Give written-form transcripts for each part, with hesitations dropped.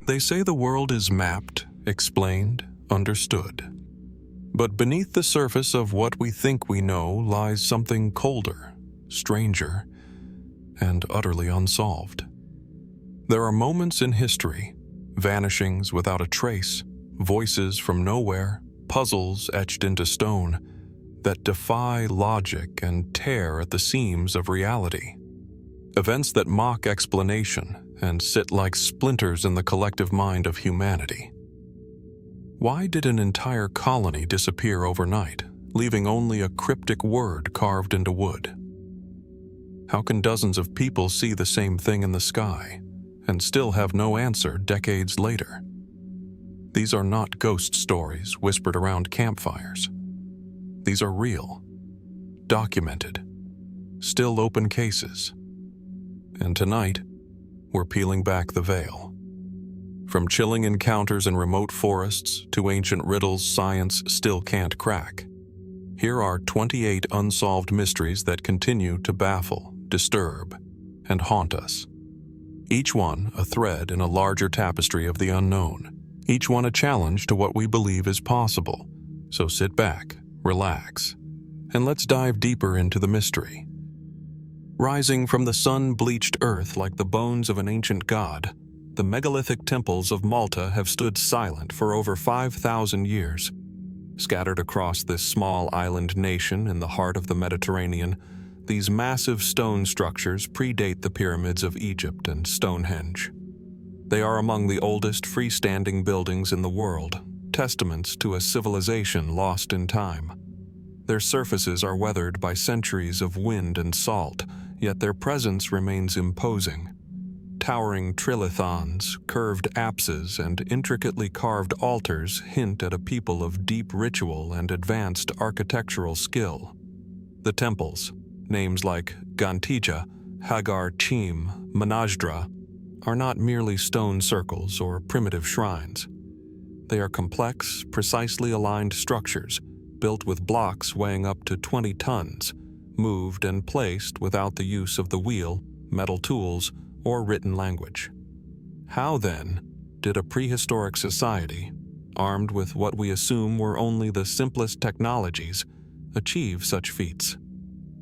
They say the world is mapped, explained, understood. But beneath the surface of what we think we know lies something colder, stranger, and utterly unsolved. There are moments in history, vanishings without a trace, voices from nowhere, puzzles etched into stone, that defy logic and tear at the seams of reality. Events that mock explanation and sit like splinters in the collective mind of humanity. Why did an entire colony disappear overnight, leaving only a cryptic word carved into wood? How can dozens of people see the same thing in the sky and still have no answer decades later? These are not ghost stories whispered around campfires. These are real, documented, still open cases. And tonight, we're peeling back the veil. From chilling encounters in remote forests to ancient riddles science still can't crack, here are 28 unsolved mysteries that continue to baffle, disturb, and haunt us. Each one a thread in a larger tapestry of the unknown, each one a challenge to what we believe is possible. So sit back, relax, and let's dive deeper into the mystery. Rising from the sun-bleached earth like the bones of an ancient god, the megalithic temples of Malta have stood silent for over 5,000 years. Scattered across this small island nation in the heart of the Mediterranean, these massive stone structures predate the pyramids of Egypt and Stonehenge. They are among the oldest freestanding buildings in the world, testaments to a civilization lost in time. Their surfaces are weathered by centuries of wind and salt, yet their presence remains imposing. Towering trilithons, curved apses, and intricately carved altars hint at a people of deep ritual and advanced architectural skill. The temples, names like Gantija, Hagar Chim, Manajdra, are not merely stone circles or primitive shrines. They are complex, precisely aligned structures, built with blocks weighing up to 20 tons, moved and placed without the use of the wheel, metal tools, or written language. How, then, did a prehistoric society, armed with what we assume were only the simplest technologies, achieve such feats?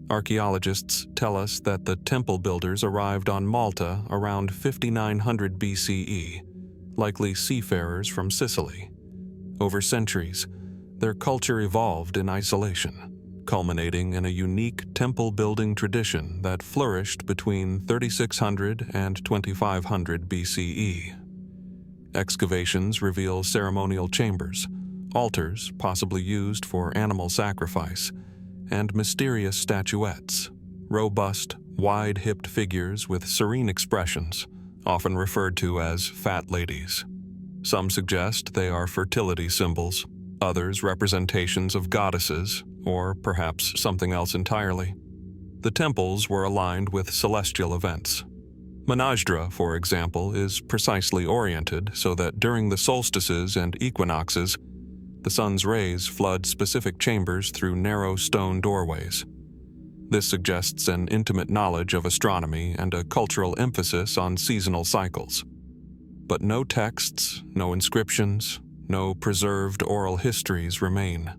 Archaeologists tell us that the temple builders arrived on Malta around 5900 BCE, likely seafarers from Sicily. Over centuries, their culture evolved in isolation, culminating in a unique temple-building tradition that flourished between 3600 and 2500 BCE. Excavations reveal ceremonial chambers, altars possibly used for animal sacrifice, and mysterious statuettes, robust, wide-hipped figures with serene expressions, often referred to as fat ladies. Some suggest they are fertility symbols, others representations of goddesses, or perhaps something else entirely. The temples were aligned with celestial events. Manajdra, for example, is precisely oriented so that during the solstices and equinoxes, the sun's rays flood specific chambers through narrow stone doorways. This suggests an intimate knowledge of astronomy and a cultural emphasis on seasonal cycles. But no texts, no inscriptions, no preserved oral histories remain.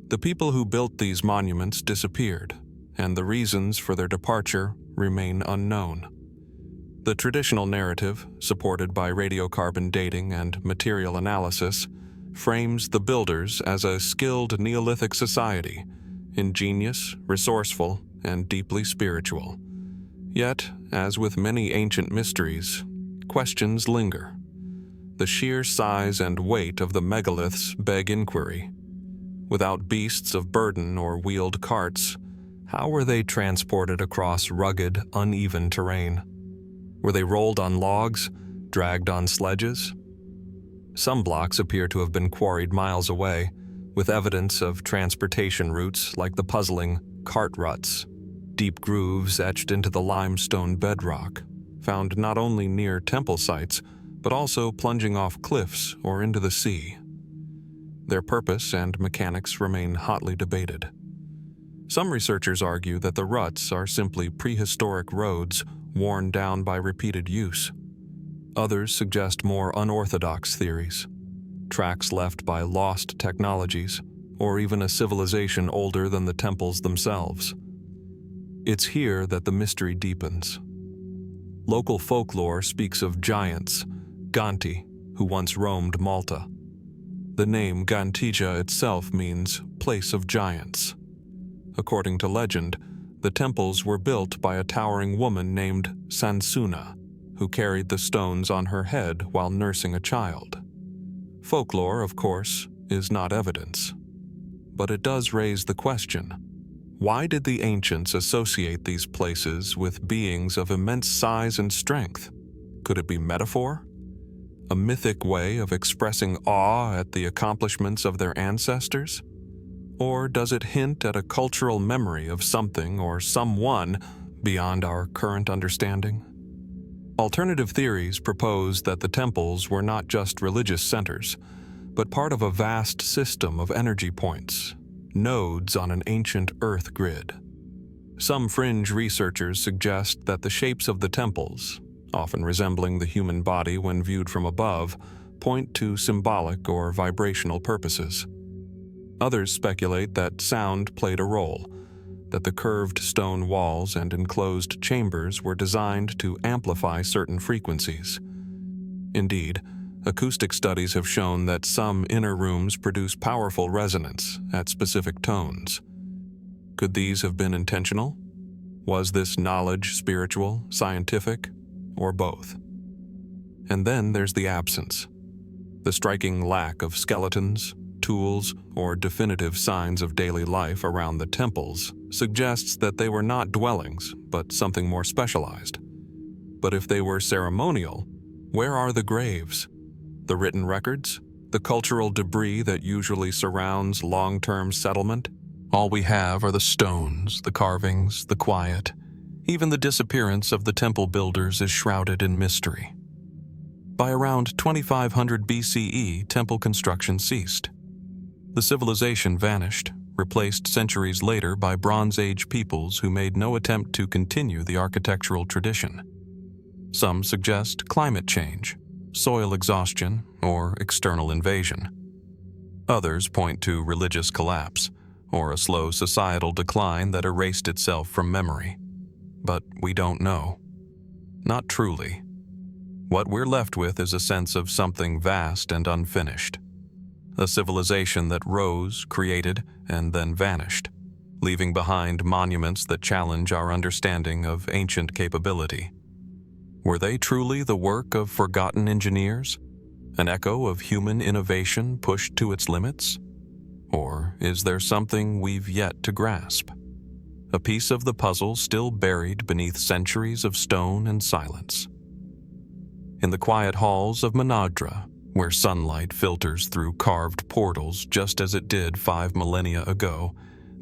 The people who built these monuments disappeared, and the reasons for their departure remain unknown. The traditional narrative, supported by radiocarbon dating and material analysis, frames the builders as a skilled Neolithic society, ingenious, resourceful, and deeply spiritual. Yet, as with many ancient mysteries, questions linger. The sheer size and weight of the megaliths beg inquiry. Without beasts of burden or wheeled carts, how were they transported across rugged, uneven terrain? Were they rolled on logs, dragged on sledges? Some blocks appear to have been quarried miles away, with evidence of transportation routes like the puzzling cart ruts, deep grooves etched into the limestone bedrock, found not only near temple sites, but also plunging off cliffs or into the sea. Their purpose and mechanics remain hotly debated. Some researchers argue that the ruts are simply prehistoric roads worn down by repeated use. Others suggest more unorthodox theories, tracks left by lost technologies, or even a civilization older than the temples themselves. It's here that the mystery deepens. Local folklore speaks of giants, Ganti, who once roamed Malta. The name Gantija itself means place of giants. According to legend, the temples were built by a towering woman named Sansuna, who carried the stones on her head while nursing a child. Folklore, of course, is not evidence. But it does raise the question, why did the ancients associate these places with beings of immense size and strength? Could it be metaphor? A mythic way of expressing awe at the accomplishments of their ancestors? Or does it hint at a cultural memory of something or someone beyond our current understanding? Alternative theories propose that the temples were not just religious centers, but part of a vast system of energy points, nodes on an ancient Earth grid. Some fringe researchers suggest that the shapes of the temples, often resembling the human body when viewed from above, point to symbolic or vibrational purposes. Others speculate that sound played a role, that the curved stone walls and enclosed chambers were designed to amplify certain frequencies. Indeed, acoustic studies have shown that some inner rooms produce powerful resonance at specific tones. Could these have been intentional? Was this knowledge spiritual, scientific, or both? And then there's the absence. The striking lack of skeletons, tools, or definitive signs of daily life around the temples suggests that they were not dwellings, but something more specialized. But if they were ceremonial, where are the graves? The written records? The cultural debris that usually surrounds long-term settlement? All we have are the stones, the carvings, the quiet. Even the disappearance of the temple builders is shrouded in mystery. By around 2500 BCE, temple construction ceased. The civilization vanished, replaced centuries later by Bronze Age peoples who made no attempt to continue the architectural tradition. Some suggest climate change, soil exhaustion, or external invasion. Others point to religious collapse, or a slow societal decline that erased itself from memory. But we don't know. Not truly. What we're left with is a sense of something vast and unfinished. A civilization that rose, created, and then vanished, leaving behind monuments that challenge our understanding of ancient capability. Were they truly the work of forgotten engineers? An echo of human innovation pushed to its limits? Or is there something we've yet to grasp? A piece of the puzzle still buried beneath centuries of stone and silence. In the quiet halls of Manadra, where sunlight filters through carved portals just as it did 5 millennia ago,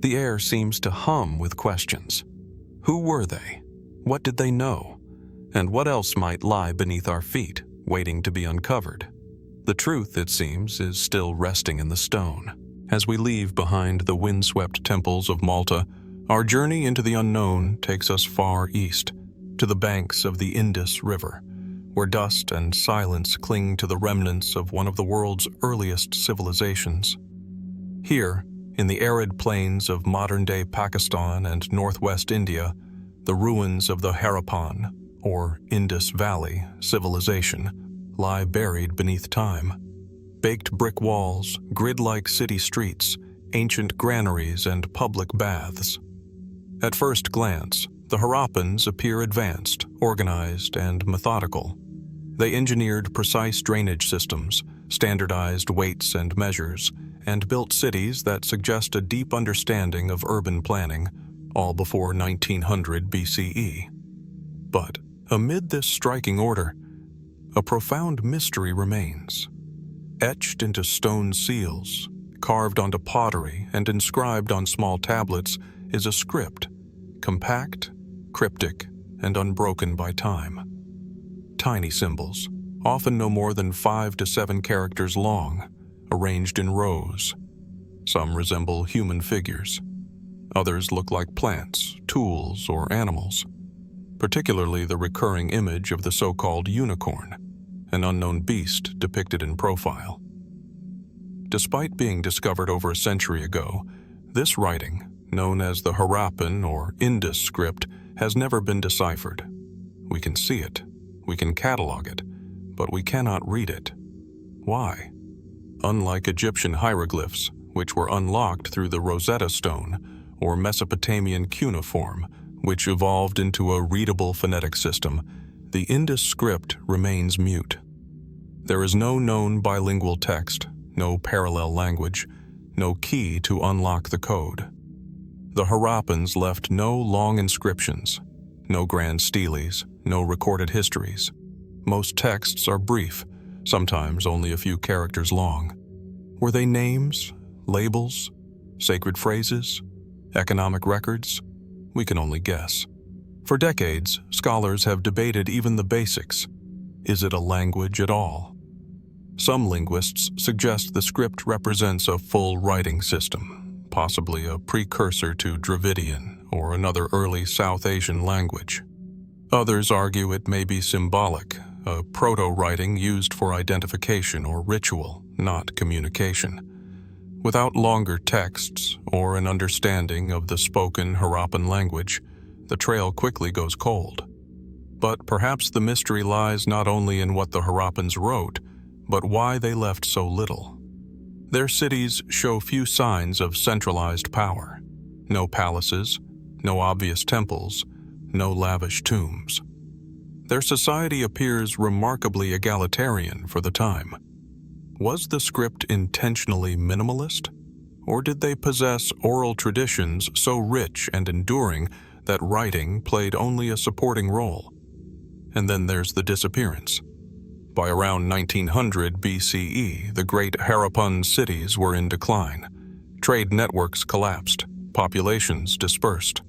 the air seems to hum with questions. Who were they? What did they know? And what else might lie beneath our feet, waiting to be uncovered? The truth, it seems, is still resting in the stone. As we leave behind the windswept temples of Malta, our journey into the unknown takes us far east, to the banks of the Indus River, where dust and silence cling to the remnants of one of the world's earliest civilizations. Here, in the arid plains of modern-day Pakistan and northwest India, the ruins of the Harappan, or Indus Valley, civilization lie buried beneath time. Baked brick walls, grid-like city streets, ancient granaries, and public baths. At first glance, the Harappans appear advanced, organized, and methodical. They engineered precise drainage systems, standardized weights and measures, and built cities that suggest a deep understanding of urban planning, all before 1900 BCE. But amid this striking order, a profound mystery remains. Etched into stone seals, carved onto pottery, and inscribed on small tablets is a script, compact, cryptic, and unbroken by time. Tiny symbols, often no more than 5 to 7 characters long, arranged in rows. Some resemble human figures. Others look like plants, tools, or animals, particularly the recurring image of the so-called unicorn, an unknown beast depicted in profile. Despite being discovered over a century ago, this writing, known as the Harappan or Indus script, has never been deciphered. We can see it, we can catalog it, but we cannot read it. Why? Unlike Egyptian hieroglyphs, which were unlocked through the Rosetta Stone, or Mesopotamian cuneiform, which evolved into a readable phonetic system, the Indus script remains mute. There is no known bilingual text, no parallel language, no key to unlock the code. The Harappans left no long inscriptions, no grand steles, no recorded histories. Most texts are brief, sometimes only a few characters long. Were they names, labels, sacred phrases, economic records? We can only guess. For decades, scholars have debated even the basics. Is it a language at all? Some linguists suggest the script represents a full writing system, possibly a precursor to Dravidian or another early South Asian language. Others argue it may be symbolic, a proto-writing used for identification or ritual, not communication. Without longer texts or an understanding of the spoken Harappan language, the trail quickly goes cold. But perhaps the mystery lies not only in what the Harappans wrote, but why they left so little. Their cities show few signs of centralized power. No palaces, no obvious temples, no lavish tombs. Their society appears remarkably egalitarian for the time. Was the script intentionally minimalist? Or did they possess oral traditions so rich and enduring that writing played only a supporting role? And then there's the disappearance. By around 1900 BCE, the great Harappan cities were in decline. Trade networks collapsed, populations dispersed.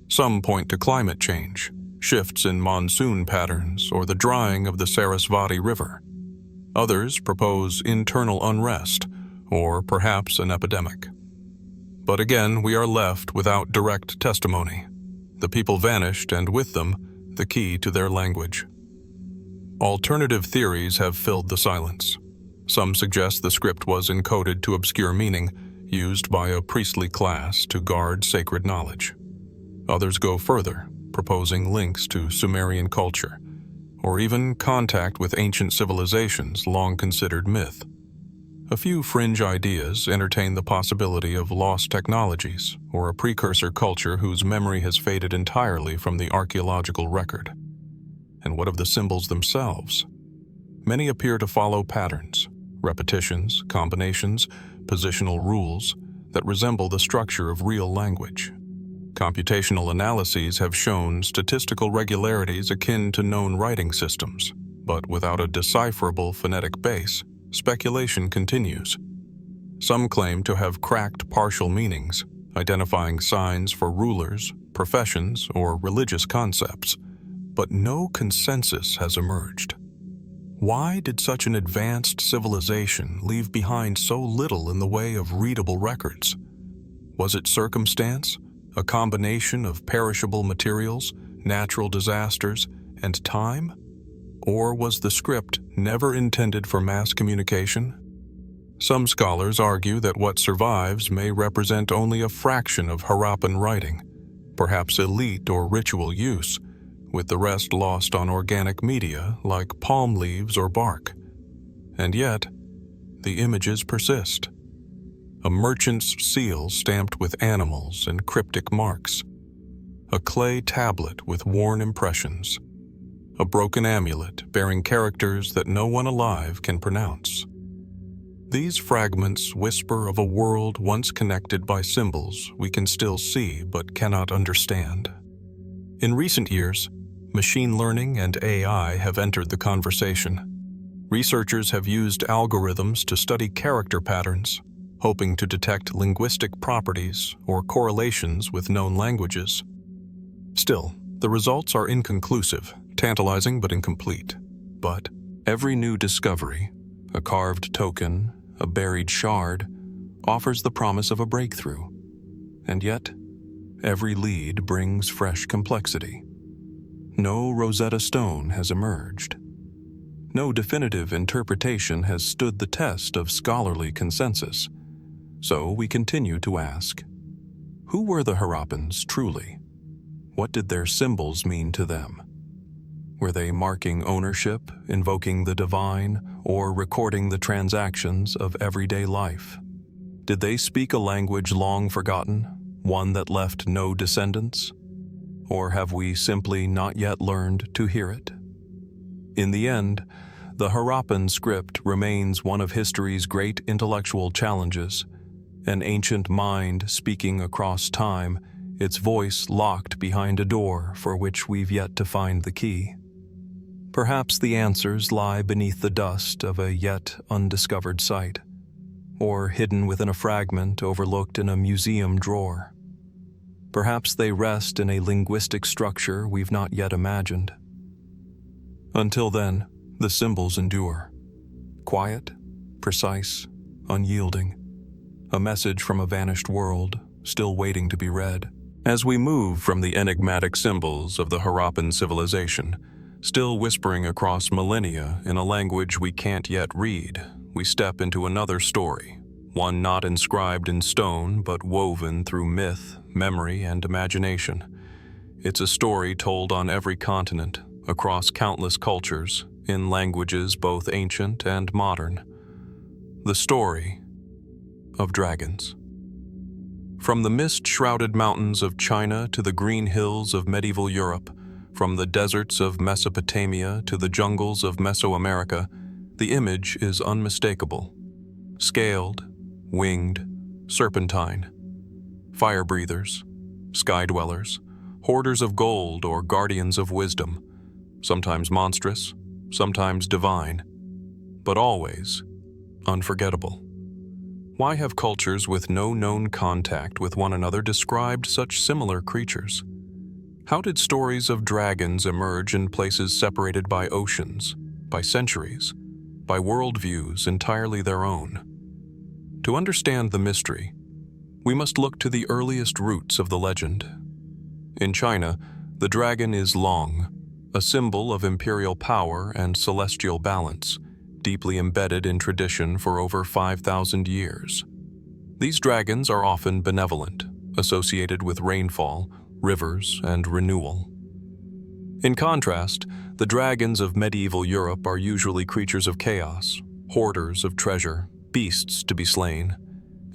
Some point to climate change, shifts in monsoon patterns, or the drying of the Sarasvati River. Others propose internal unrest, or perhaps an epidemic. But again, we are left without direct testimony. The people vanished, and with them, the key to their language. Alternative theories have filled the silence. Some suggest the script was encoded to obscure meaning, used by a priestly class to guard sacred knowledge. Others go further, proposing links to Sumerian culture, or even contact with ancient civilizations long considered myth. A few fringe ideas entertain the possibility of lost technologies or a precursor culture whose memory has faded entirely from the archaeological record. And what of the symbols themselves? Many appear to follow patterns, repetitions, combinations, positional rules that resemble the structure of real language. Computational analyses have shown statistical regularities akin to known writing systems, but without a decipherable phonetic base, speculation continues. Some claim to have cracked partial meanings, identifying signs for rulers, professions, or religious concepts, but no consensus has emerged. Why did such an advanced civilization leave behind so little in the way of readable records? Was it circumstance, a combination of perishable materials, natural disasters, and time? Or was the script never intended for mass communication? Some scholars argue that what survives may represent only a fraction of Harappan writing, perhaps elite or ritual use, with the rest lost on organic media like palm leaves or bark. And yet, the images persist. A merchant's seal stamped with animals and cryptic marks. A clay tablet with worn impressions. A broken amulet bearing characters that no one alive can pronounce. These fragments whisper of a world once connected by symbols we can still see but cannot understand. In recent years, machine learning and AI have entered the conversation. Researchers have used algorithms to study character patterns, hoping to detect linguistic properties or correlations with known languages. Still, the results are inconclusive, tantalizing but incomplete. But every new discovery, a carved token, a buried shard, offers the promise of a breakthrough. And yet, every lead brings fresh complexity. No Rosetta Stone has emerged. no definitive interpretation has stood the test of scholarly consensus. So we continue to ask, who were the Harappans truly? What did their symbols mean to them? Were they marking ownership, invoking the divine, or recording the transactions of everyday life? Did they speak a language long forgotten, one that left no descendants? Or have we simply not yet learned to hear it? In the end, the Harappan script remains one of history's great intellectual challenges, an ancient mind speaking across time, its voice locked behind a door for which we've yet to find the key. Perhaps the answers lie beneath the dust of a yet undiscovered site, or hidden within a fragment overlooked in a museum drawer. Perhaps they rest in a linguistic structure we've not yet imagined. Until then, the symbols endure. Quiet, precise, unyielding. A message from a vanished world, still waiting to be read. As we move from the enigmatic symbols of the Harappan civilization, still whispering across millennia in a language we can't yet read, we step into another story, one not inscribed in stone but woven through myth, memory, and imagination. It's a story told on every continent, across countless cultures, in languages both ancient and modern. The story of dragons. From the mist-shrouded mountains of China to the green hills of medieval Europe, from the deserts of Mesopotamia to the jungles of Mesoamerica, the image is unmistakable. Scaled, winged, serpentine, fire-breathers, sky-dwellers, hoarders of gold or guardians of wisdom, sometimes monstrous, sometimes divine, but always unforgettable. Why have cultures with no known contact with one another described such similar creatures? How did stories of dragons emerge in places separated by oceans, by centuries, by worldviews entirely their own? To understand the mystery, we must look to the earliest roots of the legend. In China, the dragon is long, a symbol of imperial power and celestial balance, deeply embedded in tradition for over 5,000 years. These dragons are often benevolent, associated with rainfall, rivers, and renewal. In contrast, the dragons of medieval Europe are usually creatures of chaos, hoarders of treasure, beasts to be slain.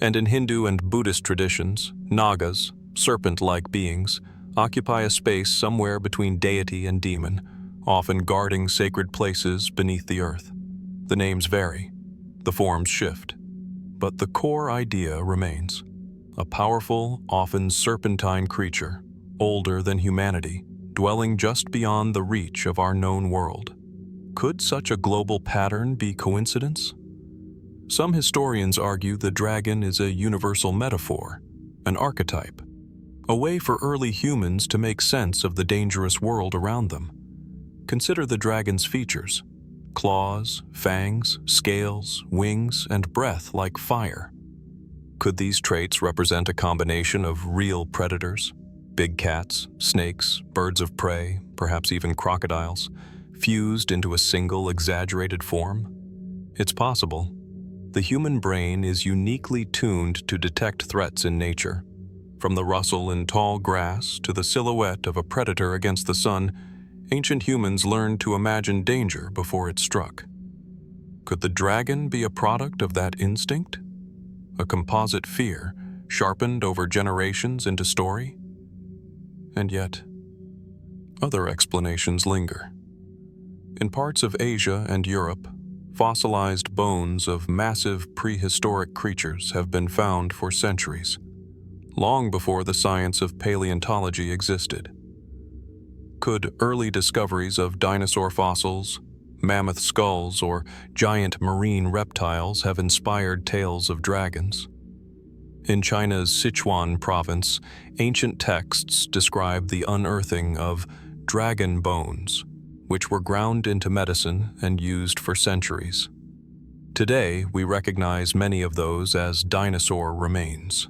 And in Hindu and Buddhist traditions, Nagas, serpent-like beings, occupy a space somewhere between deity and demon, often guarding sacred places beneath the earth. The names vary, the forms shift, but the core idea remains. A powerful, often serpentine creature, older than humanity, dwelling just beyond the reach of our known world. Could such a global pattern be coincidence? Some historians argue the dragon is a universal metaphor, an archetype, a way for early humans to make sense of the dangerous world around them. Consider the dragon's features: claws, fangs, scales, wings, and breath like fire. Could these traits represent a combination of real predators, big cats, snakes, birds of prey, perhaps even crocodiles, fused into a single exaggerated form? It's possible. The human brain is uniquely tuned to detect threats in nature. From the rustle in tall grass to the silhouette of a predator against the sun, ancient humans learned to imagine danger before it struck. Could the dragon be a product of that instinct? A composite fear, sharpened over generations into story? And yet, other explanations linger. In parts of Asia and Europe, fossilized bones of massive prehistoric creatures have been found for centuries, long before the science of paleontology existed. Could early discoveries of dinosaur fossils, mammoth skulls, or giant marine reptiles have inspired tales of dragons? In China's Sichuan province, ancient texts describe the unearthing of dragon bones, which were ground into medicine and used for centuries. Today, we recognize many of those as dinosaur remains.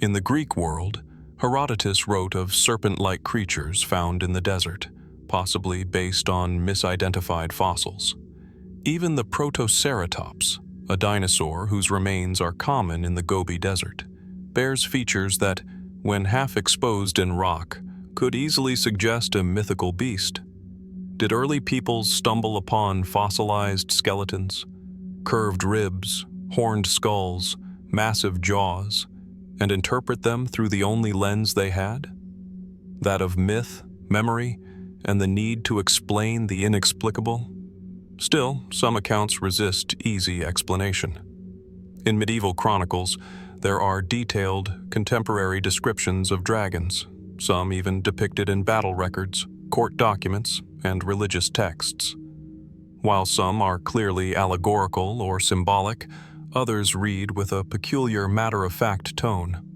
In the Greek world, Herodotus wrote of serpent-like creatures found in the desert, possibly based on misidentified fossils. Even the Protoceratops, a dinosaur whose remains are common in the Gobi Desert, bears features that, when half exposed in rock, could easily suggest a mythical beast. Did early peoples stumble upon fossilized skeletons, curved ribs, horned skulls, massive jaws, and interpret them through the only lens they had? That of myth, memory, and the need to explain the inexplicable? Still, some accounts resist easy explanation. In medieval chronicles, there are detailed, contemporary descriptions of dragons, some even depicted in battle records, court documents, and religious texts. While some are clearly allegorical or symbolic, others read with a peculiar matter-of-fact tone.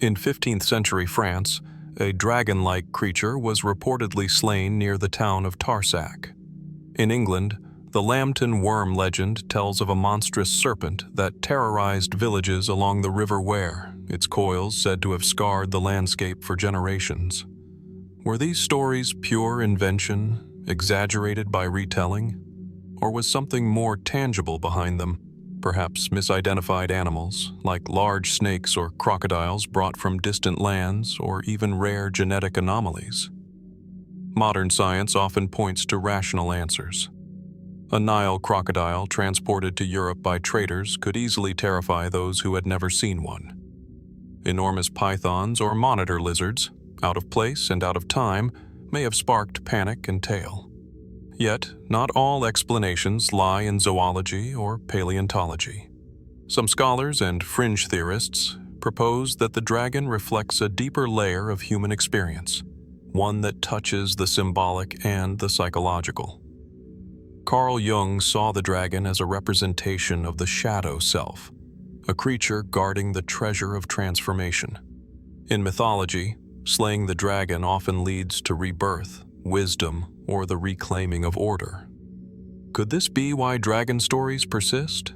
In 15th century France, a dragon-like creature was reportedly slain near the town of Tarsac. In England, the Lambton worm legend tells of a monstrous serpent that terrorized villages along the River Ware, its coils said to have scarred the landscape for generations. Were these stories pure invention, exaggerated by retelling? Or was something more tangible behind them, perhaps misidentified animals, like large snakes or crocodiles brought from distant lands, or even rare genetic anomalies? Modern science often points to rational answers. A Nile crocodile transported to Europe by traders could easily terrify those who had never seen one. Enormous pythons or monitor lizards, out of place and out of time, may have sparked panic and tale. Yet, not all explanations lie in zoology or paleontology. Some scholars and fringe theorists propose that the dragon reflects a deeper layer of human experience, one that touches the symbolic and the psychological. Carl Jung saw the dragon as a representation of the shadow self, a creature guarding the treasure of transformation. In mythology, slaying the dragon often leads to rebirth, wisdom, or the reclaiming of order. Could this be why dragon stories persist?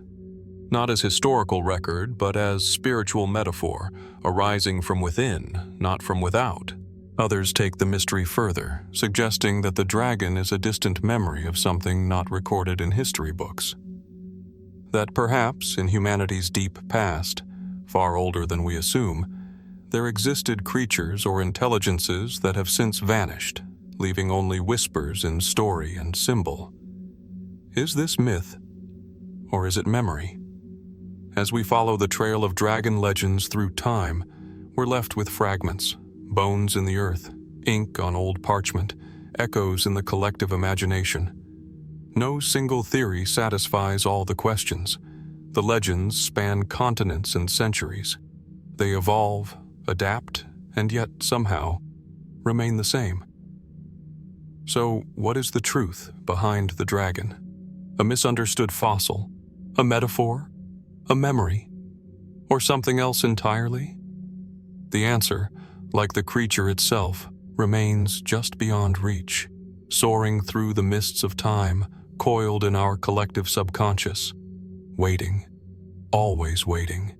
Not as historical record, but as spiritual metaphor, arising from within, not from without. Others take the mystery further, suggesting that the dragon is a distant memory of something not recorded in history books. That perhaps in humanity's deep past, far older than we assume, there existed creatures or intelligences that have since vanished, leaving only whispers in story and symbol. Is this myth, or is it memory? As we follow the trail of dragon legends through time, we're left with fragments, bones in the earth, ink on old parchment, echoes in the collective imagination. No single theory satisfies all the questions. The legends span continents and centuries. They evolve, adapt, and yet somehow remain the same. So, what is the truth behind the dragon? A misunderstood fossil? A metaphor? A memory? Or something else entirely? The answer, like the creature itself, remains just beyond reach, soaring through the mists of time, coiled in our collective subconscious, waiting, always waiting,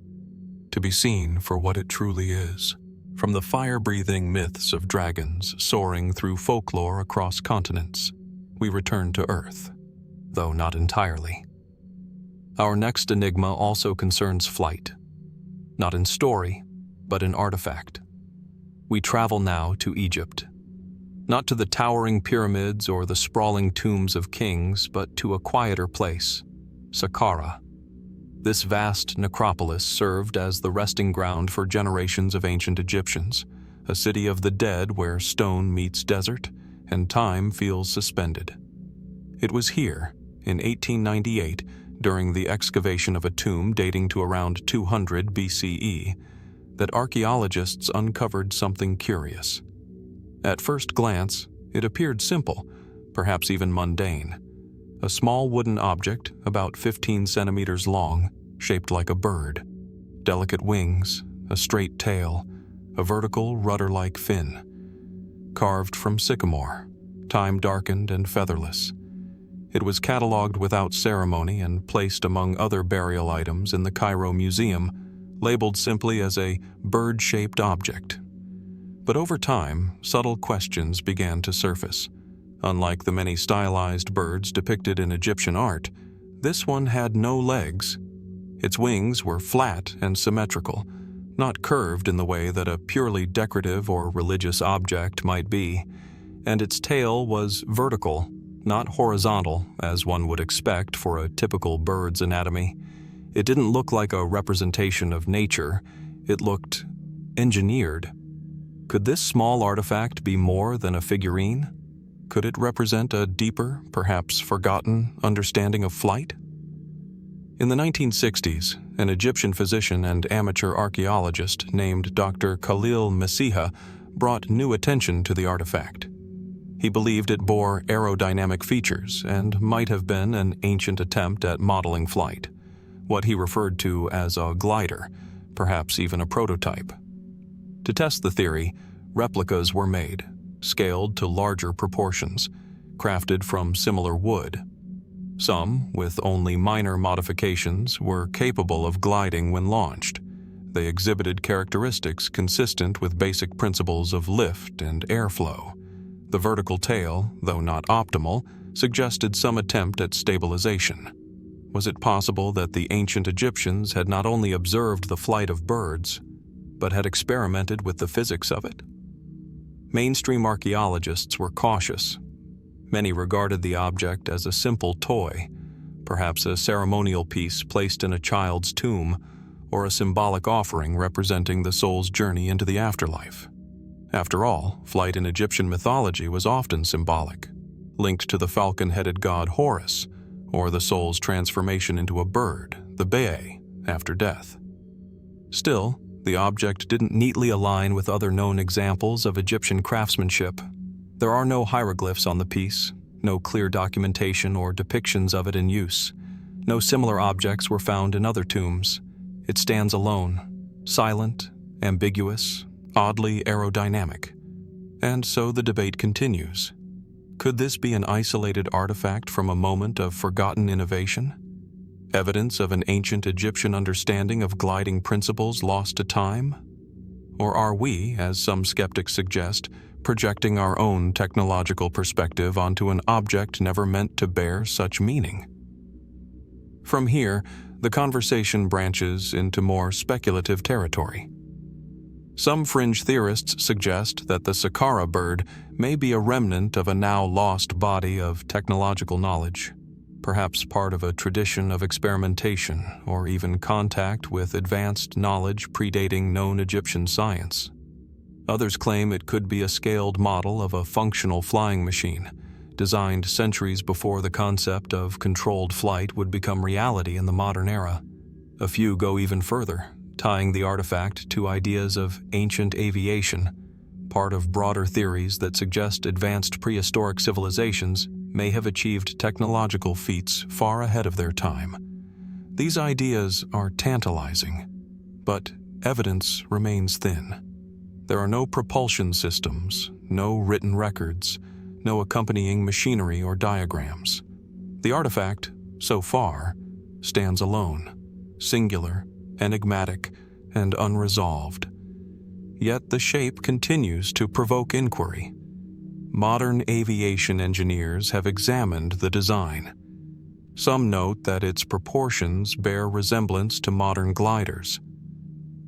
to be seen for what it truly is. From the fire-breathing myths of dragons soaring through folklore across continents, we return to Earth, though not entirely. Our next enigma also concerns flight, not in story, but in artifact. We travel now to Egypt, not to the towering pyramids or the sprawling tombs of kings, but to a quieter place, Saqqara. This vast necropolis served as the resting ground for generations of ancient Egyptians, a city of the dead where stone meets desert and time feels suspended. It was here, in 1898, during the excavation of a tomb dating to around 200 BCE, that archaeologists uncovered something curious. At first glance, it appeared simple, perhaps even mundane. A small wooden object, about 15 centimeters long, shaped like a bird. Delicate wings, a straight tail, a vertical rudder-like fin. Carved from sycamore, time-darkened and featherless. It was catalogued without ceremony and placed among other burial items in the Cairo Museum, labeled simply as a bird-shaped object. But over time, subtle questions began to surface. Unlike the many stylized birds depicted in Egyptian art, this one had no legs. Its wings were flat and symmetrical, not curved in the way that a purely decorative or religious object might be, and its tail was vertical, not horizontal, as one would expect for a typical bird's anatomy. It didn't look like a representation of nature. It looked engineered. Could this small artifact be more than a figurine? Could it represent a deeper, perhaps forgotten, understanding of flight? In the 1960s, an Egyptian physician and amateur archaeologist named Dr. Khalil Messiha brought new attention to the artifact. He believed it bore aerodynamic features and might have been an ancient attempt at modeling flight, what he referred to as a glider, perhaps even a prototype. To test the theory, replicas were made, scaled to larger proportions, crafted from similar wood. Some, with only minor modifications, were capable of gliding when launched. They exhibited characteristics consistent with basic principles of lift and airflow. The vertical tail, though not optimal, suggested some attempt at stabilization. Was it possible that the ancient Egyptians had not only observed the flight of birds, but had experimented with the physics of it? Mainstream archaeologists were cautious. Many regarded the object as a simple toy, perhaps a ceremonial piece placed in a child's tomb, or a symbolic offering representing the soul's journey into the afterlife. After all, flight in Egyptian mythology was often symbolic, linked to the falcon-headed god Horus, or the soul's transformation into a bird, the Bee, after death. Still, the object didn't neatly align with other known examples of Egyptian craftsmanship. There are no hieroglyphs on the piece, no clear documentation or depictions of it in use. No similar objects were found in other tombs. It stands alone, silent, ambiguous, oddly aerodynamic. And so the debate continues. Could this be an isolated artifact from a moment of forgotten innovation? Evidence of an ancient Egyptian understanding of gliding principles lost to time? Or are we, as some skeptics suggest, projecting our own technological perspective onto an object never meant to bear such meaning? From here, the conversation branches into more speculative territory. Some fringe theorists suggest that the Saqqara bird may be a remnant of a now lost body of technological knowledge, perhaps part of a tradition of experimentation or even contact with advanced knowledge predating known Egyptian science. Others claim it could be a scaled model of a functional flying machine, designed centuries before the concept of controlled flight would become reality in the modern era. A few go even further, tying the artifact to ideas of ancient aviation, part of broader theories that suggest advanced prehistoric civilizations may have achieved technological feats far ahead of their time. These ideas are tantalizing, but evidence remains thin. There are no propulsion systems, no written records, no accompanying machinery or diagrams. The artifact, so far, stands alone, singular, enigmatic, and unresolved. Yet the shape continues to provoke inquiry. Modern aviation engineers have examined the design. Some note that its proportions bear resemblance to modern gliders.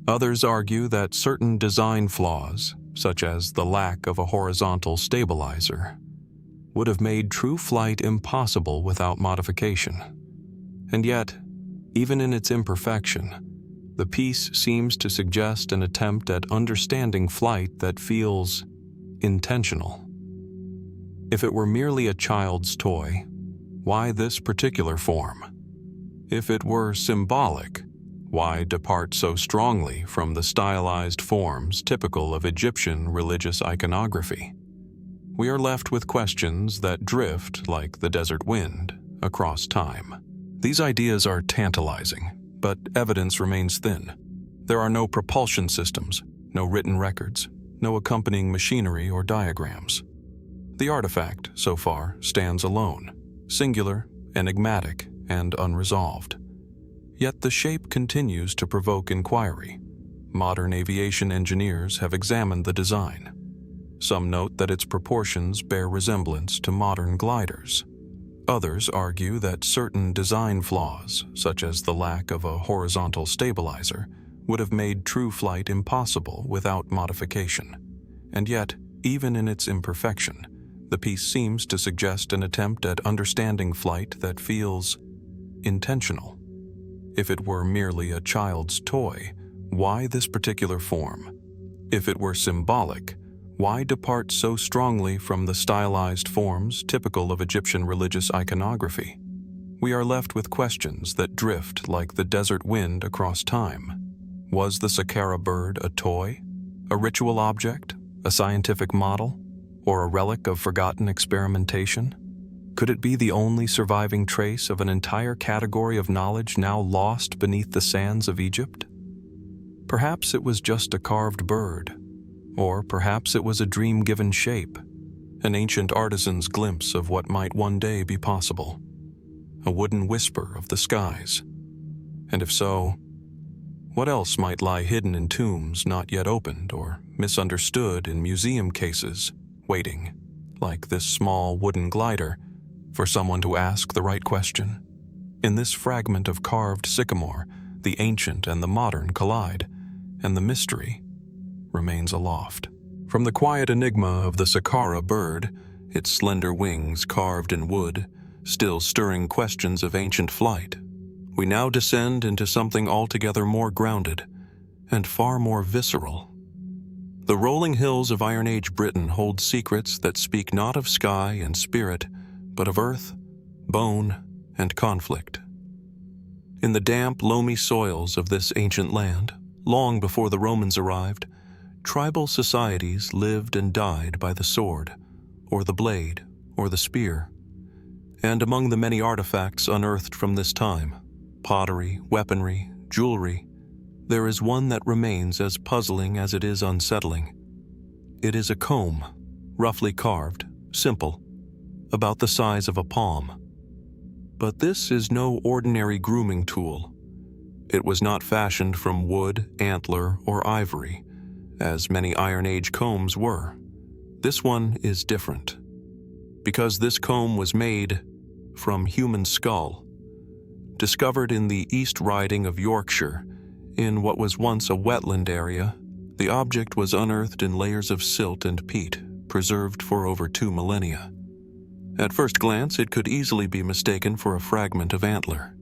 Others argue that certain design flaws, such as the lack of a horizontal stabilizer, would have made true flight impossible without modification. And yet, even in its imperfection, the piece seems to suggest an attempt at understanding flight that feels intentional. If it were merely a child's toy, why this particular form? If it were symbolic, why depart so strongly from the stylized forms typical of Egyptian religious iconography? We are left with questions that drift like the desert wind across time. These ideas are tantalizing, but evidence remains thin. There are no propulsion systems, no written records, no accompanying machinery or diagrams. The artifact, so far, stands alone, singular, enigmatic, and unresolved. Yet the shape continues to provoke inquiry. Modern aviation engineers have examined the design. Some note that its proportions bear resemblance to modern gliders. Others argue that certain design flaws, such as the lack of a horizontal stabilizer, would have made true flight impossible without modification. And yet, even in its imperfection, the piece seems to suggest an attempt at understanding flight that feels intentional. If it were merely a child's toy, why this particular form? If it were symbolic, why depart so strongly from the stylized forms typical of Egyptian religious iconography? We are left with questions that drift like the desert wind across time. Was the Saqqara bird a toy, a ritual object, a scientific model, or a relic of forgotten experimentation? Could it be the only surviving trace of an entire category of knowledge now lost beneath the sands of Egypt? Perhaps it was just a carved bird, or perhaps it was a dream-given shape, an ancient artisan's glimpse of what might one day be possible, a wooden whisper of the skies. And if so, what else might lie hidden in tombs not yet opened or misunderstood in museum cases, waiting, like this small wooden glider, for someone to ask the right question? In this fragment of carved sycamore, the ancient and the modern collide, and the mystery remains aloft. From the quiet enigma of the Saqqara bird, its slender wings carved in wood, still stirring questions of ancient flight, we now descend into something altogether more grounded and far more visceral. The rolling hills of Iron Age Britain hold secrets that speak not of sky and spirit, but of earth, bone, and conflict. In the damp, loamy soils of this ancient land, long before the Romans arrived, tribal societies lived and died by the sword, or the blade, or the spear. And among the many artifacts unearthed from this time, pottery, weaponry, jewelry, there is one that remains as puzzling as it is unsettling. It is a comb, roughly carved, simple, about the size of a palm. But this is no ordinary grooming tool. It was not fashioned from wood, antler, or ivory, as many Iron Age combs were. This one is different, because this comb was made from human skull. Discovered in the East Riding of Yorkshire, in what was once a wetland area, the object was unearthed in layers of silt and peat, preserved for over 2 millennia. At first glance, it could easily be mistaken for a fragment of antler,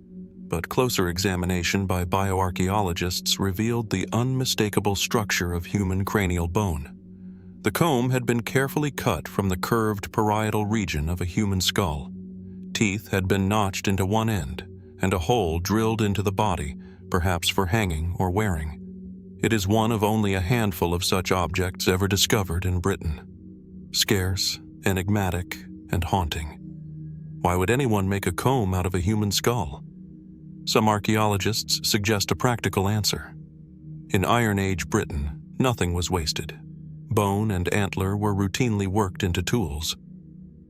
but closer examination by bioarchaeologists revealed the unmistakable structure of human cranial bone. The comb had been carefully cut from the curved parietal region of a human skull. Teeth had been notched into one end, and a hole drilled into the body, perhaps for hanging or wearing. It is one of only a handful of such objects ever discovered in Britain. Scarce, enigmatic, and haunting. Why would anyone make a comb out of a human skull? Some archaeologists suggest a practical answer. In Iron Age Britain, nothing was wasted. Bone and antler were routinely worked into tools.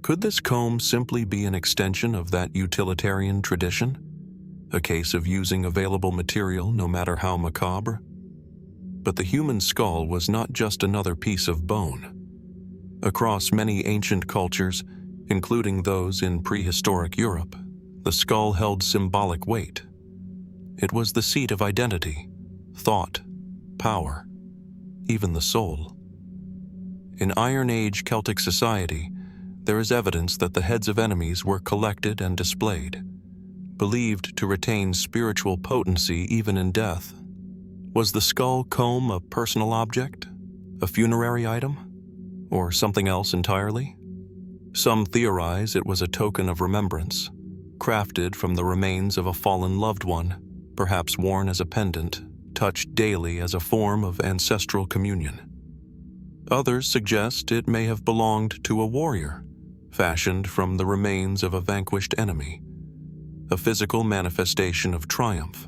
Could this comb simply be an extension of that utilitarian tradition? A case of using available material no matter how macabre? But the human skull was not just another piece of bone. Across many ancient cultures, including those in prehistoric Europe, the skull held symbolic weight. It was the seat of identity, thought, power, even the soul. In Iron Age Celtic society, there is evidence that the heads of enemies were collected and displayed, believed to retain spiritual potency even in death. Was the skull comb a personal object, a funerary item, or something else entirely? Some theorize it was a token of remembrance, crafted from the remains of a fallen loved one, perhaps worn as a pendant, touched daily as a form of ancestral communion. Others suggest it may have belonged to a warrior, fashioned from the remains of a vanquished enemy, a physical manifestation of triumph,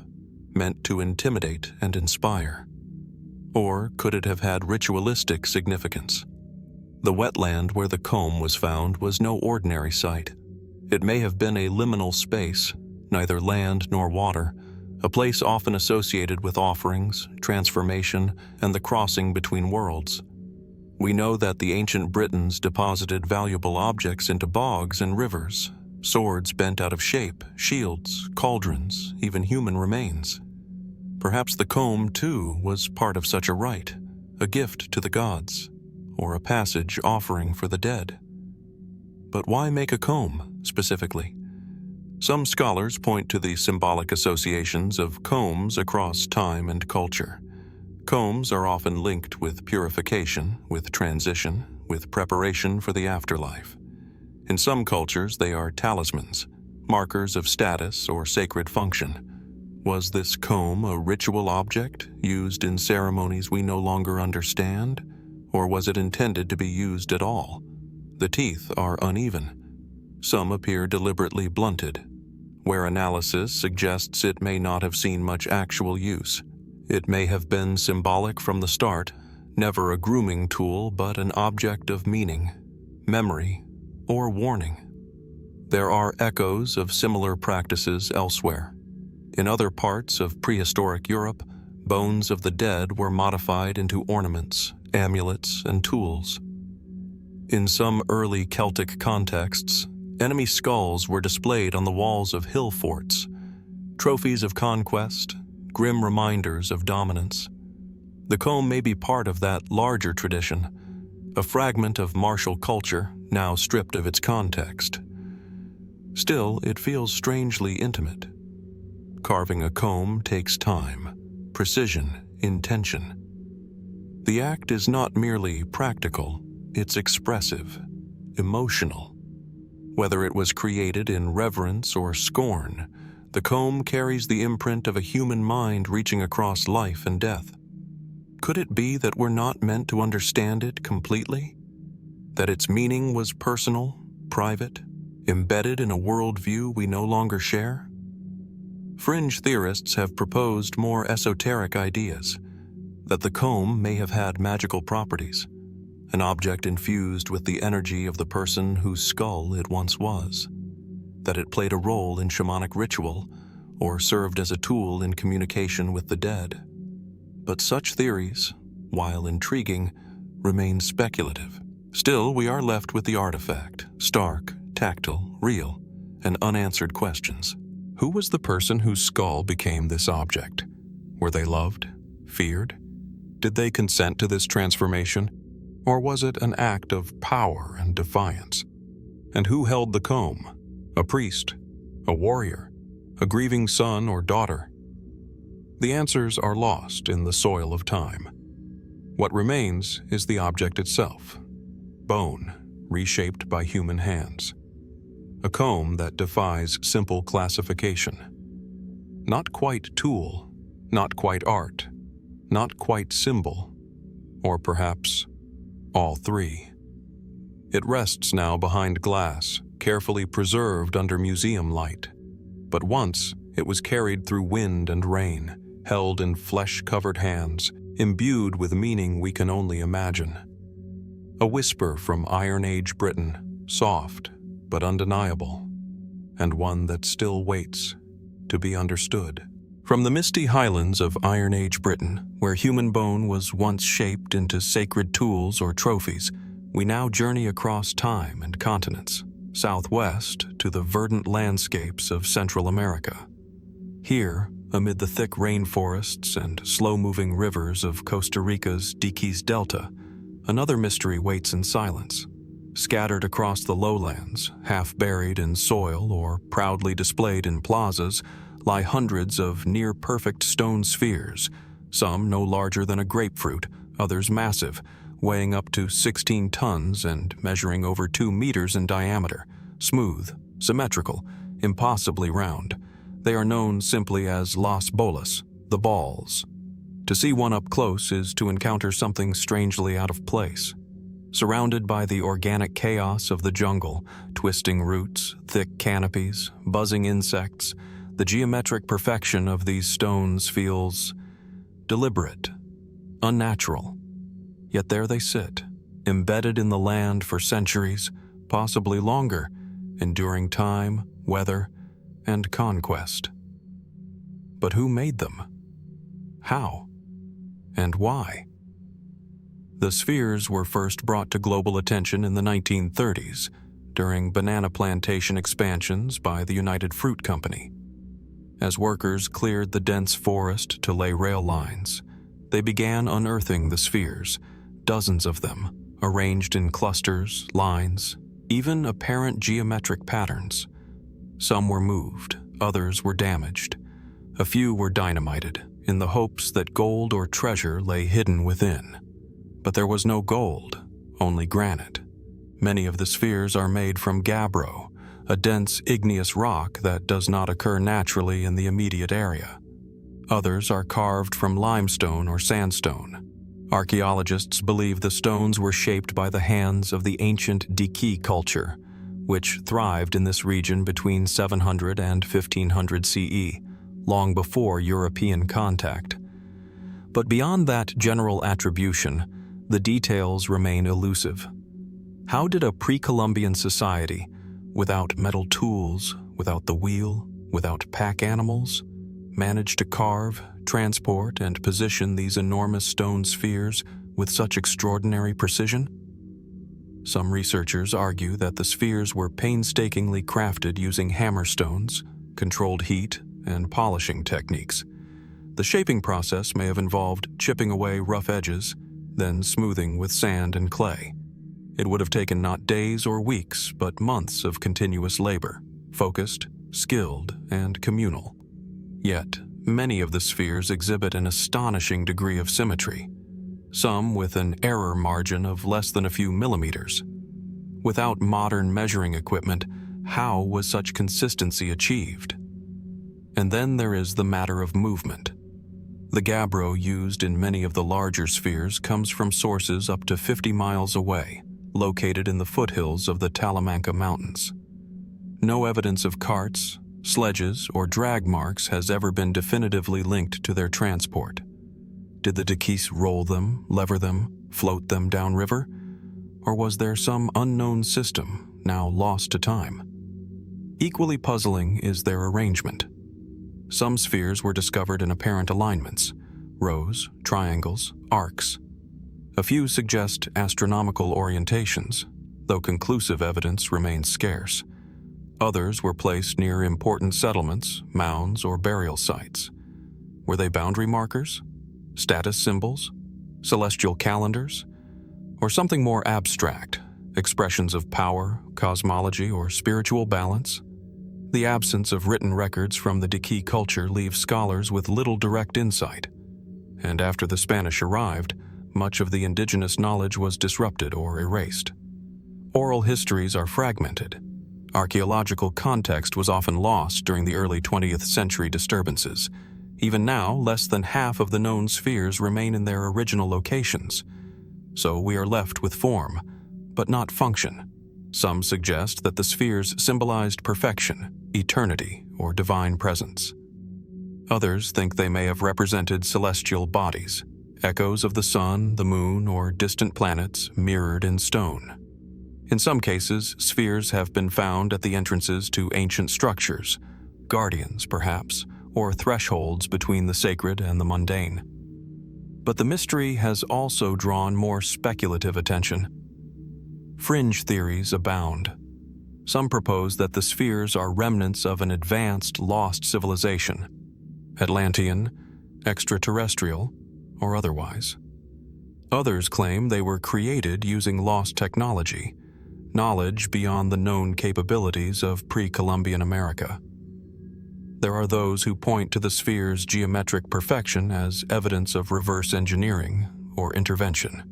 meant to intimidate and inspire. Or could it have had ritualistic significance? The wetland where the comb was found was no ordinary site. It may have been a liminal space, neither land nor water, a place often associated with offerings, transformation, and the crossing between worlds. We know that the ancient Britons deposited valuable objects into bogs and rivers, swords bent out of shape, shields, cauldrons, even human remains. Perhaps the comb, too, was part of such a rite, a gift to the gods, or a passage offering for the dead. But why make a comb, specifically? Some scholars point to the symbolic associations of combs across time and culture. Combs are often linked with purification, with transition, with preparation for the afterlife. In some cultures, they are talismans, markers of status or sacred function. Was this comb a ritual object used in ceremonies we no longer understand, or was it intended to be used at all? The teeth are uneven. Some appear deliberately blunted, where analysis suggests it may not have seen much actual use. It may have been symbolic from the start, never a grooming tool but an object of meaning, memory, or warning. There are echoes of similar practices elsewhere. In other parts of prehistoric Europe, bones of the dead were modified into ornaments, amulets, and tools. In some early Celtic contexts, enemy skulls were displayed on the walls of hill forts, trophies of conquest, grim reminders of dominance. The comb may be part of that larger tradition, a fragment of martial culture now stripped of its context. Still, it feels strangely intimate. Carving a comb takes time, precision, intention. The act is not merely practical, it's expressive, emotional. Whether it was created in reverence or scorn, the comb carries the imprint of a human mind reaching across life and death. Could it be that we're not meant to understand it completely? That its meaning was personal, private, embedded in a worldview we no longer share? Fringe theorists have proposed more esoteric ideas, that the comb may have had magical properties, an object infused with the energy of the person whose skull it once was, that it played a role in shamanic ritual or served as a tool in communication with the dead. But such theories, while intriguing, remain speculative. Still, we are left with the artifact, stark, tactile, real, and unanswered questions. Who was the person whose skull became this object? Were they loved? Feared? Did they consent to this transformation? Or was it an act of power and defiance? And who held the comb? A priest? A warrior? A grieving son or daughter? The answers are lost in the soil of time. What remains is the object itself, bone, reshaped by human hands. A comb that defies simple classification. Not quite tool, not quite art, not quite symbol, or perhaps all three. It rests now behind glass, carefully preserved under museum light. But once, it was carried through wind and rain, held in flesh-covered hands, imbued with meaning we can only imagine. A whisper from Iron Age Britain, soft but undeniable, and one that still waits to be understood. From the misty highlands of Iron Age Britain, where human bone was once shaped into sacred tools or trophies, we now journey across time and continents, southwest to the verdant landscapes of Central America. Here, amid the thick rainforests and slow-moving rivers of Costa Rica's Diquís Delta, another mystery waits in silence. Scattered across the lowlands, half buried in soil or proudly displayed in plazas, lie hundreds of near-perfect stone spheres, some no larger than a grapefruit, others massive, weighing up to 16 tons and measuring over 2 meters in diameter, smooth, symmetrical, impossibly round. They are known simply as las bolas, the balls. To see one up close is to encounter something strangely out of place. Surrounded by the organic chaos of the jungle, twisting roots, thick canopies, buzzing insects, the geometric perfection of these stones feels deliberate, unnatural. Yet there they sit, embedded in the land for centuries, possibly longer, enduring time, weather, and conquest. But who made them? How? And why? The spheres were first brought to global attention in the 1930s during banana plantation expansions by the United Fruit Company. As workers cleared the dense forest to lay rail lines, they began unearthing the spheres, dozens of them, arranged in clusters, lines, even apparent geometric patterns. Some were moved, others were damaged. A few were dynamited, in the hopes that gold or treasure lay hidden within. But there was no gold, only granite. Many of the spheres are made from gabbro, a dense igneous rock that does not occur naturally in the immediate area. Others are carved from limestone or sandstone. Archaeologists believe the stones were shaped by the hands of the ancient defy culture, which thrived in this region between 700 and 1500 CE, long before European contact. But beyond that general attribution, the details remain elusive. How did a pre-Columbian society, without metal tools, without the wheel, without pack animals, manage to carve, transport, and position these enormous stone spheres with such extraordinary precision? Some researchers argue that the spheres were painstakingly crafted using hammerstones, controlled heat, and polishing techniques. The shaping process may have involved chipping away rough edges, then smoothing with sand and clay. It would have taken not days or weeks, but months of continuous labor, focused, skilled, and communal. Yet, many of the spheres exhibit an astonishing degree of symmetry, some with an error margin of less than a few millimeters. Without modern measuring equipment, how was such consistency achieved? And then there is the matter of movement. The gabbro used in many of the larger spheres comes from sources up to 50 miles away, located in the foothills of the Talamanca Mountains. No evidence of carts, sledges, or drag marks has ever been definitively linked to their transport. Did the Dakis roll them, lever them, float them downriver? Or was there some unknown system, now lost to time? Equally puzzling is their arrangement. Some spheres were discovered in apparent alignments, rows, triangles, arcs. A few suggest astronomical orientations, though conclusive evidence remains scarce. Others were placed near important settlements, mounds, or burial sites. Were they boundary markers, status symbols, celestial calendars, or something more abstract, expressions of power, cosmology, or spiritual balance? The absence of written records from the Dakis culture leaves scholars with little direct insight. And after the Spanish arrived, much of the indigenous knowledge was disrupted or erased. Oral histories are fragmented. Archaeological context was often lost during the early 20th century disturbances. Even now, less than half of the known spheres remain in their original locations. So we are left with form, but not function. Some suggest that the spheres symbolized perfection, eternity, or divine presence. Others think they may have represented celestial bodies, echoes of the sun, the moon, or distant planets mirrored in stone. In some cases, spheres have been found at the entrances to ancient structures, guardians perhaps, or thresholds between the sacred and the mundane. But the mystery has also drawn more speculative attention. Fringe theories abound. Some propose that the spheres are remnants of an advanced, lost civilization, Atlantean, extraterrestrial, or otherwise. Others claim they were created using lost technology, knowledge beyond the known capabilities of pre-Columbian America. There are those who point to the sphere's geometric perfection as evidence of reverse engineering or intervention.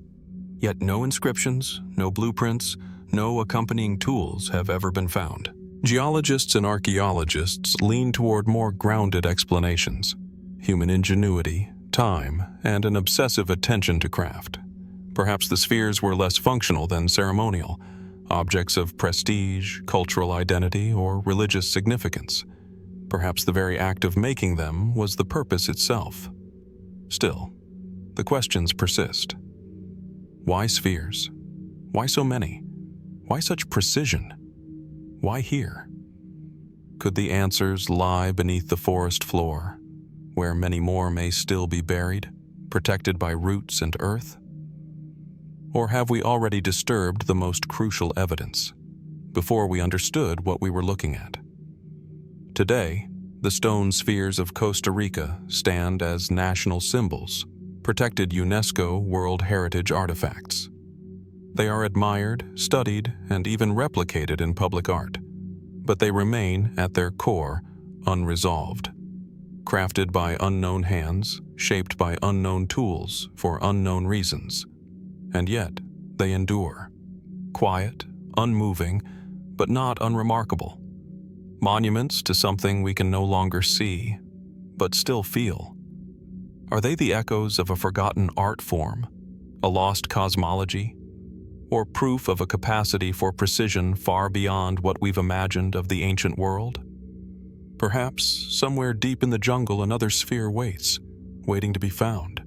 Yet no inscriptions, no blueprints, no accompanying tools have ever been found. Geologists and archaeologists lean toward more grounded explanations: human ingenuity, time, and an obsessive attention to craft. Perhaps the spheres were less functional than ceremonial, objects of prestige, cultural identity, or religious significance. Perhaps the very act of making them was the purpose itself. Still, the questions persist. Why spheres? Why so many? Why such precision? Why here? Could the answers lie beneath the forest floor, where many more may still be buried, protected by roots and earth? Or have we already disturbed the most crucial evidence before we understood what we were looking at? Today, the stone spheres of Costa Rica stand as national symbols, protected UNESCO World Heritage artifacts. They are admired, studied, and even replicated in public art, but they remain, at their core, unresolved. Crafted by unknown hands, shaped by unknown tools for unknown reasons. And yet, they endure. Quiet, unmoving, but not unremarkable. Monuments to something we can no longer see, but still feel. Are they the echoes of a forgotten art form, a lost cosmology, or proof of a capacity for precision far beyond what we've imagined of the ancient world? Perhaps, somewhere deep in the jungle, another sphere waits, waiting to be found,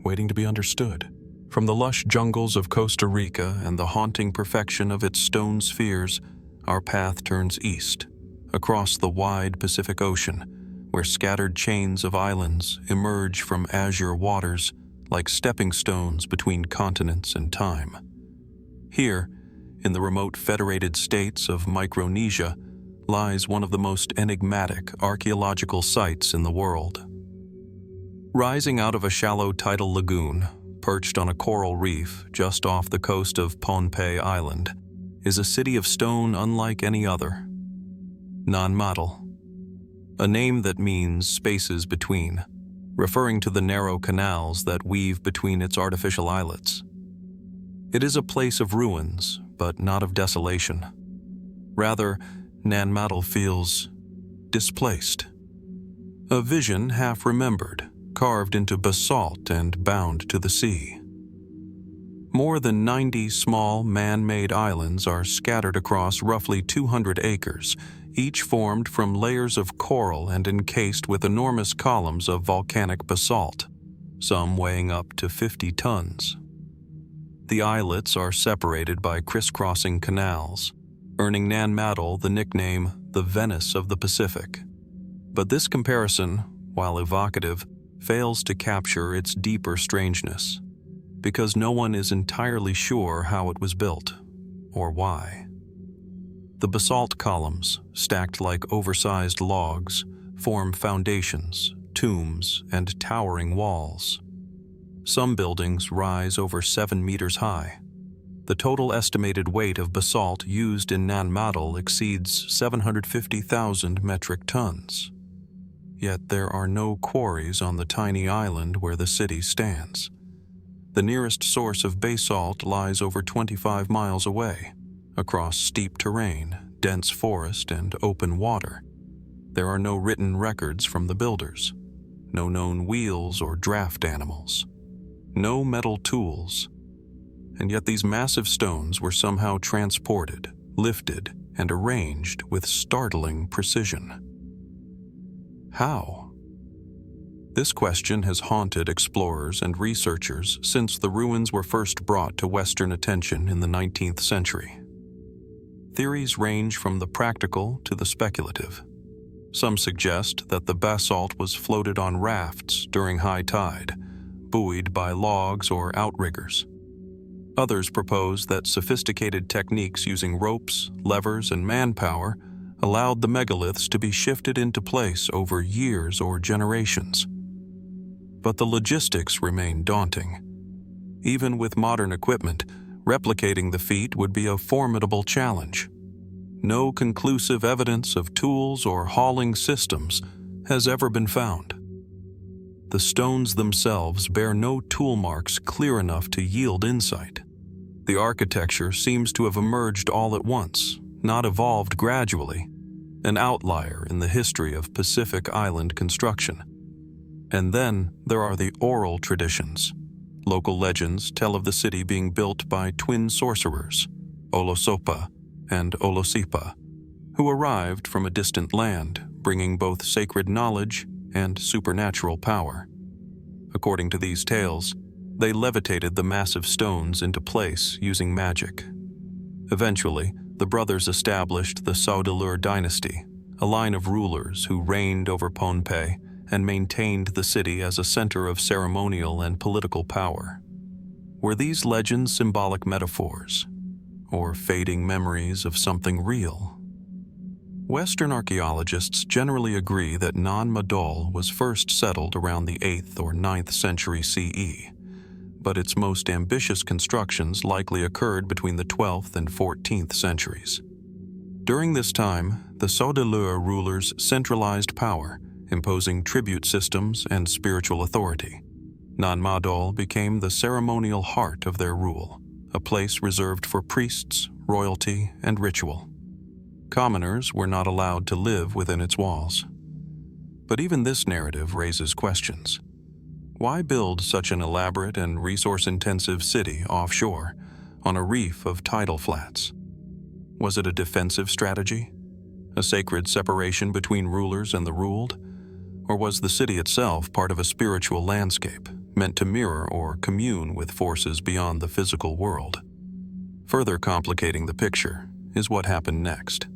waiting to be understood. From the lush jungles of Costa Rica and the haunting perfection of its stone spheres, our path turns east, across the wide Pacific Ocean, where scattered chains of islands emerge from azure waters like stepping stones between continents and time. Here, in the remote federated states of Micronesia, lies one of the most enigmatic archaeological sites in the world. Rising out of a shallow tidal lagoon, perched on a coral reef just off the coast of Pohnpei Island, is a city of stone unlike any other. Madol, a name that means spaces between, referring to the narrow canals that weave between its artificial islets. It is a place of ruins, but not of desolation. Rather, Madol feels displaced. A vision half remembered, carved into basalt and bound to the sea. More than 90 small man-made islands are scattered across roughly 200 acres, each formed from layers of coral and encased with enormous columns of volcanic basalt, some weighing up to 50 tons. The islets are separated by crisscrossing canals, earning Madol the nickname the Venice of the Pacific. But this comparison, while evocative, fails to capture its deeper strangeness, because no one is entirely sure how it was built, or why. The basalt columns, stacked like oversized logs, form foundations, tombs, and towering walls. Some buildings rise over 7 meters high. The total estimated weight of basalt used in Madol exceeds 750,000 metric tons. Yet there are no quarries on the tiny island where the city stands. The nearest source of basalt lies over 25 miles away, across steep terrain, dense forest, and open water. There are no written records from the builders, no known wheels or draft animals, no metal tools. And yet these massive stones were somehow transported, lifted, and arranged with startling precision. How? This question has haunted explorers and researchers since the ruins were first brought to Western attention in the 19th century. Theories range from the practical to the speculative. Some suggest that the basalt was floated on rafts during high tide, buoyed by logs or outriggers. Others propose that sophisticated techniques using ropes, levers, and manpower allowed the megaliths to be shifted into place over years or generations. But the logistics remain daunting. Even with modern equipment, replicating the feat would be a formidable challenge. No conclusive evidence of tools or hauling systems has ever been found. The stones themselves bear no tool marks clear enough to yield insight. The architecture seems to have emerged all at once, not evolved gradually, an outlier in the history of Pacific Island construction. And then there are the oral traditions. Local legends tell of the city being built by twin sorcerers, Olosopa and Olosipa, who arrived from a distant land, bringing both sacred knowledge and supernatural power. According to these tales, they levitated the massive stones into place using magic. Eventually, the brothers established the Saudeleur dynasty, a line of rulers who reigned over Pohnpei and maintained the city as a center of ceremonial and political power. Were these legends symbolic metaphors, or fading memories of something real? Western archaeologists generally agree that Madol was first settled around the 8th or 9th century CE, but its most ambitious constructions likely occurred between the 12th and 14th centuries. During this time, the Saudeleur rulers centralized power, imposing tribute systems and spiritual authority. Madol became the ceremonial heart of their rule, a place reserved for priests, royalty, and ritual. Commoners were not allowed to live within its walls. But even this narrative raises questions. Why build such an elaborate and resource-intensive city offshore, on a reef of tidal flats? Was it a defensive strategy? A sacred separation between rulers and the ruled? Or was the city itself part of a spiritual landscape, meant to mirror or commune with forces beyond the physical world? Further complicating the picture is what happened next.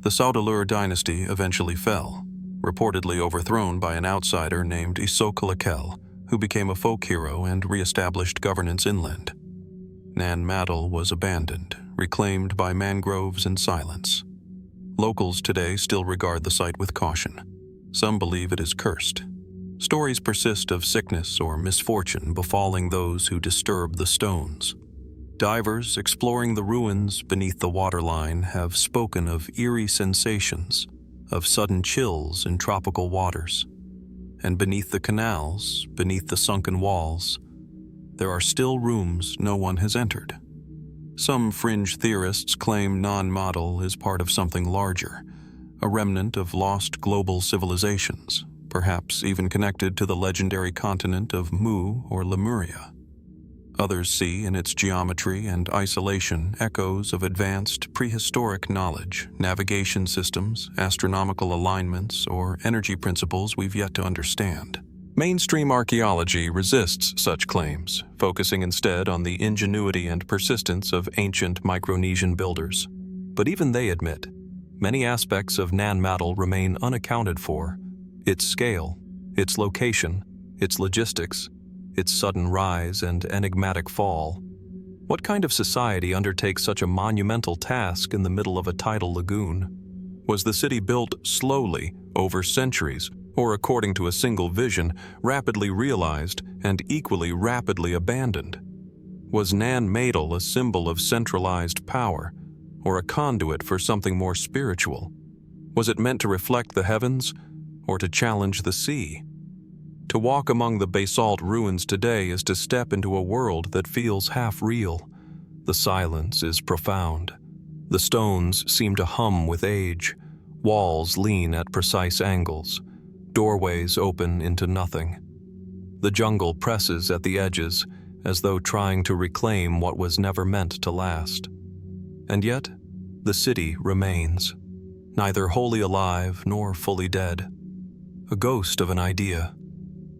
The Saudeleur dynasty eventually fell, reportedly overthrown by an outsider named Isokalakel, who became a folk hero and re-established governance inland. Madol was abandoned, reclaimed by mangroves and silence. Locals today still regard the site with caution. Some believe it is cursed. Stories persist of sickness or misfortune befalling those who disturb the stones. Divers exploring the ruins beneath the waterline have spoken of eerie sensations, of sudden chills in tropical waters. And beneath the canals, beneath the sunken walls, there are still rooms no one has entered. Some fringe theorists claim Madol is part of something larger, a remnant of lost global civilizations, perhaps even connected to the legendary continent of Mu or Lemuria. Others see in its geometry and isolation echoes of advanced prehistoric knowledge, navigation systems, astronomical alignments, or energy principles we've yet to understand. Mainstream archaeology resists such claims, focusing instead on the ingenuity and persistence of ancient Micronesian builders. But even they admit, many aspects of Madol remain unaccounted for. Its scale, its location, its logistics, its sudden rise and enigmatic fall. What kind of society undertakes such a monumental task in the middle of a tidal lagoon? Was the city built slowly, over centuries, or according to a single vision, rapidly realized and equally rapidly abandoned? Was Madol a symbol of centralized power, or a conduit for something more spiritual? Was it meant to reflect the heavens, or to challenge the sea? To walk among the basalt ruins today is to step into a world that feels half real. The silence is profound. The stones seem to hum with age. Walls lean at precise angles. Doorways open into nothing. The jungle presses at the edges, as though trying to reclaim what was never meant to last. And yet, the city remains, neither wholly alive nor fully dead. A ghost of an idea.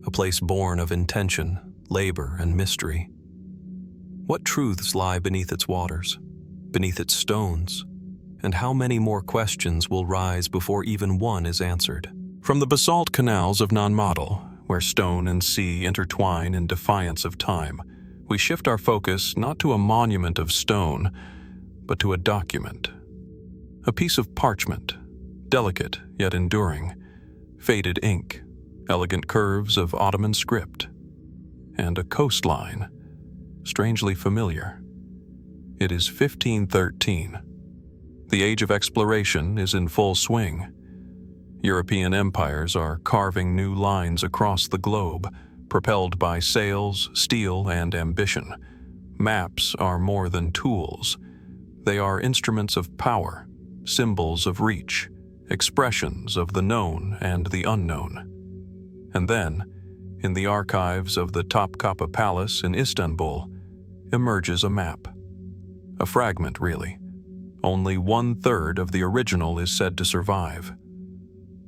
A place born of intention, labor, and mystery. What truths lie beneath its waters, beneath its stones, and how many more questions will rise before even one is answered? From the basalt canals of Madol, where stone and sea intertwine in defiance of time, we shift our focus not to a monument of stone, but to a document. A piece of parchment, delicate yet enduring, faded ink, elegant curves of Ottoman script, and a coastline, strangely familiar. It is 1513. The age of exploration is in full swing. European empires are carving new lines across the globe, propelled by sails, steel, and ambition. Maps are more than tools. They are instruments of power, symbols of reach, expressions of the known and the unknown. And then, in the archives of the Topkapi Palace in Istanbul, emerges a map. A fragment, really. Only 1/3 of the original is said to survive.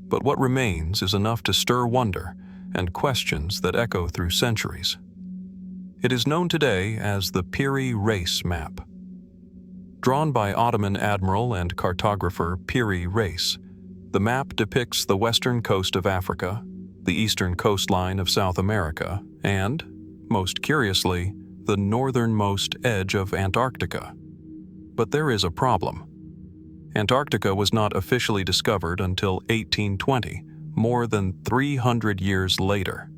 But what remains is enough to stir wonder and questions that echo through centuries. It is known today as the Piri Reis map. Drawn by Ottoman admiral and cartographer Piri Reis, the map depicts the western coast of Africa, the eastern coastline of South America, and, most curiously, the northernmost edge of Antarctica. But there is a problem. Antarctica was not officially discovered until 1820, more than 300 years later.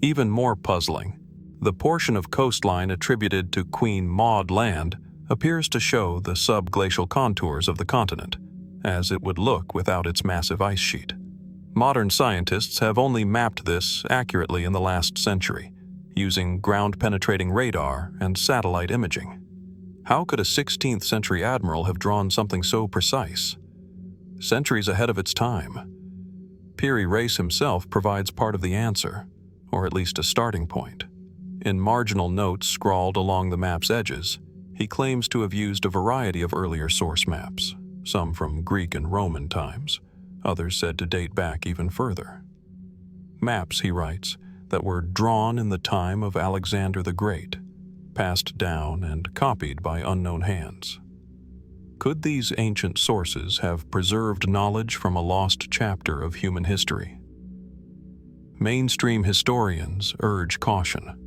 Even more puzzling, the portion of coastline attributed to Queen Maud Land appears to show the subglacial contours of the continent, as it would look without its massive ice sheet. Modern scientists have only mapped this accurately in the last century, using ground-penetrating radar and satellite imaging. How could a 16th century admiral have drawn something so precise? Centuries ahead of its time. Piri Reis himself provides part of the answer, or at least a starting point. In marginal notes scrawled along the map's edges, he claims to have used a variety of earlier source maps, some from Greek and Roman times, others said to date back even further. Maps, he writes, that were drawn in the time of Alexander the Great, passed down and copied by unknown hands. Could these ancient sources have preserved knowledge from a lost chapter of human history? Mainstream historians urge caution.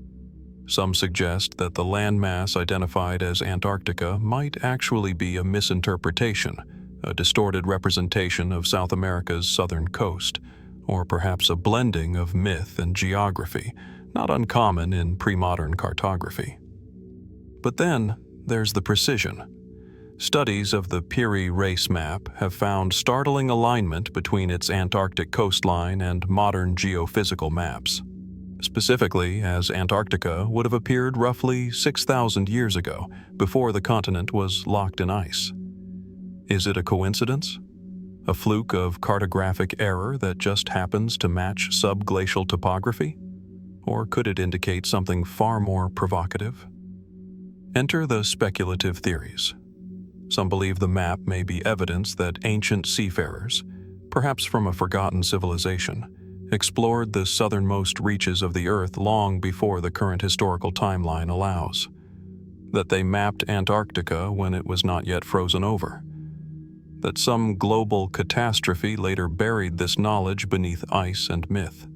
Some suggest that the landmass identified as Antarctica might actually be a misinterpretation, a distorted representation of South America's southern coast, or perhaps a blending of myth and geography, not uncommon in pre-modern cartography. But then there's the precision. Studies of the Piri Reis map have found startling alignment between its Antarctic coastline and modern geophysical maps. Specifically, as Antarctica would have appeared roughly 6,000 years ago, before the continent was locked in ice. Is it a coincidence? A fluke of cartographic error that just happens to match subglacial topography? Or could it indicate something far more provocative? Enter the speculative theories. Some believe the map may be evidence that ancient seafarers, perhaps from a forgotten civilization, explored the southernmost reaches of the Earth long before the current historical timeline allows. That they mapped Antarctica when it was not yet frozen over. That some global catastrophe later buried this knowledge beneath ice and myth.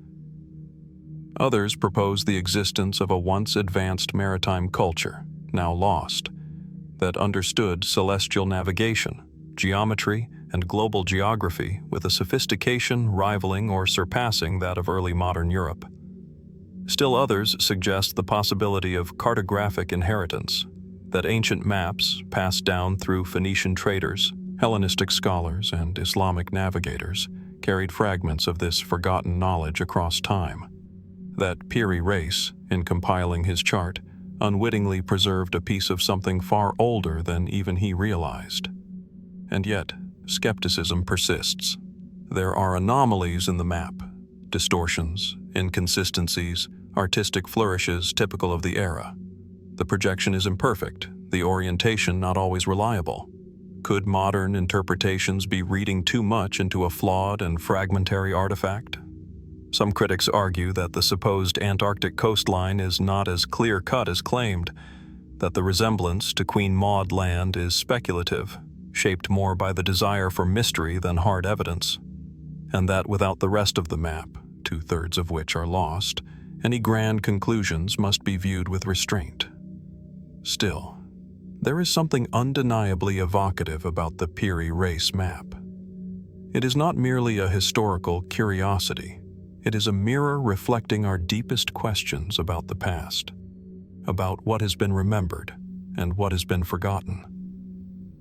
Others propose the existence of a once advanced maritime culture, now lost, that understood celestial navigation, geometry, and global geography with a sophistication rivaling or surpassing that of early modern Europe. Still others suggest the possibility of cartographic inheritance, that ancient maps passed down through Phoenician traders, Hellenistic scholars, and Islamic navigators carried fragments of this forgotten knowledge across time. That Piri Reis, in compiling his chart, unwittingly preserved a piece of something far older than even he realized. And yet, skepticism persists. There are anomalies in the map, distortions, inconsistencies, artistic flourishes typical of the era. The projection is imperfect, the orientation not always reliable. Could modern interpretations be reading too much into a flawed and fragmentary artifact? Some critics argue that the supposed Antarctic coastline is not as clear-cut as claimed, that the resemblance to Queen Maud Land is speculative, shaped more by the desire for mystery than hard evidence, and that without the rest of the map, 2/3 of which are lost, any grand conclusions must be viewed with restraint. Still, there is something undeniably evocative about the Piri Reis map. It is not merely a historical curiosity. It is a mirror reflecting our deepest questions about the past, about what has been remembered and what has been forgotten.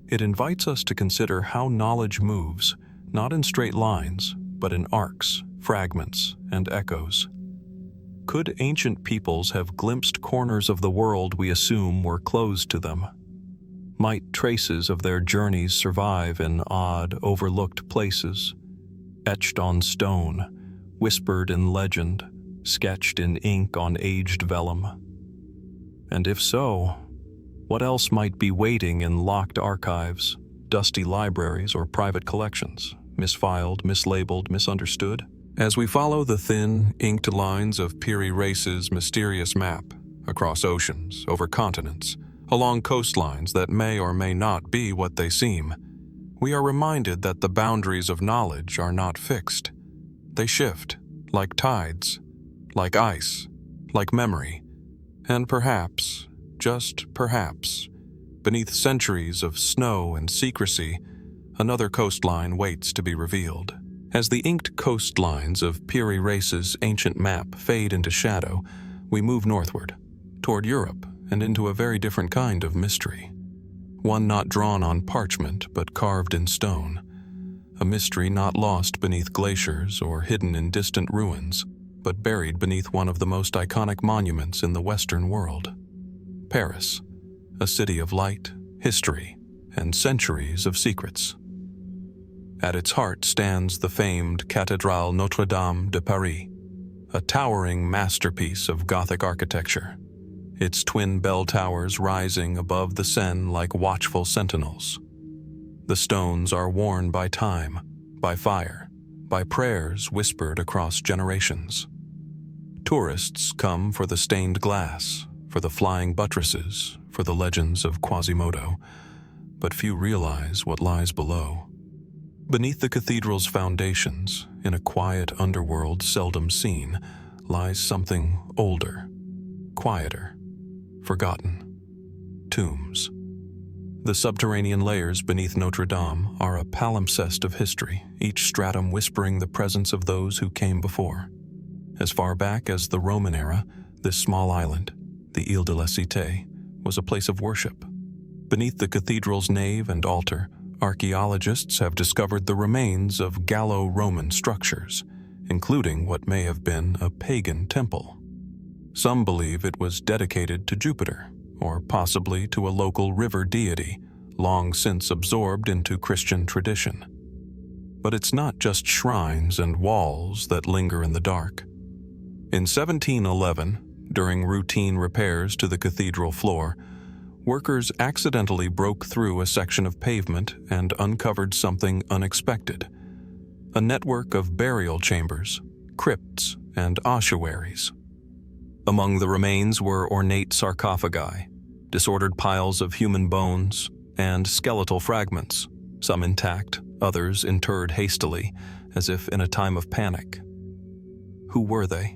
It invites us to consider how knowledge moves, not in straight lines, but in arcs, fragments, and echoes. Could ancient peoples have glimpsed corners of the world we assume were closed to them? Might traces of their journeys survive in odd, overlooked places, etched on stone, whispered in legend, sketched in ink on aged vellum? And if so, what else might be waiting in locked archives, dusty libraries, or private collections, misfiled, mislabeled, misunderstood? As we follow the thin, inked lines of Piri Reis's mysterious map, across oceans, over continents, along coastlines that may or may not be what they seem, we are reminded that the boundaries of knowledge are not fixed. They shift, like tides, like ice, like memory, And perhaps, just perhaps, beneath centuries of snow and secrecy, another coastline waits to be revealed. As the inked coastlines of Piri Reis's ancient map fade into shadow, we move northward, toward Europe and into a very different kind of mystery. One not drawn on parchment but carved in stone. A mystery not lost beneath glaciers or hidden in distant ruins, but buried beneath one of the most iconic monuments in the Western world. Paris, a city of light, history, and centuries of secrets. At its heart stands the famed Cathedral Notre-Dame de Paris, a towering masterpiece of Gothic architecture, its twin bell towers rising above the Seine like watchful sentinels. The stones are worn by time, by fire, by prayers whispered across generations. Tourists come for the stained glass, for the flying buttresses, for the legends of Quasimodo, but few realize what lies below. Beneath the cathedral's foundations, in a quiet underworld seldom seen, lies something older, quieter, forgotten. Tombs. The subterranean layers beneath Notre-Dame are a palimpsest of history, each stratum whispering the presence of those who came before. As far back as the Roman era, this small island, the Ile de la Cité, was a place of worship. Beneath the cathedral's nave and altar, archaeologists have discovered the remains of Gallo-Roman structures, including what may have been a pagan temple. Some believe it was dedicated to Jupiter, or possibly to a local river deity, long since absorbed into Christian tradition. But it's not just shrines and walls that linger in the dark. In 1711, during routine repairs to the cathedral floor, workers accidentally broke through a section of pavement and uncovered something unexpected: a network of burial chambers, crypts, and ossuaries. Among the remains were ornate sarcophagi, disordered piles of human bones, and skeletal fragments, some intact, others interred hastily, as if in a time of panic. Who were they?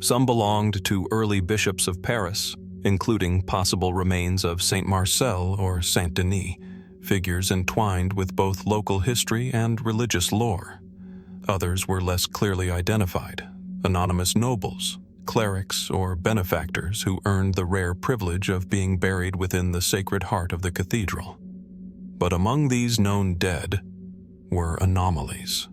Some belonged to early bishops of Paris, including possible remains of Saint Marcel or Saint Denis, figures entwined with both local history and religious lore. Others were less clearly identified, anonymous nobles, clerics, or benefactors who earned the rare privilege of being buried within the sacred heart of the cathedral. But among these known dead were anomalies.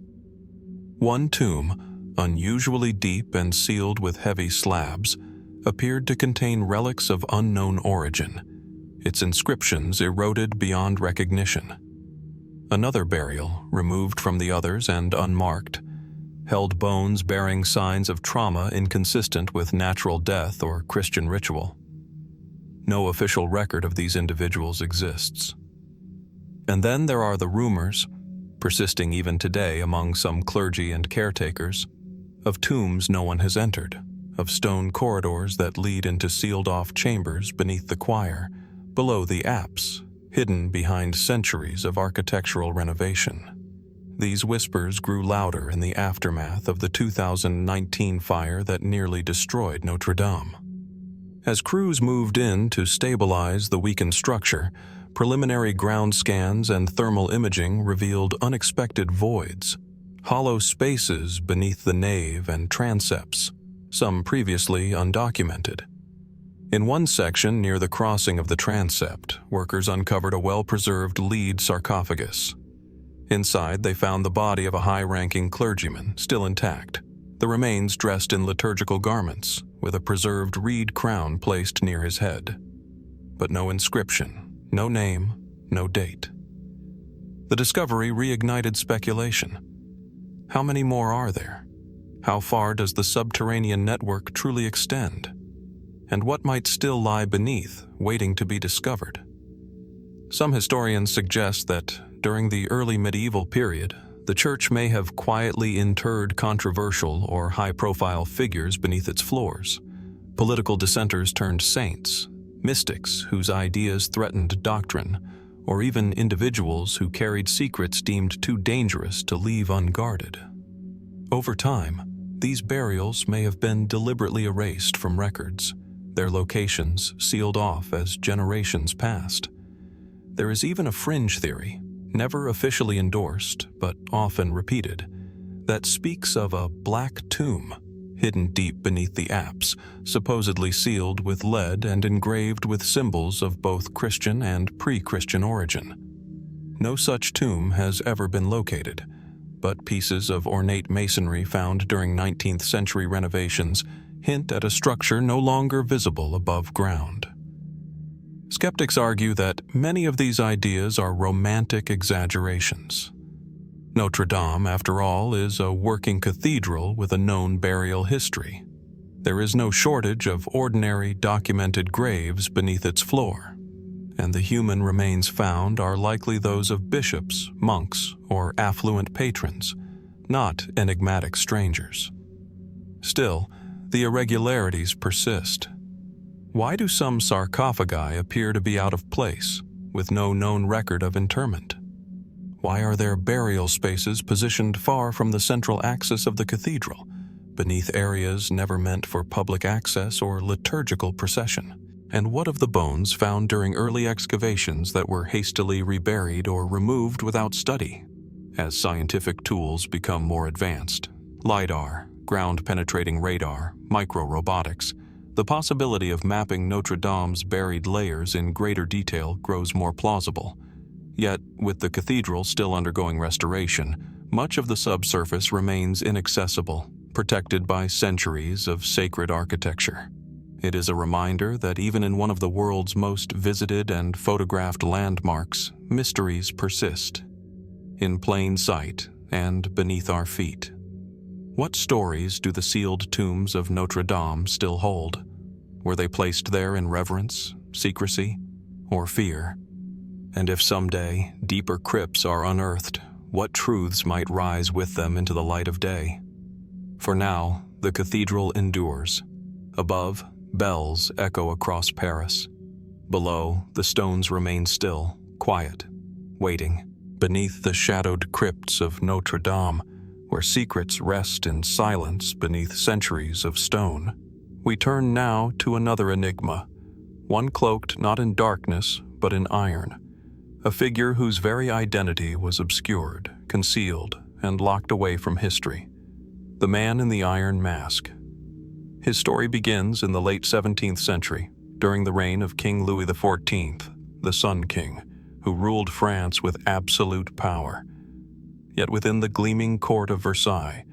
One tomb, unusually deep and sealed with heavy slabs, appeared to contain relics of unknown origin, its inscriptions eroded beyond recognition. Another burial, removed from the others and unmarked, held bones bearing signs of trauma inconsistent with natural death or Christian ritual. No official record of these individuals exists. And then there are the rumors, persisting even today among some clergy and caretakers, of tombs no one has entered, of stone corridors that lead into sealed-off chambers beneath the choir, below the apse, hidden behind centuries of architectural renovation. These whispers grew louder in the aftermath of the 2019 fire that nearly destroyed Notre-Dame. As crews moved in to stabilize the weakened structure, preliminary ground scans and thermal imaging revealed unexpected voids, hollow spaces beneath the nave and transepts, some previously undocumented. In one section near the crossing of the transept, workers uncovered a well-preserved lead sarcophagus. Inside, they found the body of a high-ranking clergyman, still intact, the remains dressed in liturgical garments, with a preserved reed crown placed near his head. But no inscription, no name, no date. The discovery reignited speculation. How many more are there? How far does the subterranean network truly extend? And what might still lie beneath, waiting to be discovered? Some historians suggest that, during the early medieval period, the church may have quietly interred controversial or high-profile figures beneath its floors. Political dissenters turned saints, mystics whose ideas threatened doctrine, or even individuals who carried secrets deemed too dangerous to leave unguarded. Over time, these burials may have been deliberately erased from records, their locations sealed off as generations passed. There is even a fringe theory, never officially endorsed but often repeated, that speaks of a black tomb hidden deep beneath the apse, supposedly sealed with lead and engraved with symbols of both Christian and pre-Christian origin. No such tomb has ever been located, but pieces of ornate masonry found during 19th century renovations hint at a structure no longer visible above ground. Skeptics argue that many of these ideas are romantic exaggerations. Notre-Dame, after all, is a working cathedral with a known burial history. There is no shortage of ordinary, documented graves beneath its floor, and the human remains found are likely those of bishops, monks, or affluent patrons, not enigmatic strangers. Still, the irregularities persist. Why do some sarcophagi appear to be out of place, with no known record of interment? Why are there burial spaces positioned far from the central axis of the cathedral, beneath areas never meant for public access or liturgical procession? And what of the bones found during early excavations that were hastily reburied or removed without study? As scientific tools become more advanced, LiDAR, ground-penetrating radar, micro-robotics, the possibility of mapping Notre-Dame's buried layers in greater detail grows more plausible. Yet, with the cathedral still undergoing restoration, much of the subsurface remains inaccessible, protected by centuries of sacred architecture. It is a reminder that even in one of the world's most visited and photographed landmarks, mysteries persist, in plain sight and beneath our feet. What stories do the sealed tombs of Notre-Dame still hold? Were they placed there in reverence, secrecy, or fear? And if someday deeper crypts are unearthed, what truths might rise with them into the light of day? For now, the cathedral endures. Above, bells echo across Paris. Below, the stones remain still, quiet, waiting. Beneath the shadowed crypts of Notre-Dame, where secrets rest in silence beneath centuries of stone, we turn now to another enigma, one cloaked not in darkness but in iron, a figure whose very identity was obscured, concealed, and locked away from history. The man in the iron mask. His story begins in the late 17th century, during the reign of King Louis XIV, the Sun King, who ruled France with absolute power. Yet within the gleaming court of Versailles,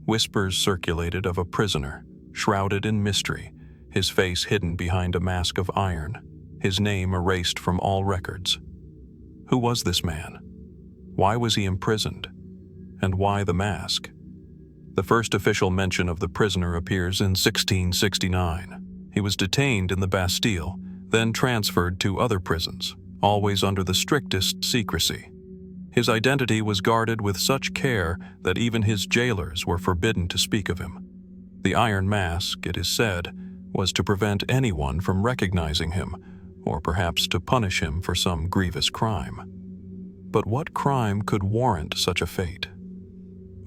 whispers circulated of a prisoner, shrouded in mystery, his face hidden behind a mask of iron, his name erased from all records. Who was this man? Why was he imprisoned? And why the mask? The first official mention of the prisoner appears in 1669. He was detained in the Bastille, then transferred to other prisons, always under the strictest secrecy. His identity was guarded with such care that even his jailers were forbidden to speak of him. The iron mask, it is said, was to prevent anyone from recognizing him, or perhaps to punish him for some grievous crime. But what crime could warrant such a fate?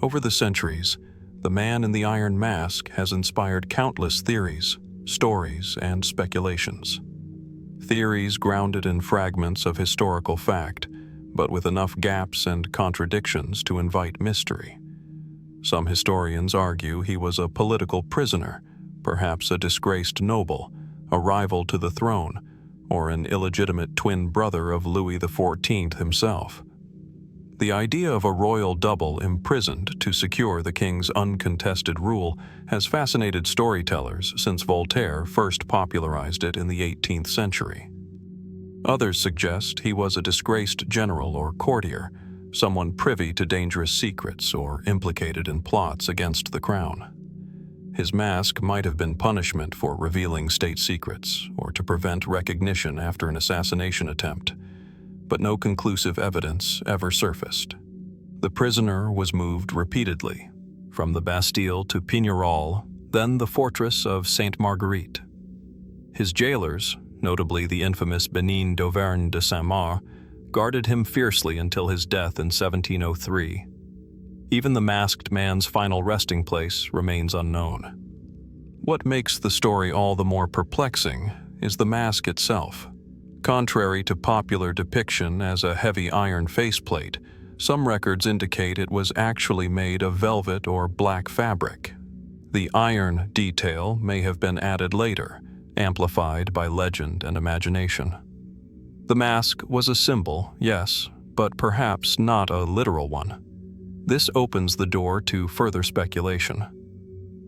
Over the centuries, the man in the iron mask has inspired countless theories, stories, and speculations. Theories grounded in fragments of historical fact, but with enough gaps and contradictions to invite mystery. Some historians argue he was a political prisoner, perhaps a disgraced noble, a rival to the throne, or an illegitimate twin brother of Louis XIV himself. The idea of a royal double imprisoned to secure the king's uncontested rule has fascinated storytellers since Voltaire first popularized it in the 18th century. Others suggest he was a disgraced general or courtier, someone privy to dangerous secrets or implicated in plots against the crown. His mask might have been punishment for revealing state secrets or to prevent recognition after an assassination attempt, but no conclusive evidence ever surfaced. The prisoner was moved repeatedly, from the Bastille to Pignerol, then the fortress of Sainte Marguerite. His jailers, notably the infamous Benin d'Auvergne de Saint-Marc, guarded him fiercely until his death in 1703. Even the masked man's final resting place remains unknown. What makes the story all the more perplexing is the mask itself. Contrary to popular depiction as a heavy iron faceplate, some records indicate it was actually made of velvet or black fabric. The iron detail may have been added later, amplified by legend and imagination. The mask was a symbol, yes, but perhaps not a literal one. This opens the door to further speculation.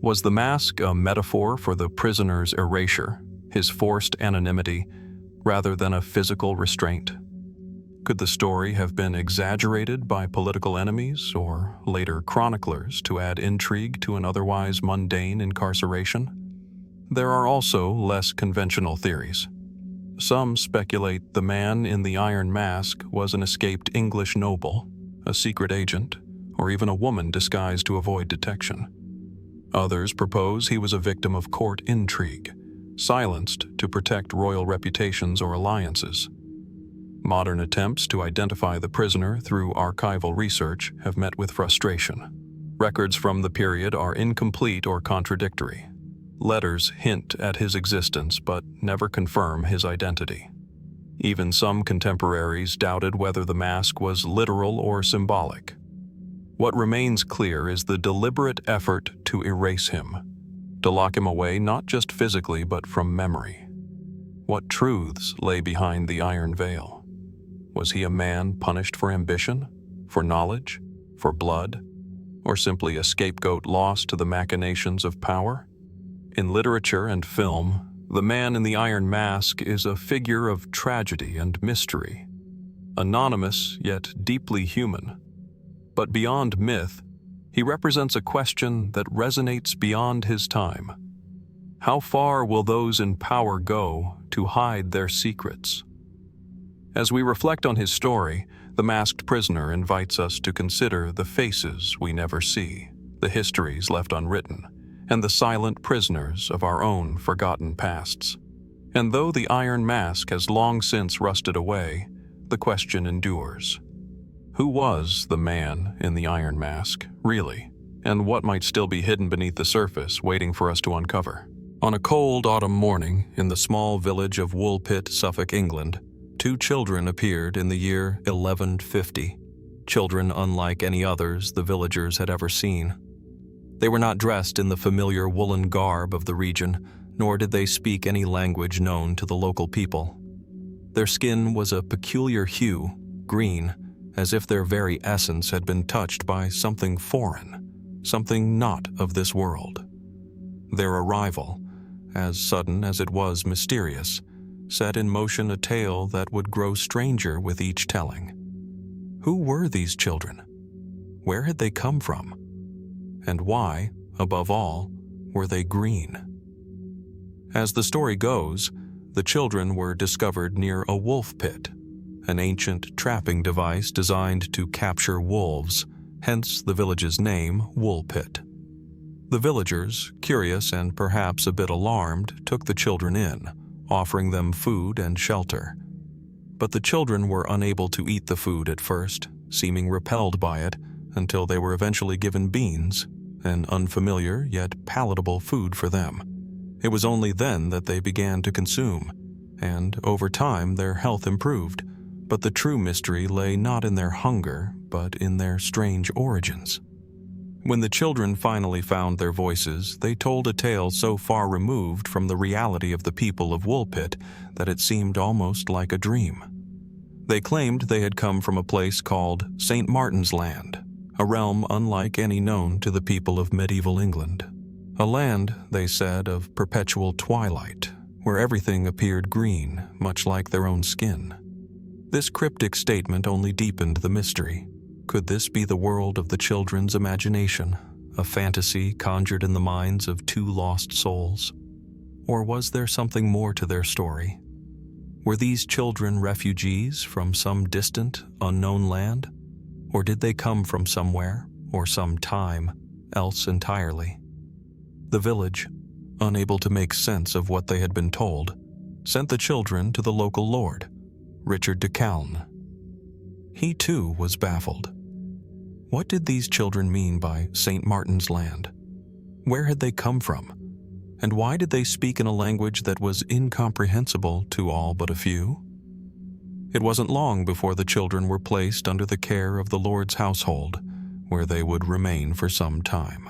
Was the mask a metaphor for the prisoner's erasure, his forced anonymity, rather than a physical restraint? Could the story have been exaggerated by political enemies or later chroniclers to add intrigue to an otherwise mundane incarceration? There are also less conventional theories. Some speculate the man in the iron mask was an escaped English noble, a secret agent, or even a woman disguised to avoid detection. Others propose he was a victim of court intrigue, silenced to protect royal reputations or alliances. Modern attempts to identify the prisoner through archival research have met with frustration. Records from the period are incomplete or contradictory. Letters hint at his existence but never confirm his identity. Even some contemporaries doubted whether the mask was literal or symbolic. What remains clear is the deliberate effort to erase him, to lock him away not just physically but from memory. What truths lay behind the iron veil? Was he a man punished for ambition, for knowledge, for blood, or simply a scapegoat lost to the machinations of power? In literature and film, the man in the iron mask is a figure of tragedy and mystery, anonymous yet deeply human. But beyond myth, he represents a question that resonates beyond his time. How far will those in power go to hide their secrets? As we reflect on his story, the masked prisoner invites us to consider the faces we never see, the histories left unwritten, and the silent prisoners of our own forgotten pasts. And though the iron mask has long since rusted away, the question endures. Who was the man in the iron mask, really? And what might still be hidden beneath the surface, waiting for us to uncover? On a cold autumn morning in the small village of Woolpit, Suffolk, England, 2 children appeared in the year 1150. Children unlike any others the villagers had ever seen. They were not dressed in the familiar woolen garb of the region, nor did they speak any language known to the local people. Their skin was a peculiar hue, green, as if their very essence had been touched by something foreign, something not of this world. Their arrival, as sudden as it was mysterious, set in motion a tale that would grow stranger with each telling. Who were these children? Where had they come from? And why, above all, were they green? As the story goes, the children were discovered near a wolf pit, an ancient trapping device designed to capture wolves, hence the village's name, Woolpit. The villagers, curious and perhaps a bit alarmed, took the children in, offering them food and shelter. But the children were unable to eat the food at first, seeming repelled by it, until they were eventually given beans, an unfamiliar yet palatable food for them. It was only then that they began to consume, and over time their health improved. But the true mystery lay not in their hunger, but in their strange origins. When the children finally found their voices, they told a tale so far removed from the reality of the people of Woolpit that it seemed almost like a dream. They claimed they had come from a place called St. Martin's Land, a realm unlike any known to the people of medieval England. A land, they said, of perpetual twilight, where everything appeared green, much like their own skin. This cryptic statement only deepened the mystery. Could this be the world of the children's imagination, a fantasy conjured in the minds of 2 lost souls? Or was there something more to their story? Were these children refugees from some distant, unknown land? Or did they come from somewhere, or some time, else entirely? The village, unable to make sense of what they had been told, sent the children to the local lord, Richard de Calne. He too was baffled. What did these children mean by St. Martin's Land? Where had they come from? And why did they speak in a language that was incomprehensible to all but a few? It wasn't long before the children were placed under the care of the Lord's household, where they would remain for some time.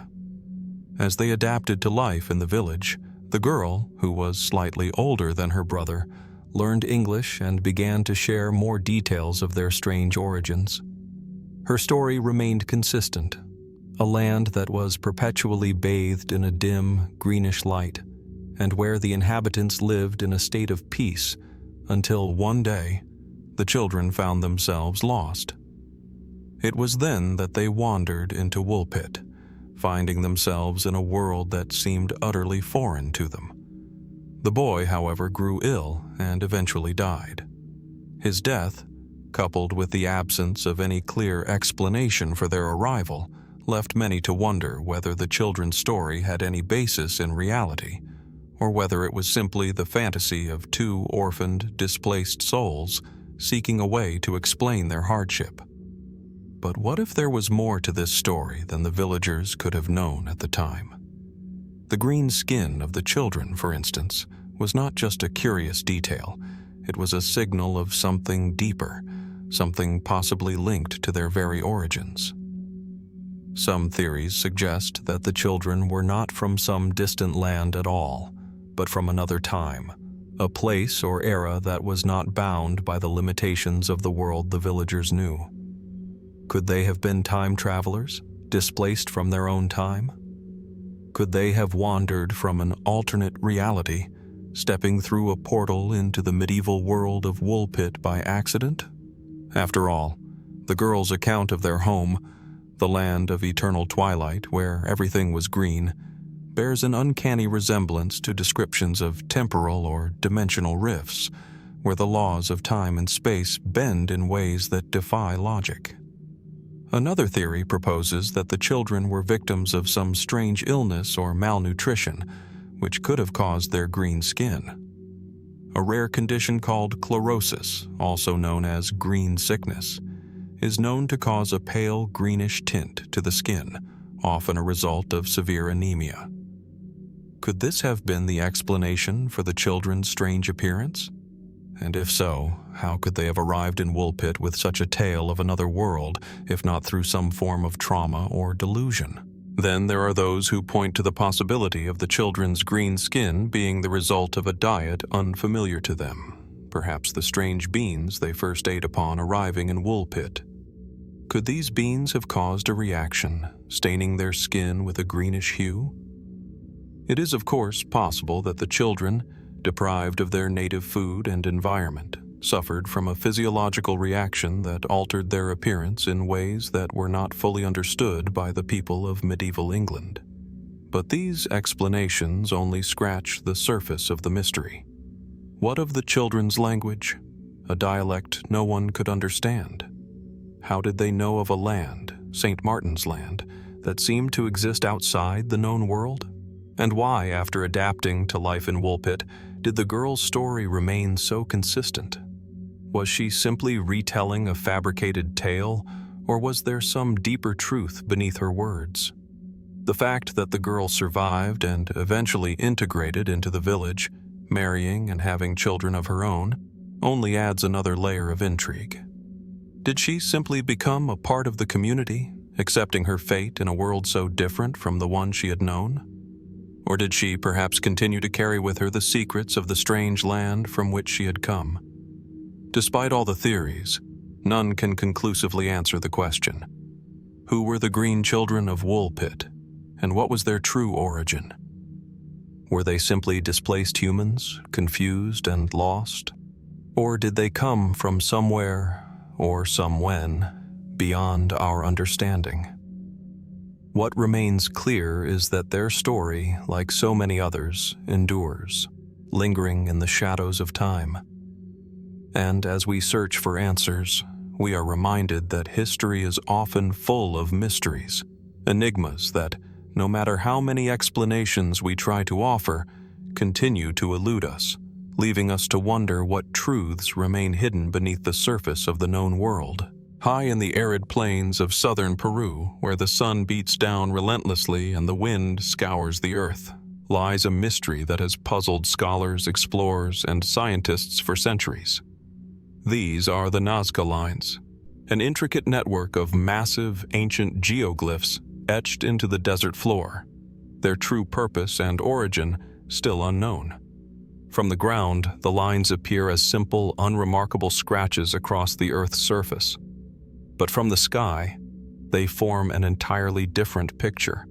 As they adapted to life in the village, the girl, who was slightly older than her brother, learned English and began to share more details of their strange origins. Her story remained consistent: a land that was perpetually bathed in a dim, greenish light, and where the inhabitants lived in a state of peace until one day the children found themselves lost. It was then that they wandered into Woolpit, finding themselves in a world that seemed utterly foreign to them. The boy, however, grew ill and eventually died. His death, coupled with the absence of any clear explanation for their arrival, left many to wonder whether the children's story had any basis in reality, or whether it was simply the fantasy of two orphaned, displaced souls seeking a way to explain their hardship. But what if there was more to this story than the villagers could have known at the time? The green skin of the children, for instance, was not just a curious detail. It was a signal of something deeper, something possibly linked to their very origins. Some theories suggest that the children were not from some distant land at all, but from another time, a place or era that was not bound by the limitations of the world the villagers knew. Could they have been time travelers, displaced from their own time? Could they have wandered from an alternate reality, stepping through a portal into the medieval world of Woolpit by accident? After all, the girls' account of their home, the land of eternal twilight where everything was green, bears an uncanny resemblance to descriptions of temporal or dimensional rifts, where the laws of time and space bend in ways that defy logic. Another theory proposes that the children were victims of some strange illness or malnutrition, which could have caused their green skin. A rare condition called chlorosis, also known as green sickness, is known to cause a pale greenish tint to the skin, often a result of severe anemia. Could this have been the explanation for the children's strange appearance? And if so, how could they have arrived in Woolpit with such a tale of another world, if not through some form of trauma or delusion? Then there are those who point to the possibility of the children's green skin being the result of a diet unfamiliar to them, perhaps the strange beans they first ate upon arriving in Woolpit. Could these beans have caused a reaction, staining their skin with a greenish hue? It is, of course, possible that the children, deprived of their native food and environment, suffered from a physiological reaction that altered their appearance in ways that were not fully understood by the people of medieval England. But these explanations only scratch the surface of the mystery. What of the children's language? A dialect no one could understand. How did they know of a land, St. Martin's Land, that seemed to exist outside the known world? And why, after adapting to life in Woolpit, did the girl's story remain so consistent? Was she simply retelling a fabricated tale, or was there some deeper truth beneath her words? The fact that the girl survived and eventually integrated into the village, marrying and having children of her own, only adds another layer of intrigue. Did she simply become a part of the community, accepting her fate in a world so different from the one she had known? Or did she perhaps continue to carry with her the secrets of the strange land from which she had come? Despite all the theories, none can conclusively answer the question: who were the green children of Woolpit, and what was their true origin? Were they simply displaced humans, confused and lost? Or did they come from somewhere, or somewhen, beyond our understanding? What remains clear is that their story, like so many others, endures, lingering in the shadows of time. And as we search for answers, we are reminded that history is often full of mysteries, enigmas that, no matter how many explanations we try to offer, continue to elude us, leaving us to wonder what truths remain hidden beneath the surface of the known world. High in the arid plains of southern Peru, where the sun beats down relentlessly and the wind scours the earth, lies a mystery that has puzzled scholars, explorers, and scientists for centuries. These are the Nazca lines, an intricate network of massive, ancient geoglyphs etched into the desert floor, their true purpose and origin still unknown. From the ground, the lines appear as simple, unremarkable scratches across the Earth's surface. But from the sky, they form an entirely different picture.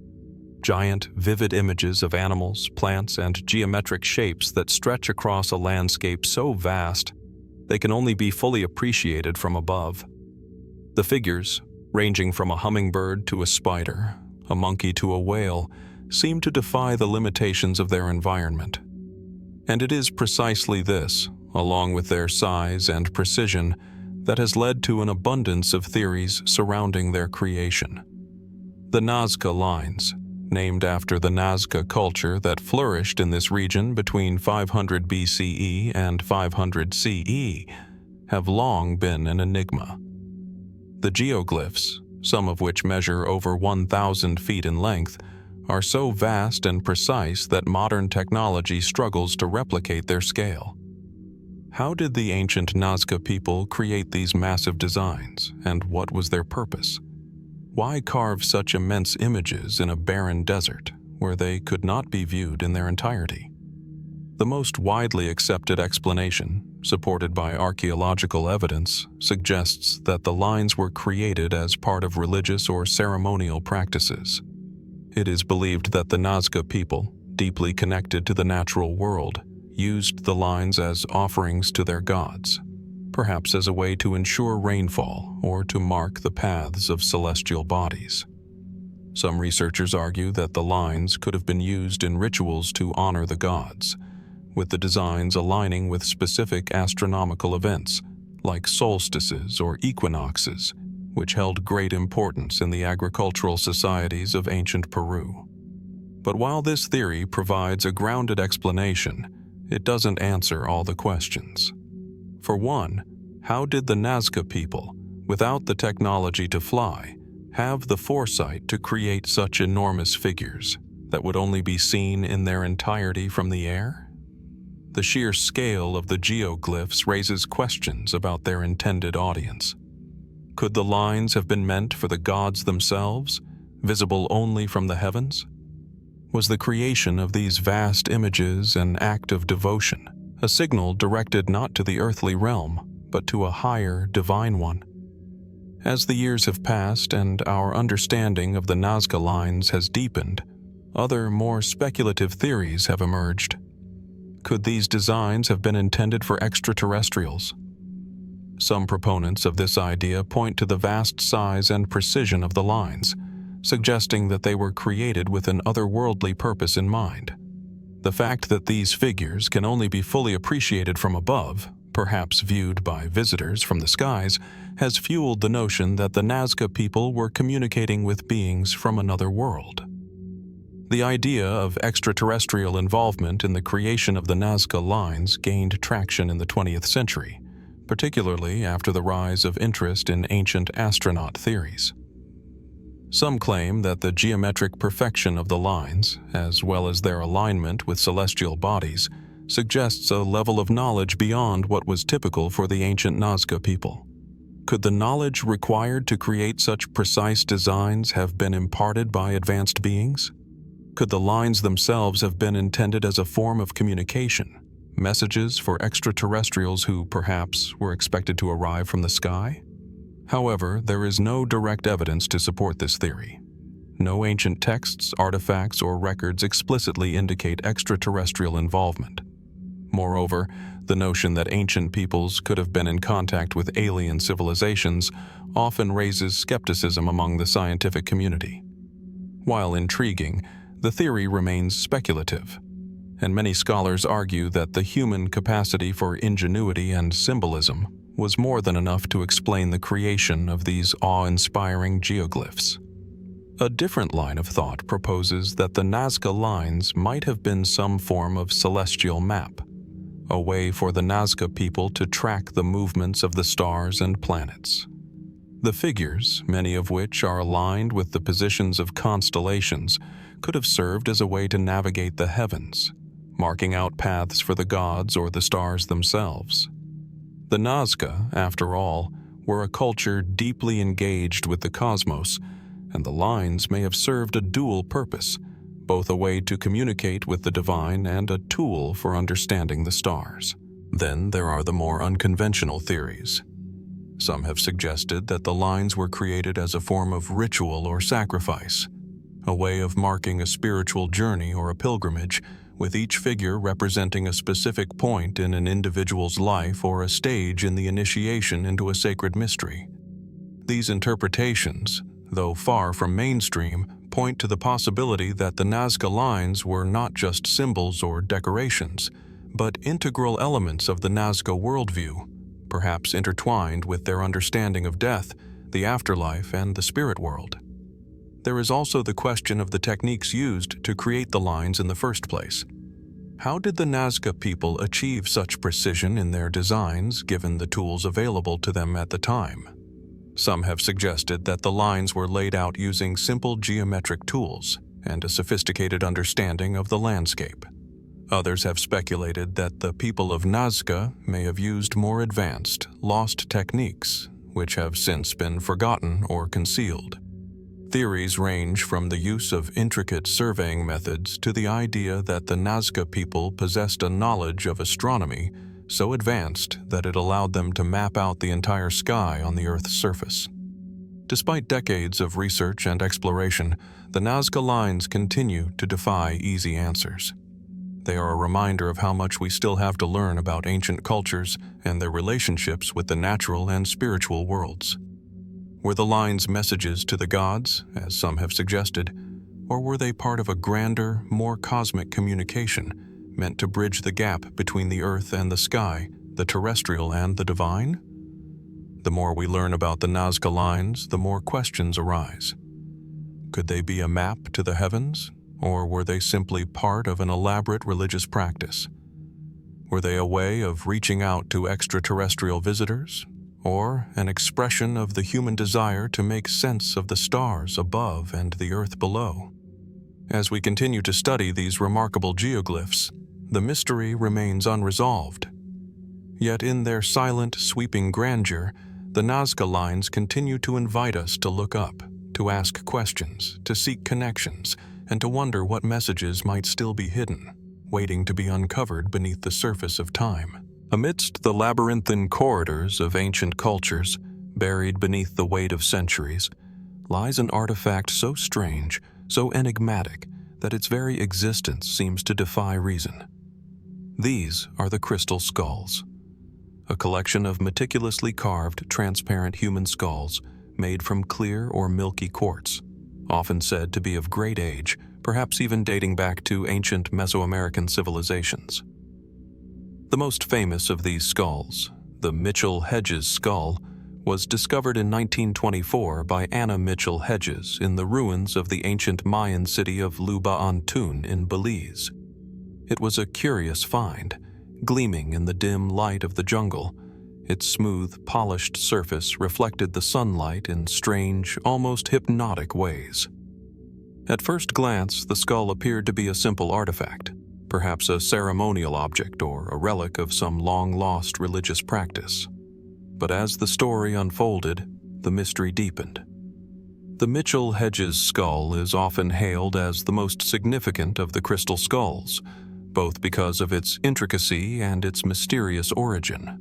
Giant, vivid images of animals, plants, and geometric shapes that stretch across a landscape so vast they can only be fully appreciated from above. The figures, ranging from a hummingbird to a spider, a monkey to a whale, seem to defy the limitations of their environment. And it is precisely this, along with their size and precision, that has led to an abundance of theories surrounding their creation. The Nazca lines, named after the Nazca culture that flourished in this region between 500 BCE and 500 CE, have long been an enigma. The geoglyphs, some of which measure over 1,000 feet in length, are so vast and precise that modern technology struggles to replicate their scale. How did the ancient Nazca people create these massive designs, and what was their purpose? Why carve such immense images in a barren desert where they could not be viewed in their entirety? The most widely accepted explanation, supported by archaeological evidence, suggests that the lines were created as part of religious or ceremonial practices. It is believed that the Nazca people, deeply connected to the natural world, used the lines as offerings to their gods, perhaps as a way to ensure rainfall or to mark the paths of celestial bodies. Some researchers argue that the lines could have been used in rituals to honor the gods, with the designs aligning with specific astronomical events, like solstices or equinoxes, which held great importance in the agricultural societies of ancient Peru. But while this theory provides a grounded explanation, it doesn't answer all the questions. For one, how did the Nazca people, without the technology to fly, have the foresight to create such enormous figures that would only be seen in their entirety from the air? The sheer scale of the geoglyphs raises questions about their intended audience. Could the lines have been meant for the gods themselves, visible only from the heavens? Was the creation of these vast images an act of devotion, a signal directed not to the earthly realm, but to a higher, divine one? As the years have passed and our understanding of the Nazca lines has deepened, other, more speculative theories have emerged. Could these designs have been intended for extraterrestrials? Some proponents of this idea point to the vast size and precision of the lines, suggesting that they were created with an otherworldly purpose in mind. The fact that these figures can only be fully appreciated from above, perhaps viewed by visitors from the skies, has fueled the notion that the Nazca people were communicating with beings from another world. The idea of extraterrestrial involvement in the creation of the Nazca lines gained traction in the 20th century, particularly after the rise of interest in ancient astronaut theories. Some claim that the geometric perfection of the lines, as well as their alignment with celestial bodies, suggests a level of knowledge beyond what was typical for the ancient Nazca people. Could the knowledge required to create such precise designs have been imparted by advanced beings? Could the lines themselves have been intended as a form of communication, messages for extraterrestrials who, perhaps, were expected to arrive from the sky? However, there is no direct evidence to support this theory. No ancient texts, artifacts, or records explicitly indicate extraterrestrial involvement. Moreover, the notion that ancient peoples could have been in contact with alien civilizations often raises skepticism among the scientific community. While intriguing, the theory remains speculative, and many scholars argue that the human capacity for ingenuity and symbolism was more than enough to explain the creation of these awe-inspiring geoglyphs. A different line of thought proposes that the Nazca lines might have been some form of celestial map, a way for the Nazca people to track the movements of the stars and planets. The figures, many of which are aligned with the positions of constellations, could have served as a way to navigate the heavens, marking out paths for the gods or the stars themselves. The Nazca, after all, were a culture deeply engaged with the cosmos, and the lines may have served a dual purpose, both a way to communicate with the divine and a tool for understanding the stars. Then there are the more unconventional theories. Some have suggested that the lines were created as a form of ritual or sacrifice, a way of marking a spiritual journey or a pilgrimage, with each figure representing a specific point in an individual's life or a stage in the initiation into a sacred mystery. These interpretations, though far from mainstream, point to the possibility that the Nazca lines were not just symbols or decorations, but integral elements of the Nazca worldview, perhaps intertwined with their understanding of death, the afterlife, and the spirit world. There is also the question of the techniques used to create the lines in the first place. How did the Nazca people achieve such precision in their designs given the tools available to them at the time? Some have suggested that the lines were laid out using simple geometric tools and a sophisticated understanding of the landscape. Others have speculated that the people of Nazca may have used more advanced, lost techniques, which have since been forgotten or concealed. Theories range from the use of intricate surveying methods to the idea that the Nazca people possessed a knowledge of astronomy so advanced that it allowed them to map out the entire sky on the Earth's surface. Despite decades of research and exploration, the Nazca lines continue to defy easy answers. They are a reminder of how much we still have to learn about ancient cultures and their relationships with the natural and spiritual worlds. Were the lines messages to the gods, as some have suggested, or were they part of a grander, more cosmic communication meant to bridge the gap between the earth and the sky, the terrestrial and the divine? The more we learn about the Nazca lines, the more questions arise. Could they be a map to the heavens, or were they simply part of an elaborate religious practice? Were they a way of reaching out to extraterrestrial visitors, or an expression of the human desire to make sense of the stars above and the earth below? As we continue to study these remarkable geoglyphs, the mystery remains unresolved. Yet in their silent, sweeping grandeur, the Nazca lines continue to invite us to look up, to ask questions, to seek connections, and to wonder what messages might still be hidden, waiting to be uncovered beneath the surface of time. Amidst the labyrinthine corridors of ancient cultures, buried beneath the weight of centuries, lies an artifact so strange, so enigmatic, that its very existence seems to defy reason. These are the crystal skulls, a collection of meticulously carved, transparent human skulls made from clear or milky quartz, often said to be of great age, perhaps even dating back to ancient Mesoamerican civilizations. The most famous of these skulls, the Mitchell-Hedges skull, was discovered in 1924 by Anna Mitchell Hedges in the ruins of the ancient Mayan city of Luba Antun in Belize. It was a curious find, gleaming in the dim light of the jungle. Its smooth, polished surface reflected the sunlight in strange, almost hypnotic ways. At first glance, the skull appeared to be a simple artifact, perhaps a ceremonial object or a relic of some long-lost religious practice. But as the story unfolded, the mystery deepened. The Mitchell-Hedges skull is often hailed as the most significant of the crystal skulls, both because of its intricacy and its mysterious origin.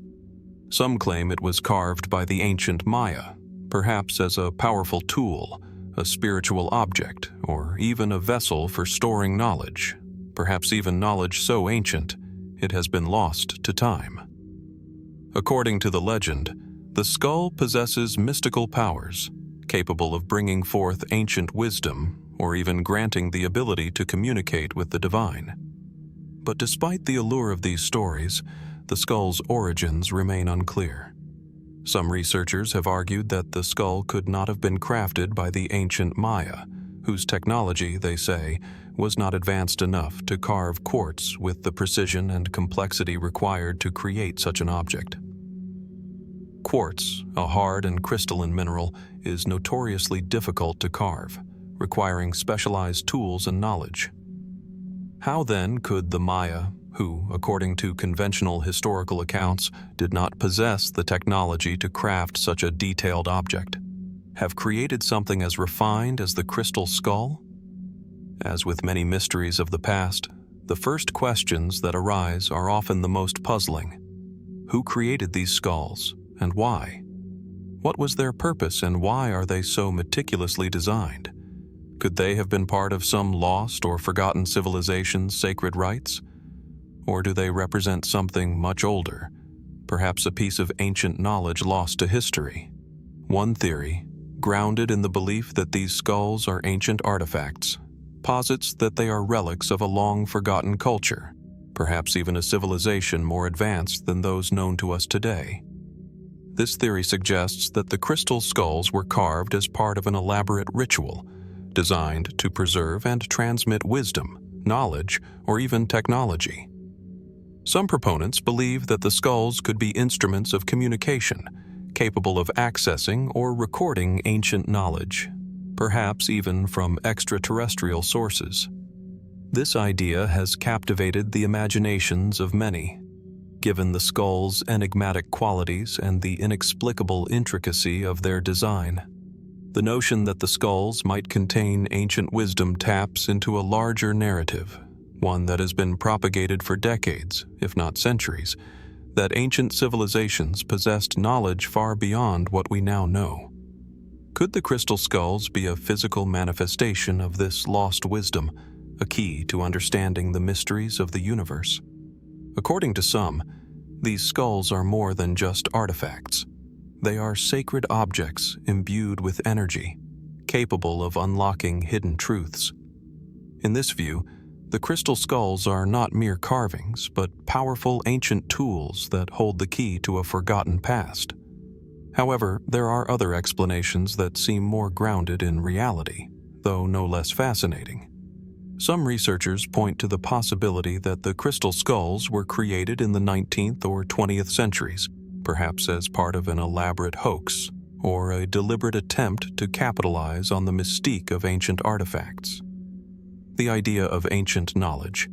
Some claim it was carved by the ancient Maya, perhaps as a powerful tool, a spiritual object, or even a vessel for storing knowledge, perhaps even knowledge so ancient it has been lost to time. According to the legend, the skull possesses mystical powers, capable of bringing forth ancient wisdom or even granting the ability to communicate with the divine. But despite the allure of these stories, the skull's origins remain unclear. Some researchers have argued that the skull could not have been crafted by the ancient Maya, whose technology, they say, was not advanced enough to carve quartz with the precision and complexity required to create such an object. Quartz, a hard and crystalline mineral, is notoriously difficult to carve, requiring specialized tools and knowledge. How then could the Maya, who, according to conventional historical accounts, did not possess the technology to craft such a detailed object, have created something as refined as the crystal skull? As with many mysteries of the past, the first questions that arise are often the most puzzling. Who created these skulls, and why? What was their purpose, and why are they so meticulously designed? Could they have been part of some lost or forgotten civilization's sacred rites? Or do they represent something much older, perhaps a piece of ancient knowledge lost to history? One theory, grounded in the belief that these skulls are ancient artifacts, posits that they are relics of a long-forgotten culture, perhaps even a civilization more advanced than those known to us today. This theory suggests that the crystal skulls were carved as part of an elaborate ritual designed to preserve and transmit wisdom, knowledge, or even technology. Some proponents believe that the skulls could be instruments of communication, capable of accessing or recording ancient knowledge, perhaps even from extraterrestrial sources. This idea has captivated the imaginations of many, given the skull's enigmatic qualities and the inexplicable intricacy of their design. The notion that the skulls might contain ancient wisdom taps into a larger narrative, one that has been propagated for decades, if not centuries, that ancient civilizations possessed knowledge far beyond what we now know. Could the crystal skulls be a physical manifestation of this lost wisdom, a key to understanding the mysteries of the universe? According to some, these skulls are more than just artifacts. They are sacred objects imbued with energy, capable of unlocking hidden truths. In this view, the crystal skulls are not mere carvings, but powerful ancient tools that hold the key to a forgotten past. However, there are other explanations that seem more grounded in reality, though no less fascinating. Some researchers point to the possibility that the crystal skulls were created in the 19th or 20th centuries, perhaps as part of an elaborate hoax or a deliberate attempt to capitalize on the mystique of ancient artifacts. The idea of ancient knowledge,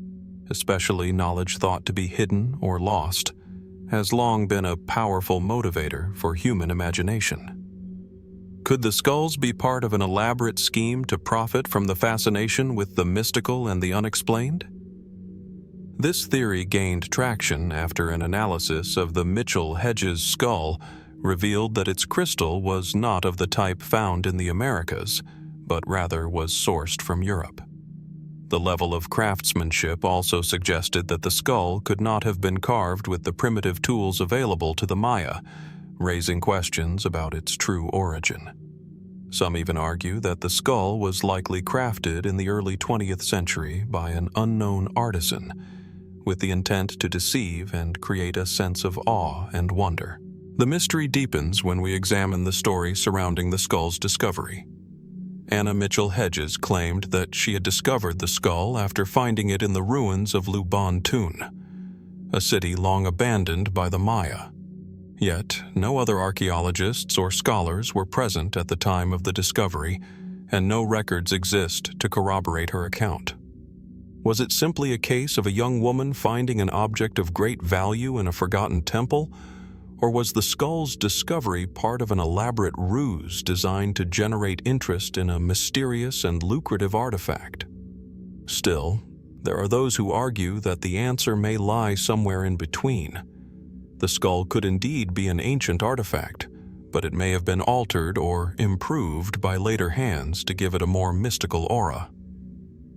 especially knowledge thought to be hidden or lost, has long been a powerful motivator for human imagination. Could the skulls be part of an elaborate scheme to profit from the fascination with the mystical and the unexplained? This theory gained traction after an analysis of the Mitchell-Hedges skull revealed that its crystal was not of the type found in the Americas, but rather was sourced from Europe. The level of craftsmanship also suggested that the skull could not have been carved with the primitive tools available to the Maya, raising questions about its true origin. Some even argue that the skull was likely crafted in the early 20th century by an unknown artisan, with the intent to deceive and create a sense of awe and wonder. The mystery deepens when we examine the story surrounding the skull's discovery. Anna Mitchell-Hedges claimed that she had discovered the skull after finding it in the ruins of Lubantun, a city long abandoned by the Maya. Yet, no other archaeologists or scholars were present at the time of the discovery, and no records exist to corroborate her account. Was it simply a case of a young woman finding an object of great value in a forgotten temple, or was the skull's discovery part of an elaborate ruse designed to generate interest in a mysterious and lucrative artifact? Still, there are those who argue that the answer may lie somewhere in between. The skull could indeed be an ancient artifact, but it may have been altered or improved by later hands to give it a more mystical aura.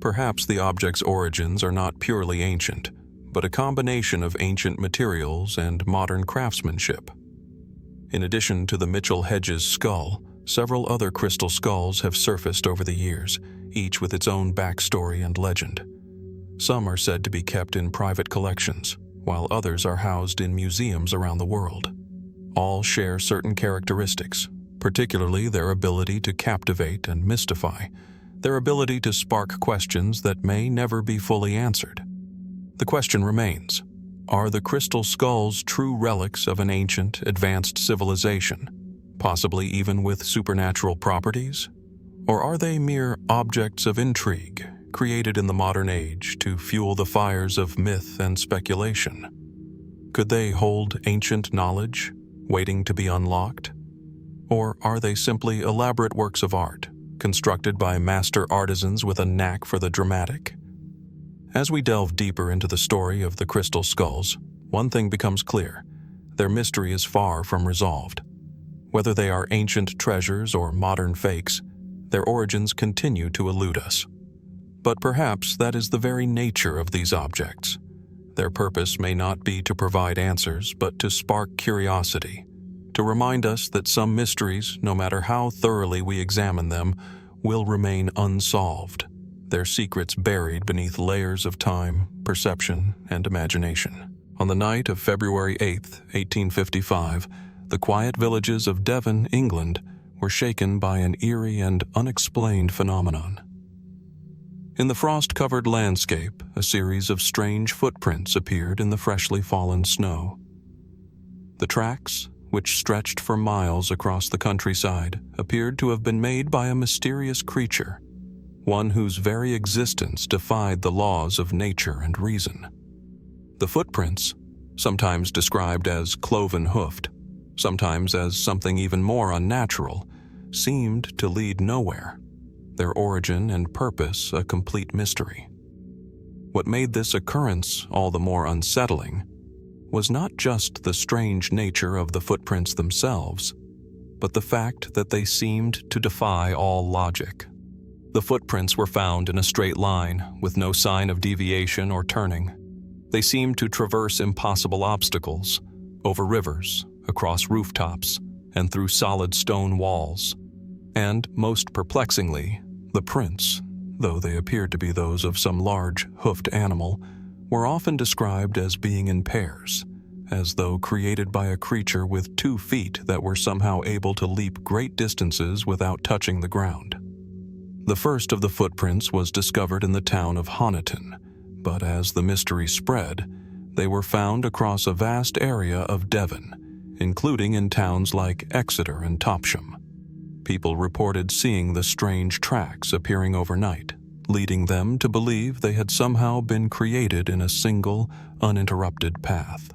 Perhaps the object's origins are not purely ancient, but a combination of ancient materials and modern craftsmanship. In addition to the Mitchell-Hedges skull, several other crystal skulls have surfaced over the years, each with its own backstory and legend. Some are said to be kept in private collections, while others are housed in museums around the world. All share certain characteristics, particularly their ability to captivate and mystify, their ability to spark questions that may never be fully answered. The question remains, Are the crystal skulls true relics of an ancient, advanced civilization, possibly even with supernatural properties? Or are they mere objects of intrigue, created in the modern age to fuel the fires of myth and speculation? Could they hold ancient knowledge, waiting to be unlocked? Or are they simply elaborate works of art, constructed by master artisans with a knack for the dramatic? As we delve deeper into the story of the crystal skulls, one thing becomes clear: their mystery is far from resolved. Whether they are ancient treasures or modern fakes, their origins continue to elude us. But perhaps that is the very nature of these objects. Their purpose may not be to provide answers, but to spark curiosity, to remind us that some mysteries, no matter how thoroughly we examine them, will remain unsolved, their secrets buried beneath layers of time, perception, and imagination. On the night of February 8, 1855, the quiet villages of Devon, England, were shaken by an eerie and unexplained phenomenon. In the frost-covered landscape, a series of strange footprints appeared in the freshly fallen snow. The tracks, which stretched for miles across the countryside, appeared to have been made by a mysterious creature, one whose very existence defied the laws of nature and reason. The footprints, sometimes described as cloven-hoofed, sometimes as something even more unnatural, seemed to lead nowhere, their origin and purpose a complete mystery. What made this occurrence all the more unsettling was not just the strange nature of the footprints themselves, but the fact that they seemed to defy all logic. The footprints were found in a straight line, with no sign of deviation or turning. They seemed to traverse impossible obstacles, over rivers, across rooftops, and through solid stone walls. And, most perplexingly, the prints, though they appeared to be those of some large, hoofed animal, were often described as being in pairs, as though created by a creature with 2 feet that were somehow able to leap great distances without touching the ground. The first of the footprints was discovered in the town of Honiton, but as the mystery spread, they were found across a vast area of Devon, including in towns like Exeter and Topsham. People reported seeing the strange tracks appearing overnight, leading them to believe they had somehow been created in a single, uninterrupted path.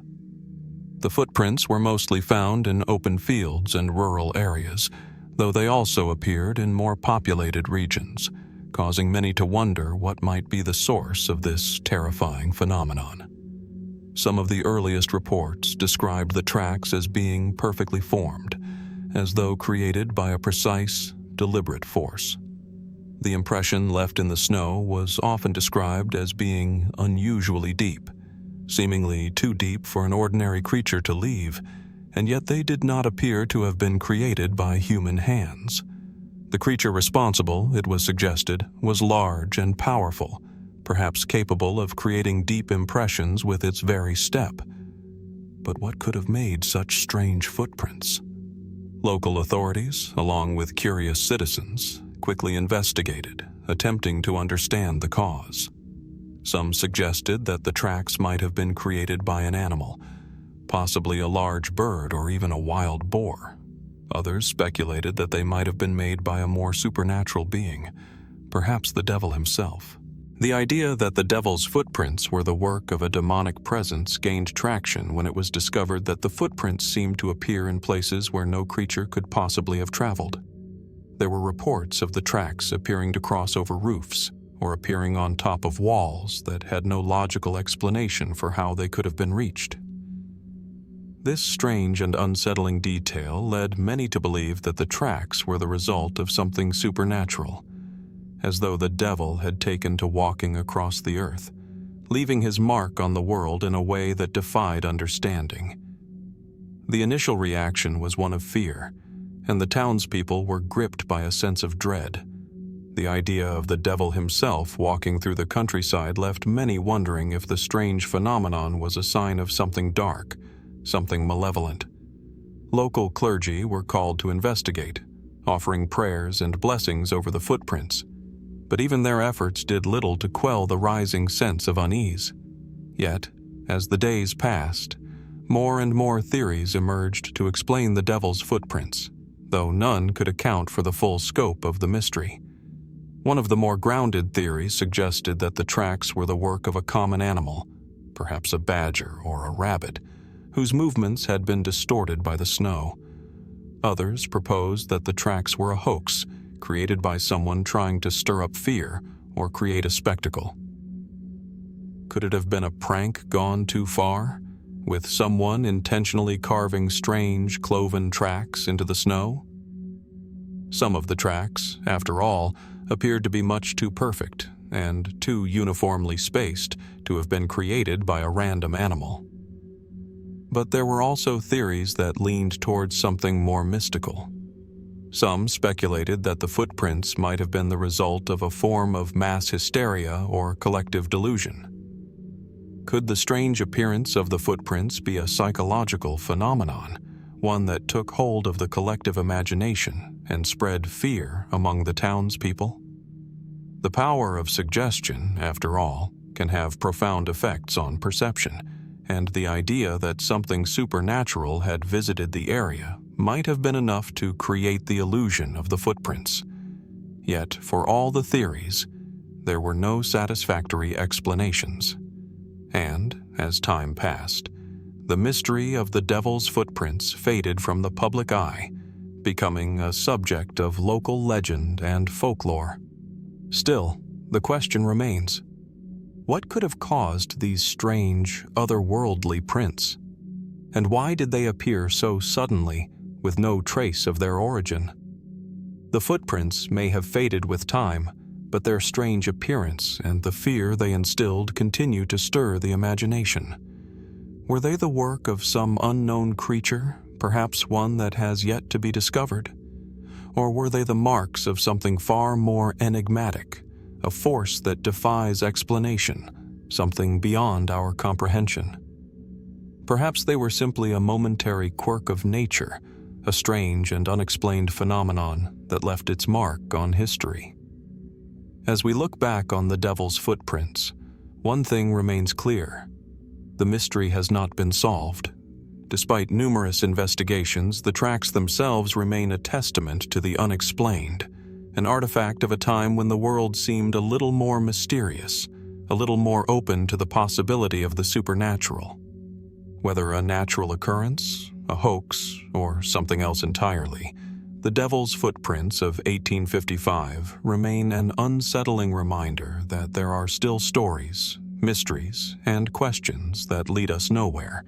The footprints were mostly found in open fields and rural areas, though they also appeared in more populated regions, causing many to wonder what might be the source of this terrifying phenomenon. Some of the earliest reports described the tracks as being perfectly formed, as though created by a precise, deliberate force. The impression left in the snow was often described as being unusually deep, seemingly too deep for an ordinary creature to leave, and yet they did not appear to have been created by human hands. The creature responsible, it was suggested, was large and powerful, perhaps capable of creating deep impressions with its very step. But what could have made such strange footprints? Local authorities, along with curious citizens, quickly investigated, attempting to understand the cause. Some suggested that the tracks might have been created by an animal, possibly a large bird or even a wild boar. Others speculated that they might have been made by a more supernatural being, perhaps the devil himself. The idea that the devil's footprints were the work of a demonic presence gained traction when it was discovered that the footprints seemed to appear in places where no creature could possibly have traveled. There were reports of the tracks appearing to cross over roofs or appearing on top of walls that had no logical explanation for how they could have been reached. This strange and unsettling detail led many to believe that the tracks were the result of something supernatural, as though the devil had taken to walking across the earth, leaving his mark on the world in a way that defied understanding. The initial reaction was one of fear, and the townspeople were gripped by a sense of dread. The idea of the devil himself walking through the countryside left many wondering if the strange phenomenon was a sign of something dark, something malevolent. Local clergy were called to investigate, offering prayers and blessings over the footprints, but even their efforts did little to quell the rising sense of unease. Yet, As the days passed, more and more theories emerged to explain the devil's footprints, though none could account for the full scope of the mystery. One of the more grounded theories suggested that the tracks were the work of a common animal, perhaps a badger or a rabbit, whose movements had been distorted by the snow. Others proposed that the tracks were a hoax, created by someone trying to stir up fear or create a spectacle. Could it have been a prank gone too far, with someone intentionally carving strange, cloven tracks into the snow? Some of the tracks, after all, appeared to be much too perfect and too uniformly spaced to have been created by a random animal. But there were also theories that leaned towards something more mystical. Some speculated that the footprints might have been the result of a form of mass hysteria or collective delusion. Could the strange appearance of the footprints be a psychological phenomenon, one that took hold of the collective imagination and spread fear among the townspeople? The power of suggestion, after all, can have profound effects on perception, and the idea that something supernatural had visited the area might have been enough to create the illusion of the footprints. Yet, for all the theories, there were no satisfactory explanations. And, as time passed, the mystery of the devil's footprints faded from the public eye, becoming a subject of local legend and folklore. Still, the question remains: what could have caused these strange, otherworldly prints? And why did they appear so suddenly, with no trace of their origin? The footprints may have faded with time, but their strange appearance and the fear they instilled continue to stir the imagination. Were they the work of some unknown creature, perhaps one that has yet to be discovered? Or were they the marks of something far more enigmatic, a force that defies explanation, something beyond our comprehension? Perhaps they were simply a momentary quirk of nature, a strange and unexplained phenomenon that left its mark on history. As we look back on the devil's footprints, one thing remains clear: the mystery has not been solved. Despite numerous investigations, the tracks themselves remain a testament to the unexplained, an artifact of a time when the world seemed a little more mysterious, a little more open to the possibility of the supernatural. Whether a natural occurrence, a hoax, or something else entirely, the devil's footprints of 1855 remain an unsettling reminder that there are still stories, mysteries, and questions that lead us nowhere,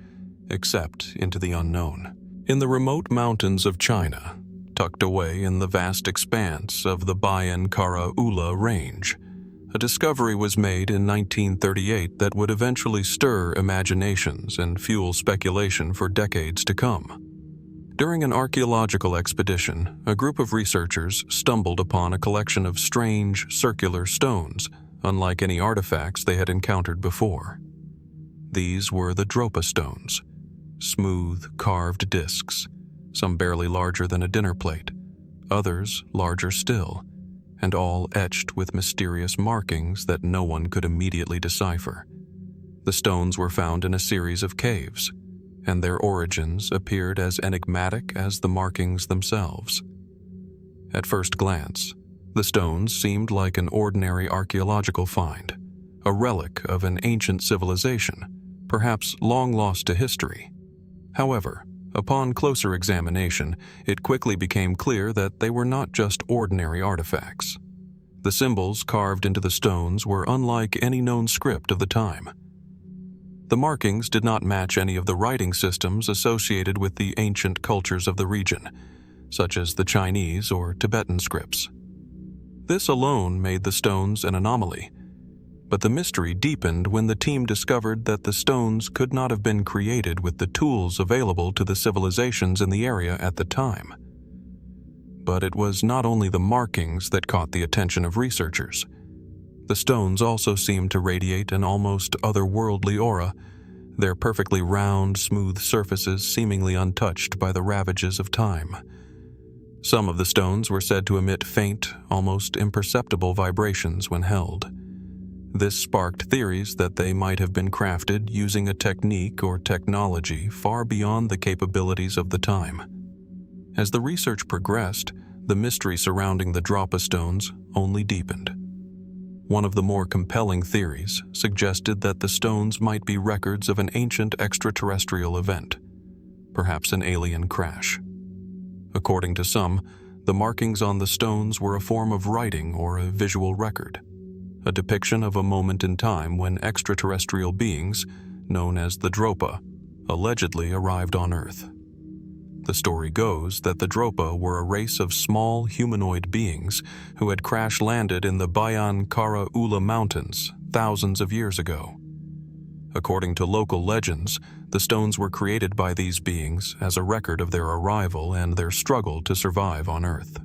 except into the unknown. In the remote mountains of China, tucked away in the vast expanse of the Bayan Kara Ula Range, a discovery was made in 1938 that would eventually stir imaginations and fuel speculation for decades to come. During an archaeological expedition, a group of researchers stumbled upon a collection of strange, circular stones, unlike any artifacts they had encountered before. These were the Dropa stones, smooth, carved discs, some barely larger than a dinner plate, others larger still, and all etched with mysterious markings that no one could immediately decipher. The stones were found in a series of caves, and their origins appeared as enigmatic as the markings themselves. At first glance, the stones seemed like an ordinary archaeological find, a relic of an ancient civilization, perhaps long lost to history. However, upon closer examination, it quickly became clear that they were not just ordinary artifacts. The symbols carved into the stones were unlike any known script of the time. The markings did not match any of the writing systems associated with the ancient cultures of the region, such as the Chinese or Tibetan scripts. This alone made the stones an anomaly, but the mystery deepened when the team discovered that the stones could not have been created with the tools available to the civilizations in the area at the time. But it was not only the markings that caught the attention of researchers. The stones also seemed to radiate an almost otherworldly aura, their perfectly round, smooth surfaces seemingly untouched by the ravages of time. Some of the stones were said to emit faint, almost imperceptible vibrations when held. This sparked theories that they might have been crafted using a technique or technology far beyond the capabilities of the time. As the research progressed, the mystery surrounding the Dropa stones only deepened. One of the more compelling theories suggested that the stones might be records of an ancient extraterrestrial event, perhaps an alien crash. According to some, the markings on the stones were a form of writing or a visual record, a depiction of a moment in time when extraterrestrial beings, known as the Dropa, allegedly arrived on Earth. The story goes that the Dropa were a race of small humanoid beings who had crash-landed in the Bayan-Kara Ula Mountains thousands of years ago. According to local legends, the stones were created by these beings as a record of their arrival and their struggle to survive on Earth.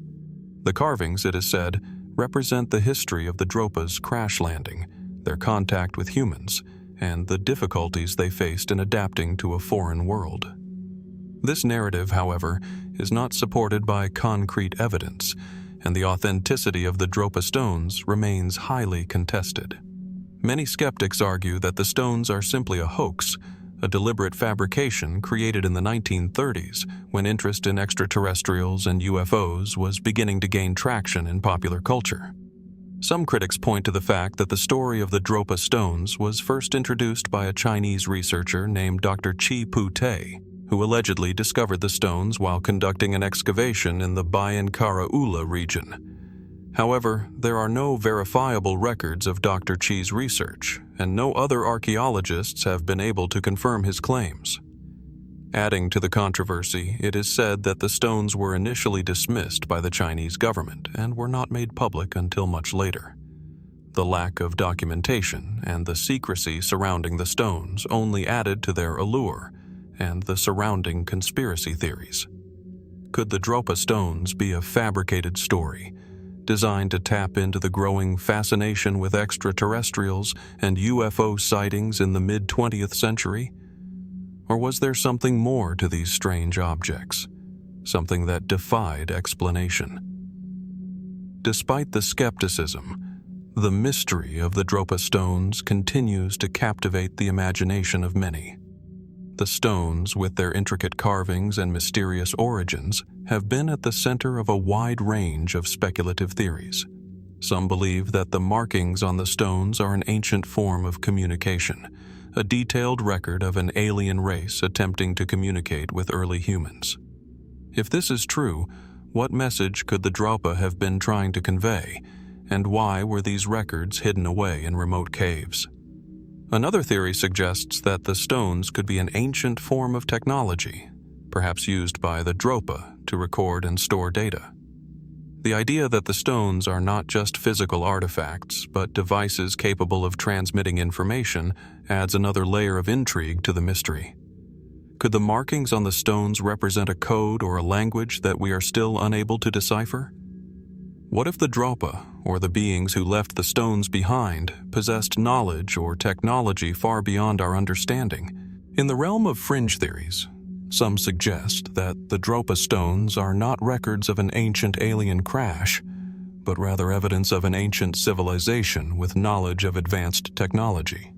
The carvings, it is said, represent the history of the Dropa's crash landing, their contact with humans, and the difficulties they faced in adapting to a foreign world. This narrative, however, is not supported by concrete evidence, and the authenticity of the Dropa stones remains highly contested. Many skeptics argue that the stones are simply a hoax, a deliberate fabrication created in the 1930s when interest in extraterrestrials and UFOs was beginning to gain traction in popular culture. Some critics point to the fact that the story of the Dropa stones was first introduced by a Chinese researcher named Dr. Chi Pu-Te, who allegedly discovered the stones while conducting an excavation in the Bayan-Kara Ula region. However, there are no verifiable records of Dr. Chi's research, and no other archaeologists have been able to confirm his claims. Adding to the controversy, it is said that the stones were initially dismissed by the Chinese government and were not made public until much later. The lack of documentation and the secrecy surrounding the stones only added to their allure and the surrounding conspiracy theories. Could the Dropa stones be a fabricated story, designed to tap into the growing fascination with extraterrestrials and UFO sightings in the mid-20th century? Or was there something more to these strange objects, something that defied explanation? Despite the skepticism, the mystery of the Dropa stones continues to captivate the imagination of many. The stones, with their intricate carvings and mysterious origins, have been at the center of a wide range of speculative theories. Some believe that the markings on the stones are an ancient form of communication, a detailed record of an alien race attempting to communicate with early humans. If this is true, what message could the Dropa have been trying to convey, and why were these records hidden away in remote caves? Another theory suggests that the stones could be an ancient form of technology, perhaps used by the Dropa to record and store data. The idea that the stones are not just physical artifacts, but devices capable of transmitting information adds another layer of intrigue to the mystery. Could the markings on the stones represent a code or a language that we are still unable to decipher? What if the Dropa, or the beings who left the stones behind, possessed knowledge or technology far beyond our understanding? In the realm of fringe theories, some suggest that the Dropa stones are not records of an ancient alien crash, but rather evidence of an ancient civilization with knowledge of advanced technology.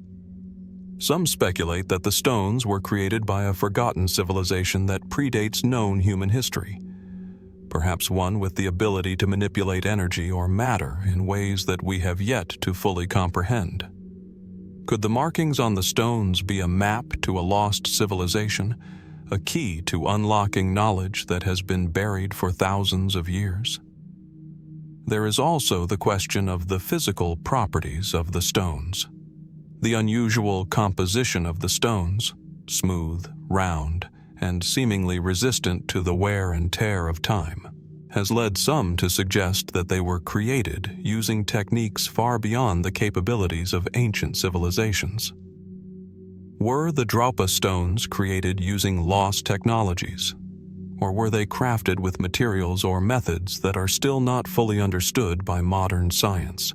Some speculate that the stones were created by a forgotten civilization that predates known human history, perhaps one with the ability to manipulate energy or matter in ways that we have yet to fully comprehend. Could the markings on the stones be a map to a lost civilization, a key to unlocking knowledge that has been buried for thousands of years? There is also the question of the physical properties of the stones. The unusual composition of the stones, smooth, round, and seemingly resistant to the wear and tear of time, has led some to suggest that they were created using techniques far beyond the capabilities of ancient civilizations. Were the Dropa stones created using lost technologies, or were they crafted with materials or methods that are still not fully understood by modern science?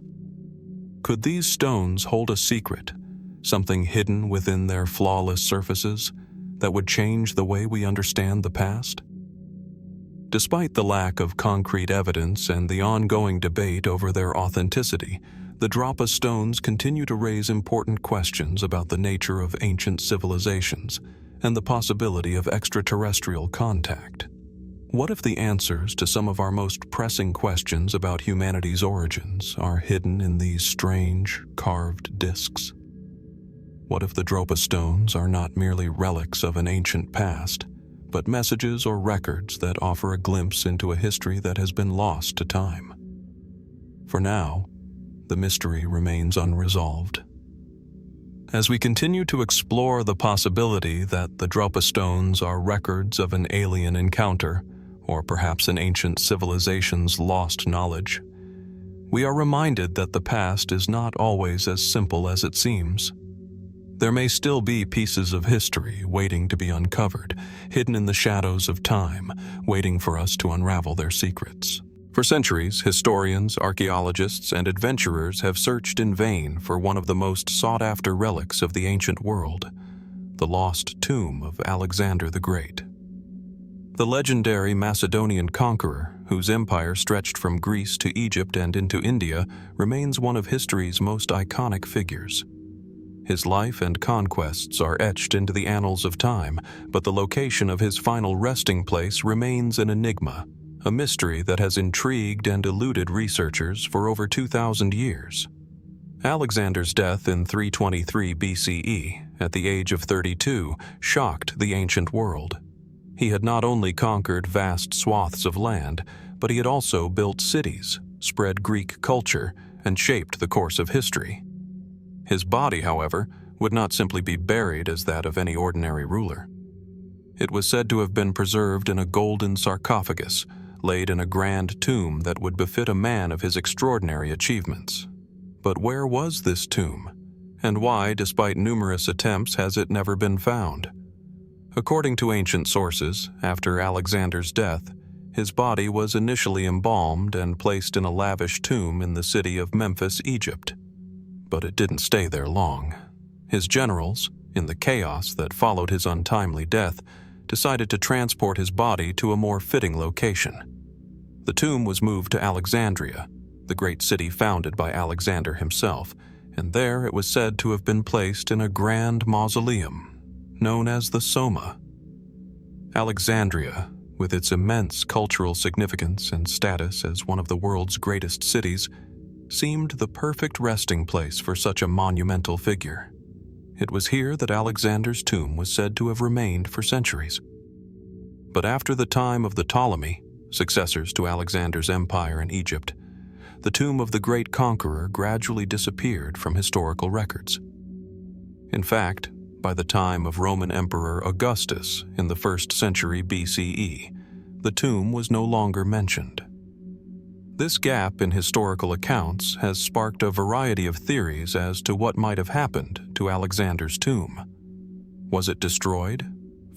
Could these stones hold a secret, something hidden within their flawless surfaces, that would change the way we understand the past? Despite the lack of concrete evidence and the ongoing debate over their authenticity, the Dropa stones continue to raise important questions about the nature of ancient civilizations and the possibility of extraterrestrial contact. What if the answers to some of our most pressing questions about humanity's origins are hidden in these strange, carved discs? What if the Dropa stones are not merely relics of an ancient past, but messages or records that offer a glimpse into a history that has been lost to time? For now, the mystery remains unresolved. As we continue to explore the possibility that the Dropa stones are records of an alien encounter, or perhaps an ancient civilization's lost knowledge, we are reminded that the past is not always as simple as it seems. There may still be pieces of history waiting to be uncovered, hidden in the shadows of time, waiting for us to unravel their secrets. For centuries, historians, archaeologists, and adventurers have searched in vain for one of the most sought-after relics of the ancient world, the lost tomb of Alexander the Great. The legendary Macedonian conqueror, whose empire stretched from Greece to Egypt and into India, remains one of history's most iconic figures. His life and conquests are etched into the annals of time, but the location of his final resting place remains an enigma, a mystery that has intrigued and eluded researchers for over 2,000 years. Alexander's death in 323 BCE, at the age of 32, shocked the ancient world. He had not only conquered vast swaths of land, but he had also built cities, spread Greek culture, and shaped the course of history. His body, however, would not simply be buried as that of any ordinary ruler. It was said to have been preserved in a golden sarcophagus, laid in a grand tomb that would befit a man of his extraordinary achievements. But where was this tomb? And why, despite numerous attempts, has it never been found? According to ancient sources, after Alexander's death, his body was initially embalmed and placed in a lavish tomb in the city of Memphis, Egypt. But it didn't stay there long. His generals, in the chaos that followed his untimely death, decided to transport his body to a more fitting location. The tomb was moved to Alexandria, the great city founded by Alexander himself, and there it was said to have been placed in a grand mausoleum, known as the Soma. Alexandria, with its immense cultural significance and status as one of the world's greatest cities, seemed the perfect resting place for such a monumental figure. It was here that Alexander's tomb was said to have remained for centuries. But after the time of the Ptolemy, successors to Alexander's empire in Egypt, the tomb of the great conqueror gradually disappeared from historical records. In fact, by the time of Roman Emperor Augustus in the 1st century BCE, the tomb was no longer mentioned. This gap in historical accounts has sparked a variety of theories as to what might have happened to Alexander's tomb. Was it destroyed?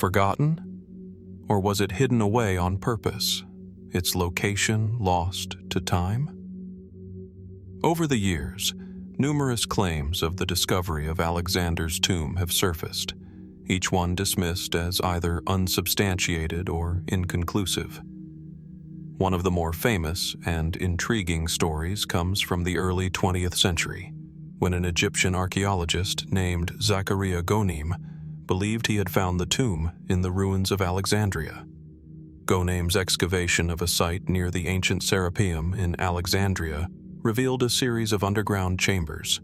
Forgotten? Or was it hidden away on purpose, its location lost to time? Over the years, numerous claims of the discovery of Alexander's tomb have surfaced, each one dismissed as either unsubstantiated or inconclusive. One of the more famous and intriguing stories comes from the early 20th century, when an Egyptian archaeologist named Zachariah Goneim believed he had found the tomb in the ruins of Alexandria. Goneim's excavation of a site near the ancient Serapeum in Alexandria revealed a series of underground chambers.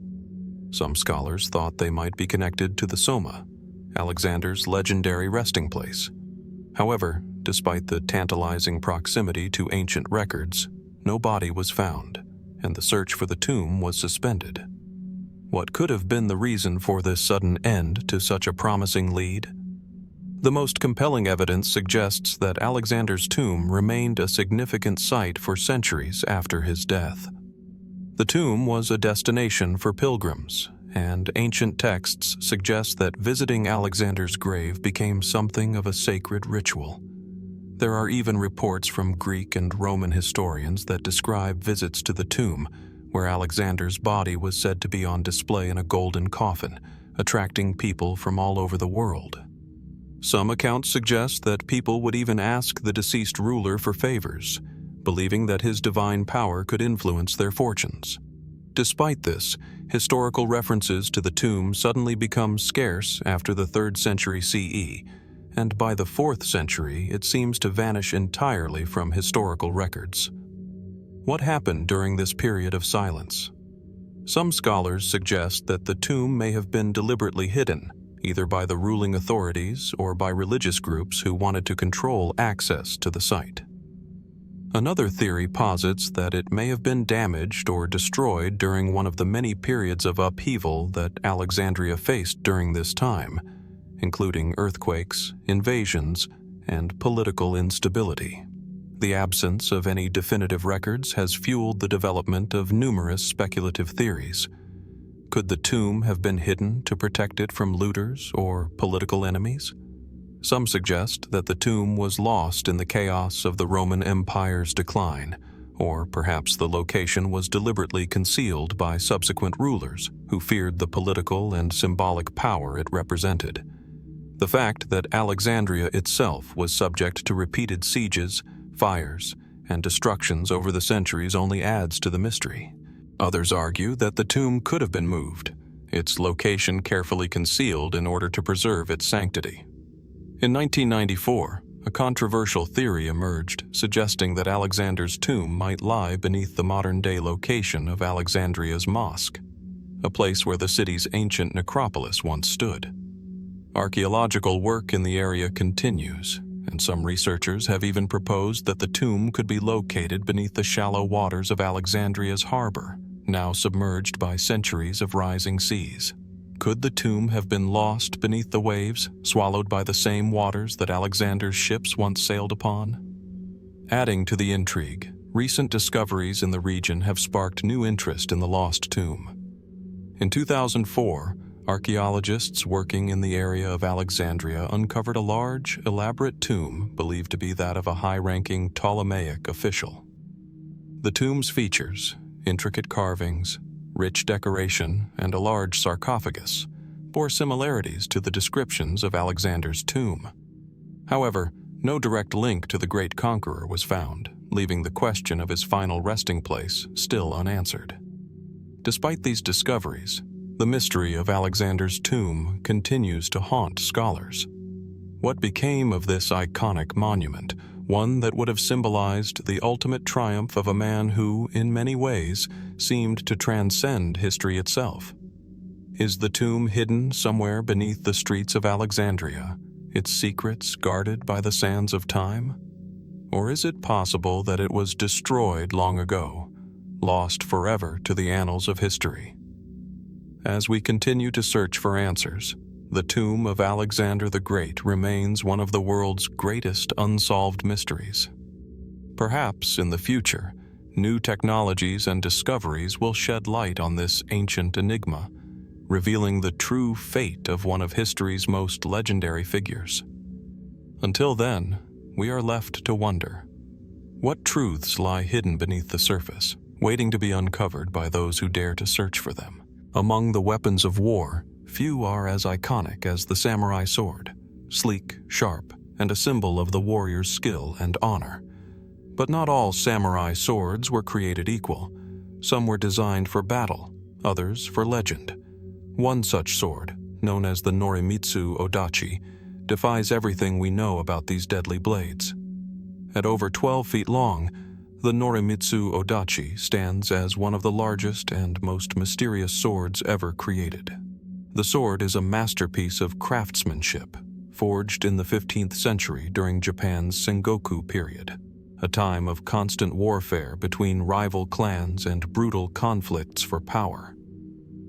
Some scholars thought they might be connected to the Soma, Alexander's legendary resting place. However, despite the tantalizing proximity to ancient records, no body was found, and the search for the tomb was suspended. What could have been the reason for this sudden end to such a promising lead? The most compelling evidence suggests that Alexander's tomb remained a significant site for centuries after his death. The tomb was a destination for pilgrims, and ancient texts suggest that visiting Alexander's grave became something of a sacred ritual. There are even reports from Greek and Roman historians that describe visits to the tomb, where Alexander's body was said to be on display in a golden coffin, attracting people from all over the world. Some accounts suggest that people would even ask the deceased ruler for favors, believing that his divine power could influence their fortunes. Despite this, historical references to the tomb suddenly become scarce after the 3rd century CE, and by the 4th century it seems to vanish entirely from historical records. What happened during this period of silence? Some scholars suggest that the tomb may have been deliberately hidden, either by the ruling authorities or by religious groups who wanted to control access to the site. Another theory posits that it may have been damaged or destroyed during one of the many periods of upheaval that Alexandria faced during this time, including earthquakes, invasions, and political instability. The absence of any definitive records has fueled the development of numerous speculative theories. Could the tomb have been hidden to protect it from looters or political enemies? Some suggest that the tomb was lost in the chaos of the Roman Empire's decline, or perhaps the location was deliberately concealed by subsequent rulers who feared the political and symbolic power it represented. The fact that Alexandria itself was subject to repeated sieges, fires, and destructions over the centuries only adds to the mystery. Others argue that the tomb could have been moved, its location carefully concealed in order to preserve its sanctity. In 1994, a controversial theory emerged suggesting that Alexander's tomb might lie beneath the modern-day location of Alexandria's mosque, a place where the city's ancient necropolis once stood. Archaeological work in the area continues, and some researchers have even proposed that the tomb could be located beneath the shallow waters of Alexandria's harbor, now submerged by centuries of rising seas. Could the tomb have been lost beneath the waves, swallowed by the same waters that Alexander's ships once sailed upon? Adding to the intrigue, recent discoveries in the region have sparked new interest in the lost tomb. In 2004, archaeologists working in the area of Alexandria uncovered a large, elaborate tomb believed to be that of a high-ranking Ptolemaic official. The tomb's features, intricate carvings, rich decoration, and a large sarcophagus bore similarities to the descriptions of Alexander's tomb. However, no direct link to the great conqueror was found, leaving the question of his final resting place still unanswered. Despite these discoveries, the mystery of Alexander's tomb continues to haunt scholars. What became of this iconic monument, one that would have symbolized the ultimate triumph of a man who, in many ways, seemed to transcend history itself? Is the tomb hidden somewhere beneath the streets of Alexandria, its secrets guarded by the sands of time? Or is it possible that it was destroyed long ago, lost forever to the annals of history? As we continue to search for answers, the tomb of Alexander the Great remains one of the world's greatest unsolved mysteries. Perhaps in the future, new technologies and discoveries will shed light on this ancient enigma, revealing the true fate of one of history's most legendary figures. Until then, we are left to wonder, what truths lie hidden beneath the surface, waiting to be uncovered by those who dare to search for them? Among the weapons of war, few are as iconic as the samurai sword, sleek, sharp, and a symbol of the warrior's skill and honor. But not all samurai swords were created equal. Some were designed for battle, others for legend. One such sword, known as the Norimitsu Odachi, defies everything we know about these deadly blades. At over 12 feet long, the Norimitsu Odachi stands as one of the largest and most mysterious swords ever created. The sword is a masterpiece of craftsmanship, forged in the 15th century during Japan's Sengoku period, a time of constant warfare between rival clans and brutal conflicts for power.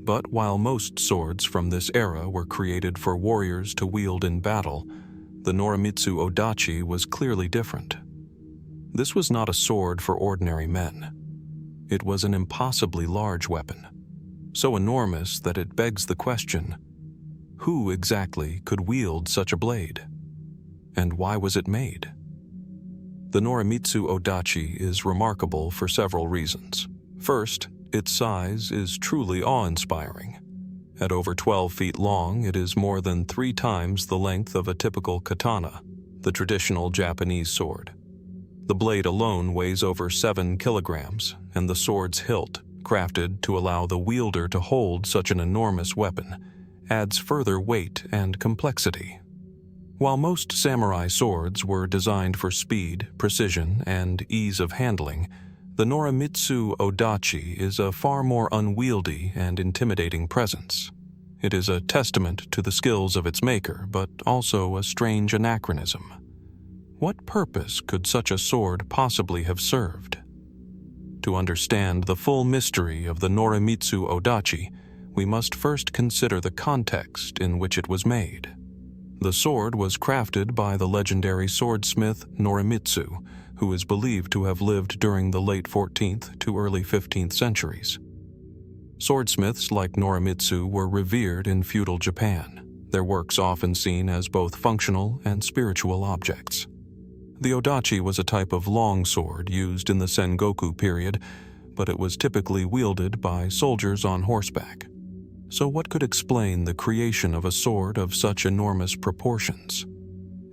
But while most swords from this era were created for warriors to wield in battle, the Norimitsu Odachi was clearly different. This was not a sword for ordinary men. It was an impossibly large weapon, so enormous that it begs the question, who exactly could wield such a blade? And why was it made? The Norimitsu Odachi is remarkable for several reasons. First, its size is truly awe-inspiring. At over 12 feet long, it is more than 3 times the length of a typical katana, the traditional Japanese sword. The blade alone weighs over 7 kilograms, and the sword's hilt, crafted to allow the wielder to hold such an enormous weapon, adds further weight and complexity. While most samurai swords were designed for speed, precision, and ease of handling, the Norimitsu Odachi is a far more unwieldy and intimidating presence. It is a testament to the skills of its maker, but also a strange anachronism. What purpose could such a sword possibly have served? To understand the full mystery of the Norimitsu Odachi, we must first consider the context in which it was made. The sword was crafted by the legendary swordsmith Norimitsu, who is believed to have lived during the late 14th to early 15th centuries. Swordsmiths like Norimitsu were revered in feudal Japan, their works often seen as both functional and spiritual objects. The Odachi was a type of long sword used in the Sengoku period, but it was typically wielded by soldiers on horseback. So what could explain the creation of a sword of such enormous proportions?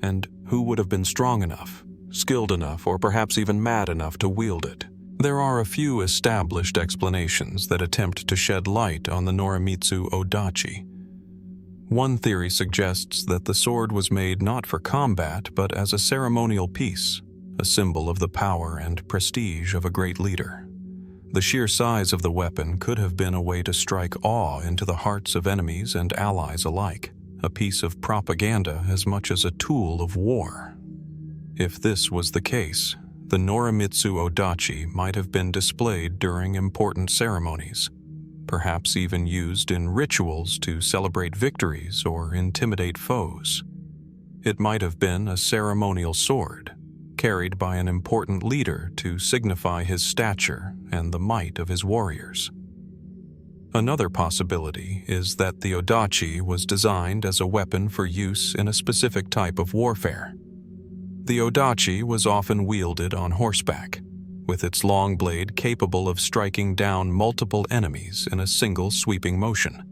And who would have been strong enough, skilled enough, or perhaps even mad enough to wield it? There are a few established explanations that attempt to shed light on the Norimitsu Odachi. One theory suggests that the sword was made not for combat, but as a ceremonial piece, a symbol of the power and prestige of a great leader. The sheer size of the weapon could have been a way to strike awe into the hearts of enemies and allies alike, a piece of propaganda as much as a tool of war. If this was the case, the Norimitsu Odachi might have been displayed during important ceremonies, perhaps even used in rituals to celebrate victories or intimidate foes. It might have been a ceremonial sword, carried by an important leader to signify his stature and the might of his warriors. Another possibility is that the Odachi was designed as a weapon for use in a specific type of warfare. The Odachi was often wielded on horseback, with its long blade capable of striking down multiple enemies in a single sweeping motion.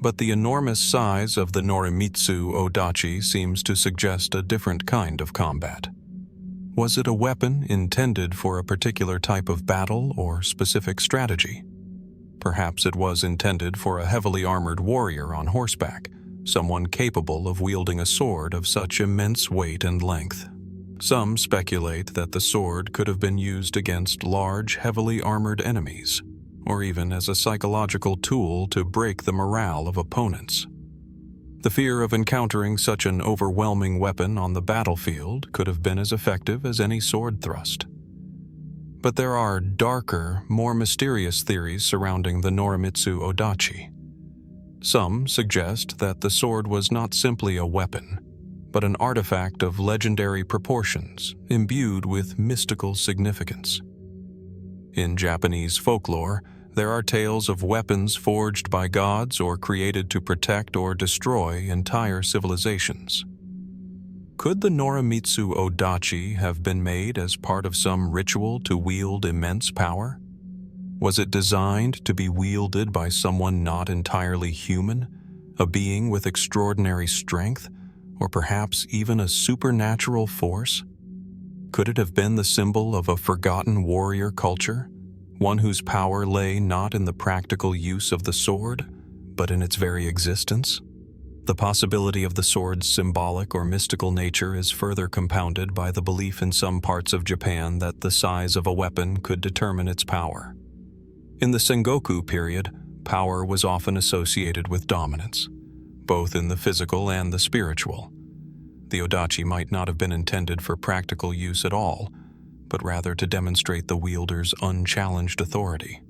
But the enormous size of the Norimitsu Odachi seems to suggest a different kind of combat. Was it a weapon intended for a particular type of battle or specific strategy? Perhaps it was intended for a heavily armored warrior on horseback, someone capable of wielding a sword of such immense weight and length. Some speculate that the sword could have been used against large, heavily armored enemies, or even as a psychological tool to break the morale of opponents. The fear of encountering such an overwhelming weapon on the battlefield could have been as effective as any sword thrust. But there are darker, more mysterious theories surrounding the Norimitsu Odachi. Some suggest that the sword was not simply a weapon, but an artifact of legendary proportions, imbued with mystical significance. In Japanese folklore, there are tales of weapons forged by gods or created to protect or destroy entire civilizations. Could the Norimitsu Odachi have been made as part of some ritual to wield immense power? Was it designed to be wielded by someone not entirely human, a being with extraordinary strength, or perhaps even a supernatural force? Could it have been the symbol of a forgotten warrior culture? One whose power lay not in the practical use of the sword, but in its very existence? The possibility of the sword's symbolic or mystical nature is further compounded by the belief in some parts of Japan that the size of a weapon could determine its power. In the Sengoku period, power was often associated with dominance, both in the physical and the spiritual. The Odachi might not have been intended for practical use at all, but rather to demonstrate the wielder's unchallenged authority.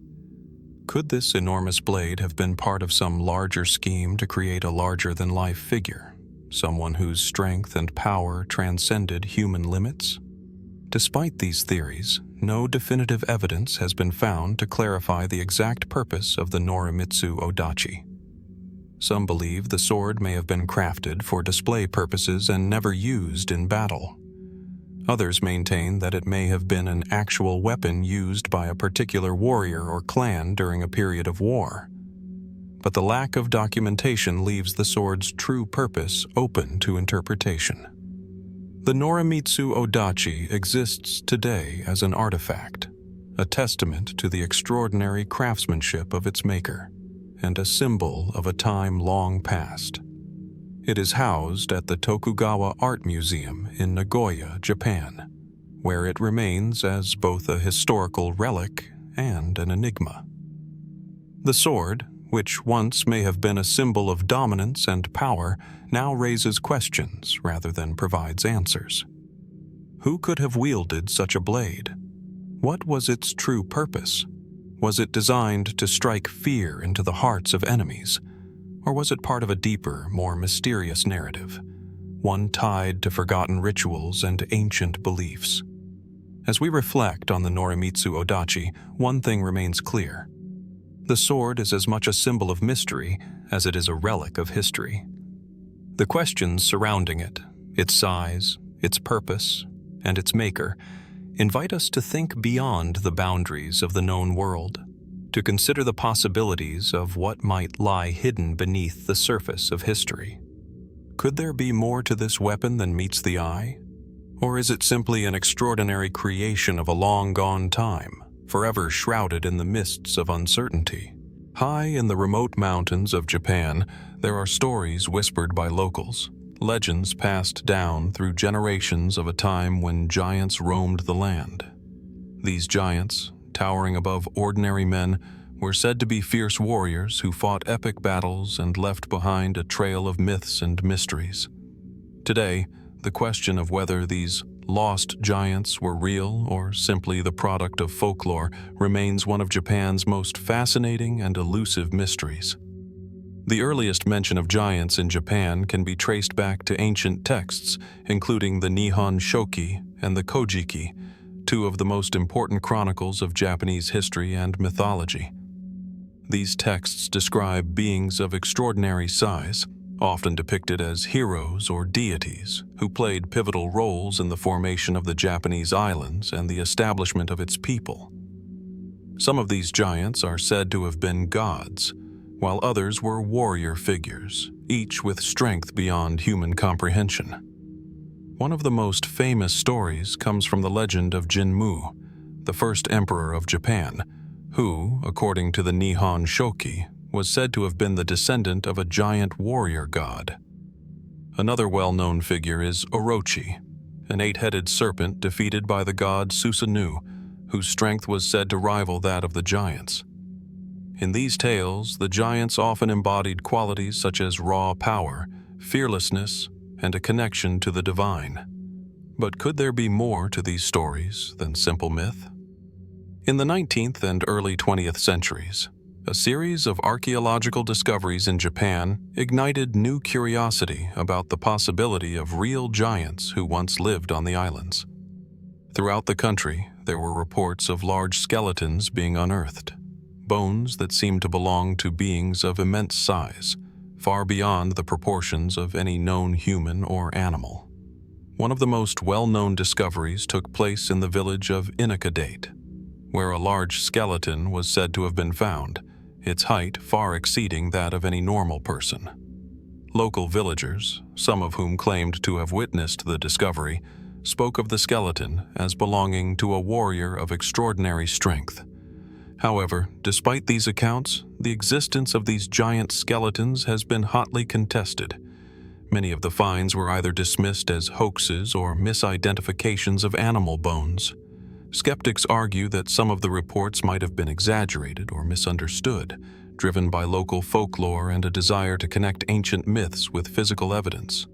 Could this enormous blade have been part of some larger scheme to create a larger-than-life figure, someone whose strength and power transcended human limits? Despite these theories, no definitive evidence has been found to clarify the exact purpose of the Norimitsu Odachi. Some believe the sword may have been crafted for display purposes and never used in battle. Others maintain that it may have been an actual weapon used by a particular warrior or clan during a period of war. But the lack of documentation leaves the sword's true purpose open to interpretation. The Norimitsu Odachi exists today as an artifact, a testament to the extraordinary craftsmanship of its maker, and a symbol of a time long past. It is housed at the Tokugawa Art Museum in Nagoya, Japan, where it remains as both a historical relic and an enigma. The sword, which once may have been a symbol of dominance and power, now raises questions rather than provides answers. Who could have wielded such a blade? What was its true purpose? Was it designed to strike fear into the hearts of enemies? Or was it part of a deeper, more mysterious narrative, one tied to forgotten rituals and ancient beliefs? As we reflect on the Norimitsu Odachi, one thing remains clear. The sword is as much a symbol of mystery as it is a relic of history. The questions surrounding it, its size, its purpose, and its maker, invite us to think beyond the boundaries of the known world, to consider the possibilities of what might lie hidden beneath the surface of history. Could there be more to this weapon than meets the eye? Or is it simply an extraordinary creation of a long-gone time, forever shrouded in the mists of uncertainty? High in the remote mountains of Japan, there are stories whispered by locals, legends passed down through generations of a time when giants roamed the land. These giants, towering above ordinary men, were said to be fierce warriors who fought epic battles and left behind a trail of myths and mysteries. Today, the question of whether these lost giants were real or simply the product of folklore remains one of Japan's most fascinating and elusive mysteries. The earliest mention of giants in Japan can be traced back to ancient texts, including the Nihon Shoki and the Kojiki, two of the most important chronicles of Japanese history and mythology. These texts describe beings of extraordinary size, often depicted as heroes or deities, who played pivotal roles in the formation of the Japanese islands and the establishment of its people. Some of these giants are said to have been gods, while others were warrior figures, each with strength beyond human comprehension. One of the most famous stories comes from the legend of Jinmu, the first emperor of Japan, who, according to the Nihon Shoki, was said to have been the descendant of a giant warrior god. Another well-known figure is Orochi, an eight-headed serpent defeated by the god Susanoo, whose strength was said to rival that of the giants. In these tales, the giants often embodied qualities such as raw power, fearlessness, and a connection to the divine. But could there be more to these stories than simple myth? In the 19th and early 20th centuries, a series of archaeological discoveries in Japan ignited new curiosity about the possibility of real giants who once lived on the islands. Throughout the country, there were reports of large skeletons being unearthed, bones that seemed to belong to beings of immense size, far beyond the proportions of any known human or animal. One of the most well-known discoveries took place in the village of Inukadate, where a large skeleton was said to have been found, its height far exceeding that of any normal person. Local villagers, some of whom claimed to have witnessed the discovery, spoke of the skeleton as belonging to a warrior of extraordinary strength. However, despite these accounts, the existence of these giant skeletons has been hotly contested. Many of the finds were either dismissed as hoaxes or misidentifications of animal bones. Skeptics argue that some of the reports might have been exaggerated or misunderstood, driven by local folklore and a desire to connect ancient myths with physical evidence.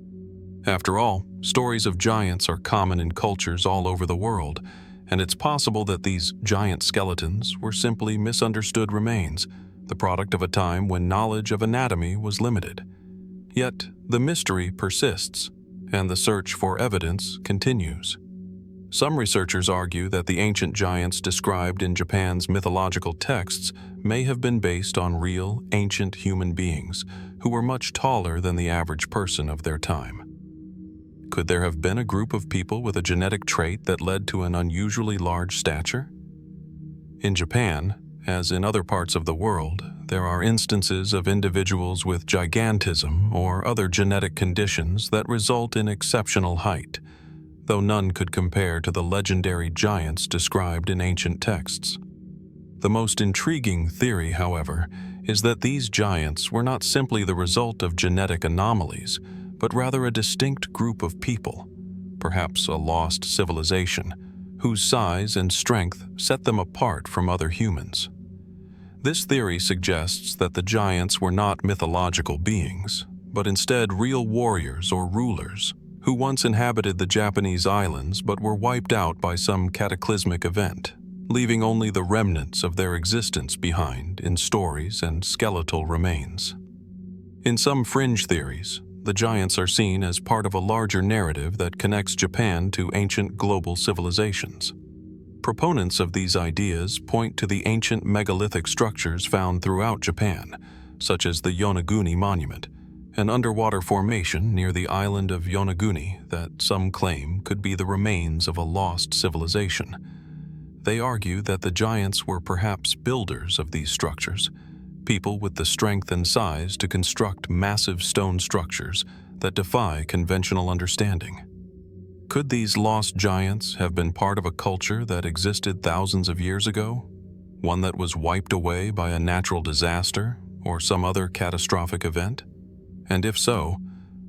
After all, stories of giants are common in cultures all over the world, and it's possible that these giant skeletons were simply misunderstood remains, the product of a time when knowledge of anatomy was limited. Yet, the mystery persists, and the search for evidence continues. Some researchers argue that the ancient giants described in Japan's mythological texts may have been based on real, ancient human beings who were much taller than the average person of their time. Could there have been a group of people with a genetic trait that led to an unusually large stature? In Japan, as in other parts of the world, there are instances of individuals with gigantism or other genetic conditions that result in exceptional height. though none could compare to the legendary giants described in ancient texts. The most intriguing theory, however, is that these giants were not simply the result of genetic anomalies, but rather a distinct group of people, perhaps a lost civilization, whose size and strength set them apart from other humans. This theory suggests that the giants were not mythological beings, but instead real warriors or rulers who once inhabited the Japanese islands but were wiped out by some cataclysmic event, leaving only the remnants of their existence behind in stories and skeletal remains. In some fringe theories, the giants are seen as part of a larger narrative that connects Japan to ancient global civilizations. Proponents of these ideas point to the ancient megalithic structures found throughout Japan, such as the Yonaguni Monument, an underwater formation near the island of Yonaguni that some claim could be the remains of a lost civilization. They argue that the giants were perhaps builders of these structures, people with the strength and size to construct massive stone structures that defy conventional understanding. Could these lost giants have been part of a culture that existed thousands of years ago? One that was wiped away by a natural disaster or some other catastrophic event? And if so,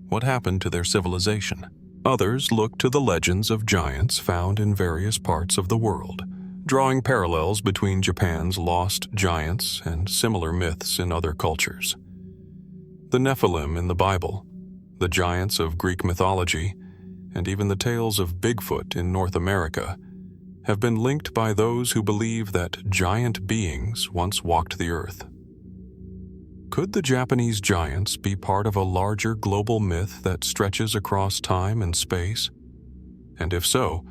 what happened to their civilization? Others look to the legends of giants found in various parts of the world, drawing parallels between Japan's lost giants and similar myths in other cultures. The Nephilim in the Bible, the giants of Greek mythology, and even the tales of Bigfoot in North America have been linked by those who believe that giant beings once walked the earth. Could the Japanese giants be part of a larger global myth that stretches across time and space? And if so,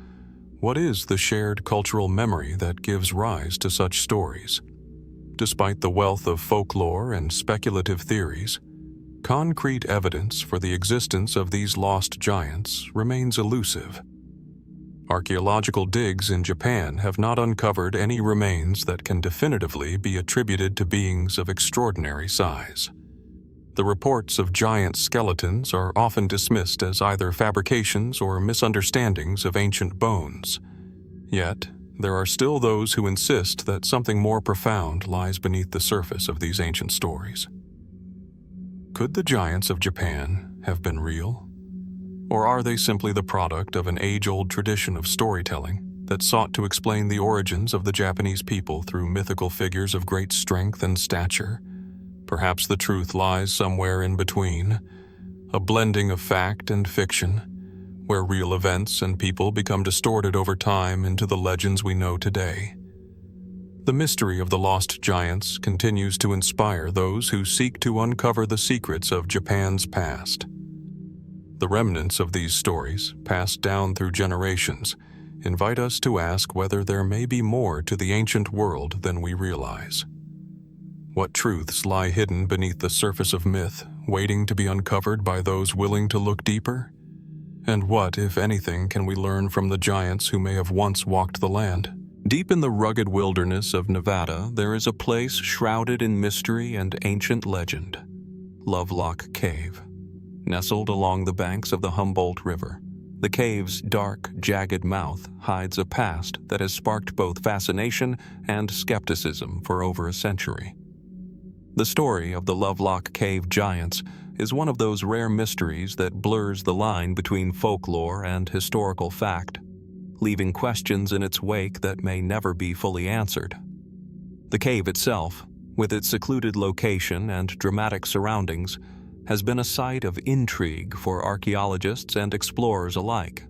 what is the shared cultural memory that gives rise to such stories? Despite the wealth of folklore and speculative theories, concrete evidence for the existence of these lost giants remains elusive. Archaeological digs in Japan have not uncovered any remains that can definitively be attributed to beings of extraordinary size. The reports of giant skeletons are often dismissed as either fabrications or misunderstandings of ancient bones. Yet, there are still those who insist that something more profound lies beneath the surface of these ancient stories. Could the giants of Japan have been real? Or are they simply the product of an age-old tradition of storytelling that sought to explain the origins of the Japanese people through mythical figures of great strength and stature? Perhaps the truth lies somewhere in between, a blending of fact and fiction, where real events and people become distorted over time into the legends we know today. The mystery of the lost giants continues to inspire those who seek to uncover the secrets of Japan's past. The remnants of these stories, passed down through generations, invite us to ask whether there may be more to the ancient world than we realize. What truths lie hidden beneath the surface of myth, waiting to be uncovered by those willing to look deeper? And what, if anything, can we learn from the giants who may have once walked the land? Deep in the rugged wilderness of Nevada, there is a place shrouded in mystery and ancient legend, Lovelock Cave. Nestled along the banks of the Humboldt River, the cave's dark, jagged mouth hides a past that has sparked both fascination and skepticism for over a century. The story of the Lovelock Cave giants is one of those rare mysteries that blurs the line between folklore and historical fact, leaving questions in its wake that may never be fully answered. The cave itself, with its secluded location and dramatic surroundings, has been a site of intrigue for archaeologists and explorers alike.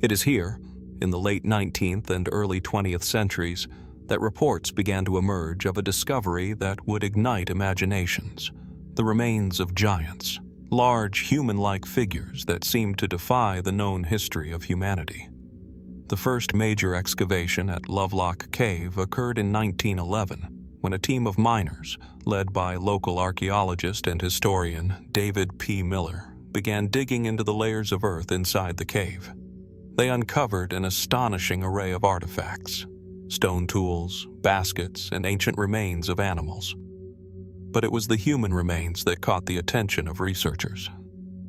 It is here, in the late 19th and early 20th centuries, that reports began to emerge of a discovery that would ignite imaginations: the remains of giants, large human-like figures that seemed to defy the known history of humanity. The first major excavation at Lovelock Cave occurred in 1911, when a team of miners, led by local archaeologist and historian David P. Miller, began digging into the layers of earth inside the cave. They uncovered an astonishing array of artifacts: stone tools, baskets, and ancient remains of animals. But it was the human remains that caught the attention of researchers.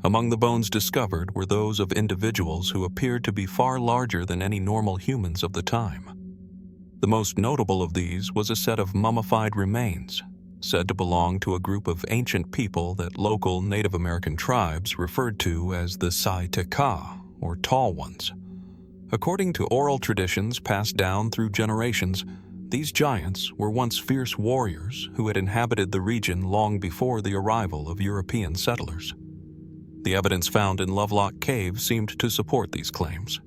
Among the bones discovered were those of individuals who appeared to be far larger than any normal humans of the time. The most notable of these was a set of mummified remains, said to belong to a group of ancient people that local Native American tribes referred to as the Saqqara, or Tall Ones. According to oral traditions passed down through generations, these giants were once fierce warriors who had inhabited the region long before the arrival of European settlers. The evidence found in Lovelock Cave seemed to support these claims.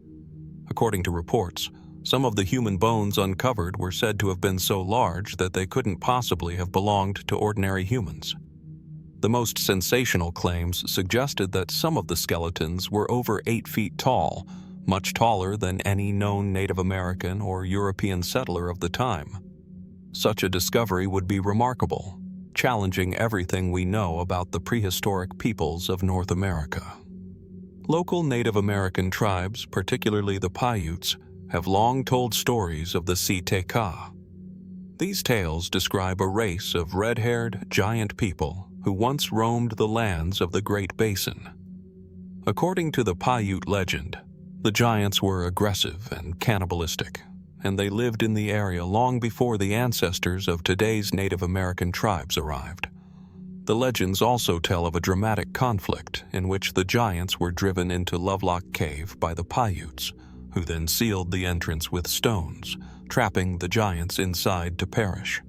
According to reports, some of the human bones uncovered were said to have been so large that they couldn't possibly have belonged to ordinary humans. The most sensational claims suggested that some of the skeletons were over 8 feet tall, much taller than any known Native American or European settler of the time. Such a discovery would be remarkable, challenging everything we know about the prehistoric peoples of North America. Local Native American tribes, particularly the Paiutes, have long told stories of the Saqqara. These tales describe a race of red-haired, giant people who once roamed the lands of the Great Basin. According to the Paiute legend, the giants were aggressive and cannibalistic, and they lived in the area long before the ancestors of today's Native American tribes arrived. The legends also tell of a dramatic conflict in which the giants were driven into Lovelock Cave by the Paiutes, who then sealed the entrance with stones, trapping the giants inside to perish.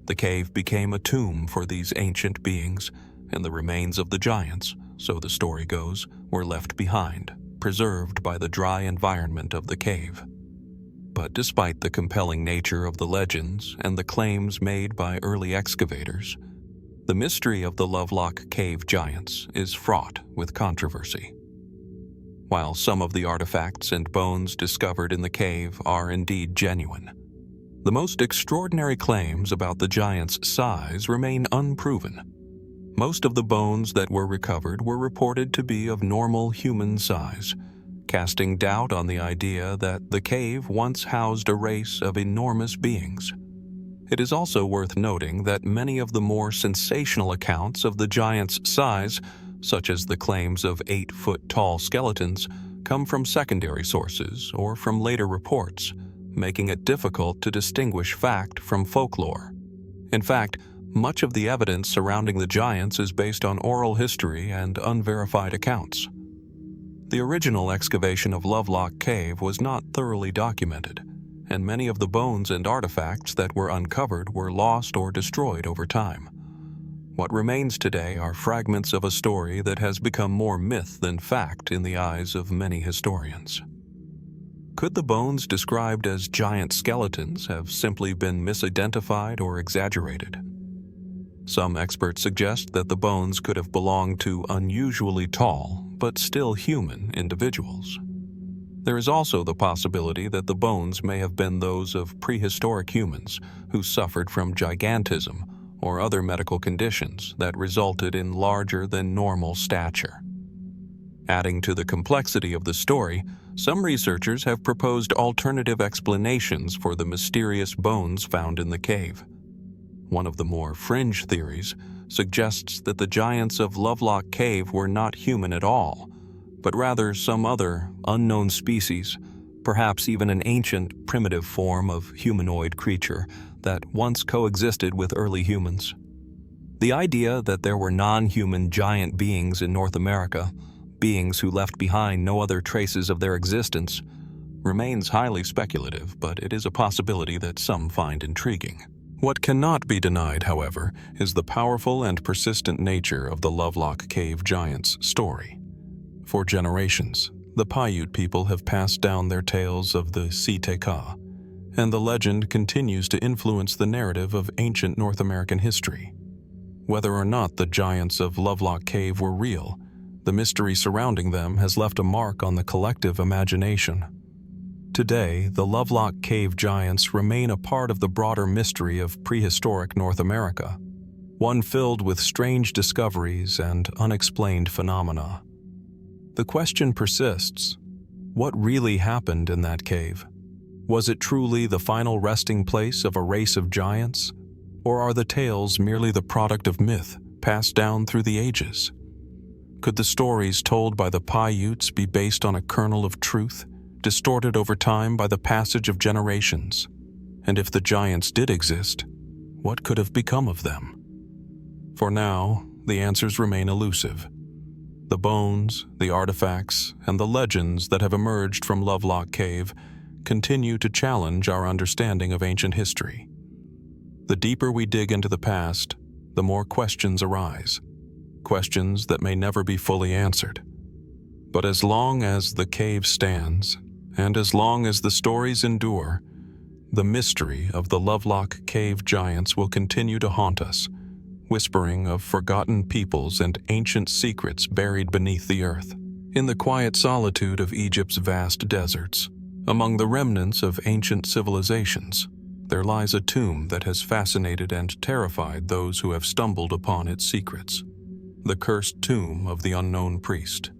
The cave became a tomb for these ancient beings, and the remains of the giants, so the story goes, were left behind, preserved by the dry environment of the cave. But despite the compelling nature of the legends and the claims made by early excavators, the mystery of the Lovelock Cave giants is fraught with controversy. While some of the artifacts and bones discovered in the cave are indeed genuine, the most extraordinary claims about the giants' size remain unproven. Most of the bones that were recovered were reported to be of normal human size, casting doubt on the idea that the cave once housed a race of enormous beings. It is also worth noting that many of the more sensational accounts of the giants' size, such as the claims of 8-foot-tall skeletons, come from secondary sources or from later reports, making it difficult to distinguish fact from folklore. In fact, much of the evidence surrounding the giants is based on oral history and unverified accounts. The original excavation of Lovelock Cave was not thoroughly documented, and many of the bones and artifacts that were uncovered were lost or destroyed over time. What remains today are fragments of a story that has become more myth than fact in the eyes of many historians. Could the bones described as giant skeletons have simply been misidentified or exaggerated? Some experts suggest that the bones could have belonged to unusually tall, but still human individuals. There is also the possibility that the bones may have been those of prehistoric humans who suffered from gigantism or other medical conditions that resulted in larger than normal stature. Adding to the complexity of the story, some researchers have proposed alternative explanations for the mysterious bones found in the cave. One of the more fringe theories suggests that the giants of Lovelock Cave were not human at all, but rather some other unknown species, perhaps even an ancient, primitive form of humanoid creature that once coexisted with early humans. The idea that there were non-human giant beings in North America, beings who left behind no other traces of their existence, remains highly speculative, but it is a possibility that some find intriguing. What cannot be denied, however, is the powerful and persistent nature of the Lovelock Cave giants' story. For generations, the Paiute people have passed down their tales of the Saqqara, and the legend continues to influence the narrative of ancient North American history. Whether or not the giants of Lovelock Cave were real, the mystery surrounding them has left a mark on the collective imagination. Today, the Lovelock Cave giants remain a part of the broader mystery of prehistoric North America, one filled with strange discoveries and unexplained phenomena. The question persists: what really happened in that cave? Was it truly the final resting place of a race of giants? Or are the tales merely the product of myth passed down through the ages? Could the stories told by the Paiutes be based on a kernel of truth, distorted over time by the passage of generations? And if the giants did exist, what could have become of them? For now, the answers remain elusive. The bones, the artifacts, and the legends that have emerged from Lovelock Cave continue to challenge our understanding of ancient history. The deeper we dig into the past, the more questions arise, questions that may never be fully answered. But as long as the cave stands, and as long as the stories endure, the mystery of the Lovelock Cave giants will continue to haunt us, whispering of forgotten peoples and ancient secrets buried beneath the earth. In the quiet solitude of Egypt's vast deserts, among the remnants of ancient civilizations, there lies a tomb that has fascinated and terrified those who have stumbled upon its secrets. The cursed tomb of the unknown priest.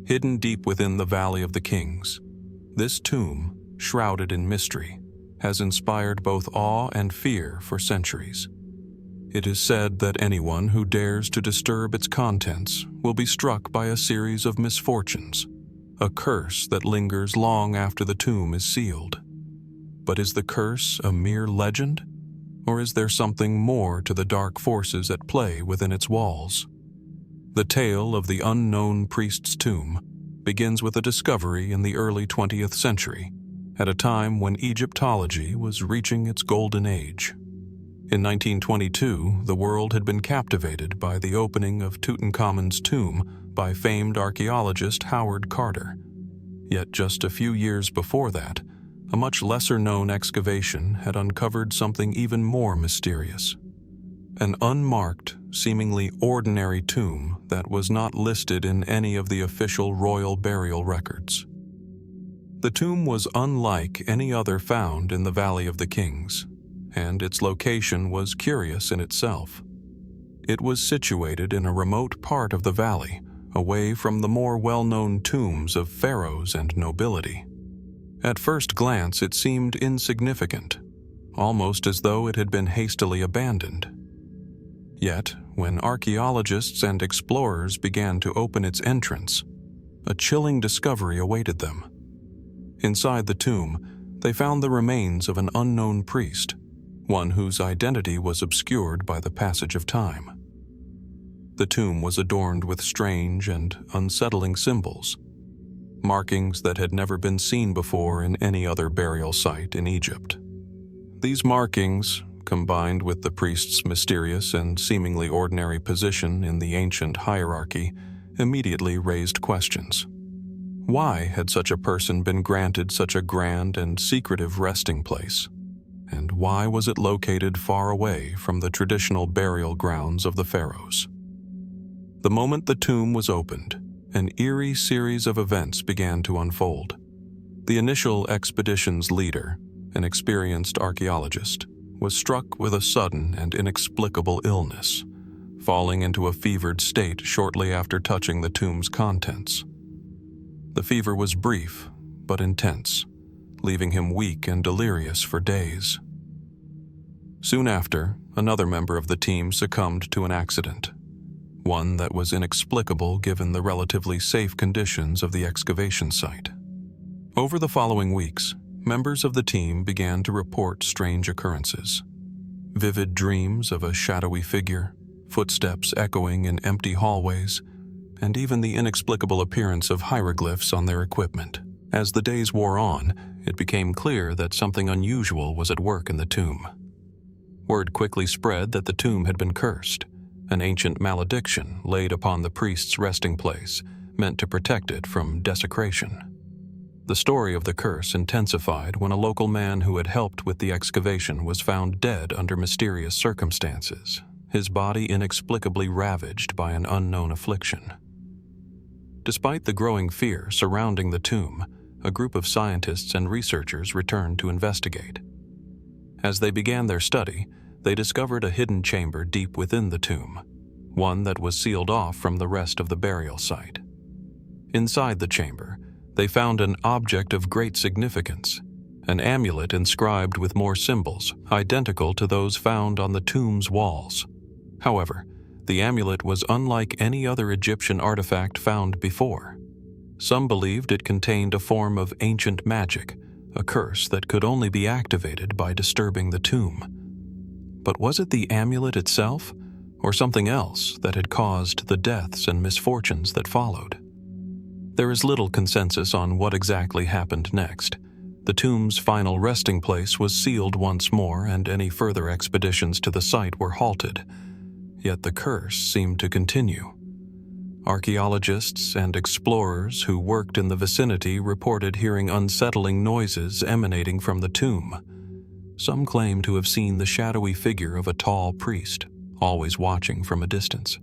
Hidden deep within the Valley of the Kings, this tomb, shrouded in mystery, has inspired both awe and fear for centuries. It is said that anyone who dares to disturb its contents will be struck by a series of misfortunes, a curse that lingers long after the tomb is sealed. But is the curse a mere legend, or is there something more to the dark forces at play within its walls? The tale of the unknown priest's tomb begins with a discovery in the early 20th century, at a time when Egyptology was reaching its golden age. In 1922, the world had been captivated by the opening of Tutankhamun's tomb by famed archaeologist Howard Carter. Yet just a few years before that, a much lesser-known excavation had uncovered something even more mysterious. An unmarked, seemingly ordinary tomb that was not listed in any of the official royal burial records. The tomb was unlike any other found in the Valley of the Kings, and its location was curious in itself. It was situated in a remote part of the valley, away from the more well-known tombs of pharaohs and nobility. At first glance, it seemed insignificant, almost as though it had been hastily abandoned. Yet, when archaeologists and explorers began to open its entrance, a chilling discovery awaited them. Inside the tomb, they found the remains of an unknown priest, one whose identity was obscured by the passage of time. The tomb was adorned with strange and unsettling symbols, markings that had never been seen before in any other burial site in Egypt. These markings, combined with the priest's mysterious and seemingly ordinary position in the ancient hierarchy, immediately raised questions. Why had such a person been granted such a grand and secretive resting place? And why was it located far away from the traditional burial grounds of the pharaohs? The moment the tomb was opened, an eerie series of events began to unfold. The initial expedition's leader, an experienced archaeologist, was struck with a sudden and inexplicable illness, falling into a fevered state shortly after touching the tomb's contents. The fever was brief but intense, leaving him weak and delirious for days. Soon after, another member of the team succumbed to an accident, one that was inexplicable given the relatively safe conditions of the excavation site. Over the following weeks, members of the team began to report strange occurrences. Vivid dreams of a shadowy figure, footsteps echoing in empty hallways, and even the inexplicable appearance of hieroglyphs on their equipment. As the days wore on, it became clear that something unusual was at work in the tomb. Word quickly spread that the tomb had been cursed, an ancient malediction laid upon the priest's resting place, meant to protect it from desecration. The story of the curse intensified when a local man who had helped with the excavation was found dead under mysterious circumstances, his body inexplicably ravaged by an unknown affliction. Despite the growing fear surrounding the tomb, a group of scientists and researchers returned to investigate. As they began their study, they discovered a hidden chamber deep within the tomb, one that was sealed off from the rest of the burial site. Inside the chamber, they found an object of great significance, an amulet inscribed with more symbols, identical to those found on the tomb's walls. However, the amulet was unlike any other Egyptian artifact found before. Some believed it contained a form of ancient magic, a curse that could only be activated by disturbing the tomb. But was it the amulet itself, or something else that had caused the deaths and misfortunes that followed? There is little consensus on what exactly happened next. The tomb's final resting place was sealed once more, and any further expeditions to the site were halted. Yet the curse seemed to continue. Archaeologists and explorers who worked in the vicinity reported hearing unsettling noises emanating from the tomb. Some claim to have seen the shadowy figure of a tall priest, always watching from a distance.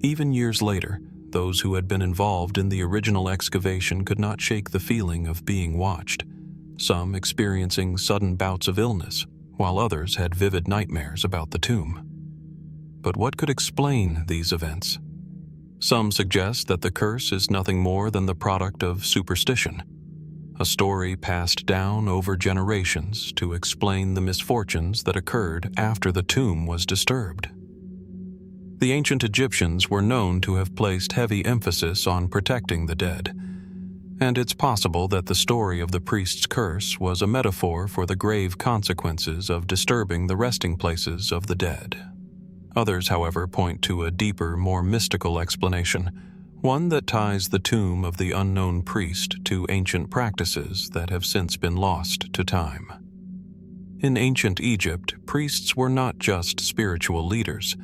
Even years later, those who had been involved in the original excavation could not shake the feeling of being watched, some experiencing sudden bouts of illness, while others had vivid nightmares about the tomb. But what could explain these events? Some suggest that the curse is nothing more than the product of superstition, a story passed down over generations to explain the misfortunes that occurred after the tomb was disturbed. The ancient Egyptians were known to have placed heavy emphasis on protecting the dead, and it's possible that the story of the priest's curse was a metaphor for the grave consequences of disturbing the resting places of the dead. Others, however, point to a deeper, more mystical explanation, one that ties the tomb of the unknown priest to ancient practices that have since been lost to time. In ancient Egypt, priests were not just spiritual leaders.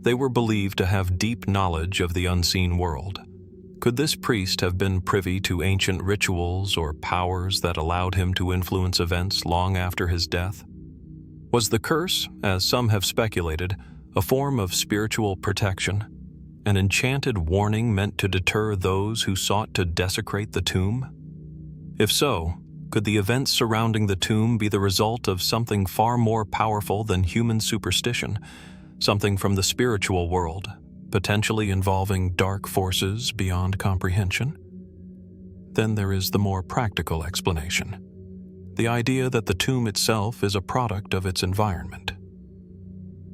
They were believed to have deep knowledge of the unseen world. Could this priest have been privy to ancient rituals or powers that allowed him to influence events long after his death? Was the curse, as some have speculated, a form of spiritual protection, an enchanted warning meant to deter those who sought to desecrate the tomb? If so, could the events surrounding the tomb be the result of something far more powerful than human superstition, something from the spiritual world, potentially involving dark forces beyond comprehension? Then there is the more practical explanation, the idea that the tomb itself is a product of its environment.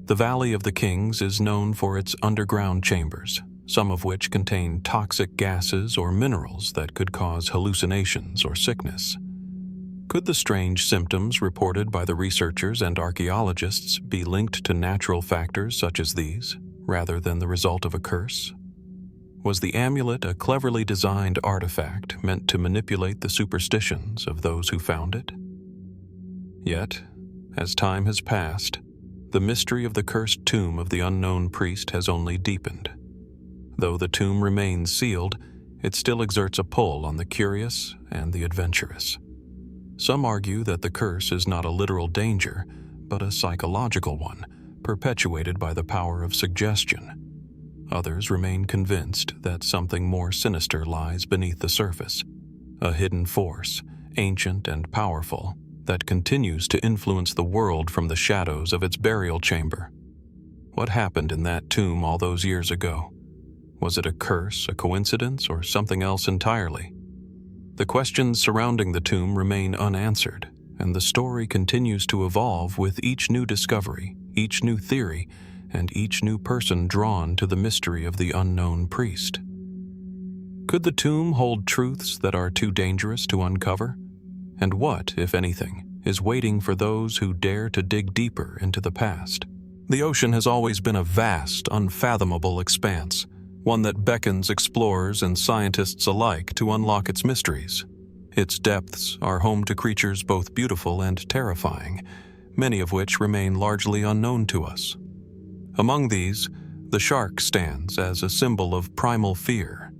The Valley of the Kings is known for its underground chambers, some of which contain toxic gases or minerals that could cause hallucinations or sickness. Could the strange symptoms reported by the researchers and archaeologists be linked to natural factors such as these, rather than the result of a curse? Was the amulet a cleverly designed artifact meant to manipulate the superstitions of those who found it? Yet, as time has passed, the mystery of the cursed tomb of the unknown priest has only deepened. Though the tomb remains sealed, it still exerts a pull on the curious and the adventurous. Some argue that the curse is not a literal danger, but a psychological one, perpetuated by the power of suggestion. Others remain convinced that something more sinister lies beneath the surface, a hidden force, ancient and powerful, that continues to influence the world from the shadows of its burial chamber. What happened in that tomb all those years ago? Was it a curse, a coincidence, or something else entirely? The questions surrounding the tomb remain unanswered, and the story continues to evolve with each new discovery, each new theory, and each new person drawn to the mystery of the unknown priest. Could the tomb hold truths that are too dangerous to uncover? And what, if anything, is waiting for those who dare to dig deeper into the past? The ocean has always been a vast, unfathomable expanse, one that beckons explorers and scientists alike to unlock its mysteries. Its depths are home to creatures both beautiful and terrifying, many of which remain largely unknown to us. Among these, the shark stands as a symbol of primal fear,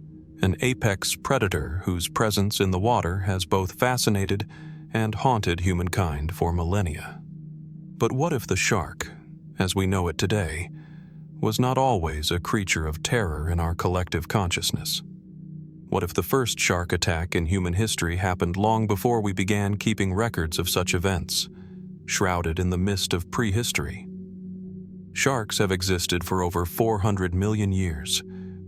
an apex predator whose presence in the water has both fascinated and haunted humankind for millennia. But what if the shark, as we know it today, was not always a creature of terror in our collective consciousness? What if the first shark attack in human history happened long before we began keeping records of such events, shrouded in the mist of prehistory? Sharks have existed for over 400 million years,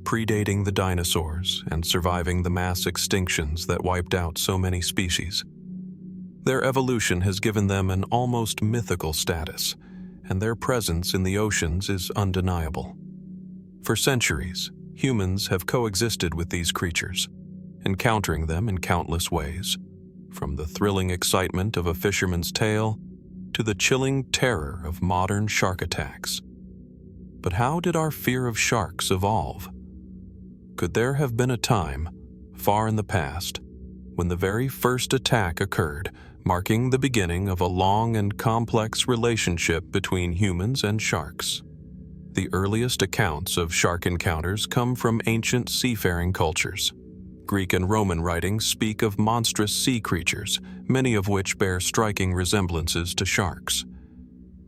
predating the dinosaurs and surviving the mass extinctions that wiped out so many species. Their evolution has given them an almost mythical status, and their presence in the oceans is undeniable. For centuries, humans have coexisted with these creatures, encountering them in countless ways, from the thrilling excitement of a fisherman's tale to the chilling terror of modern shark attacks. But how did our fear of sharks evolve? Could there have been a time, far in the past, when the very first attack occurred, marking the beginning of a long and complex relationship between humans and sharks? The earliest accounts of shark encounters come from ancient seafaring cultures. Greek and Roman writings speak of monstrous sea creatures, many of which bear striking resemblances to sharks.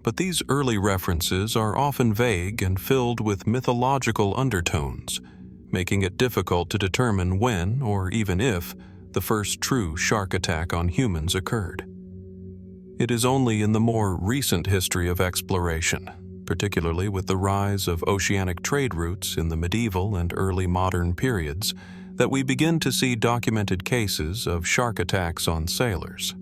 But these early references are often vague and filled with mythological undertones, making it difficult to determine when, or even if, the first true shark attack on humans occurred. It is only in the more recent history of exploration, particularly with the rise of oceanic trade routes in the medieval and early modern periods, that we begin to see documented cases of shark attacks on sailors.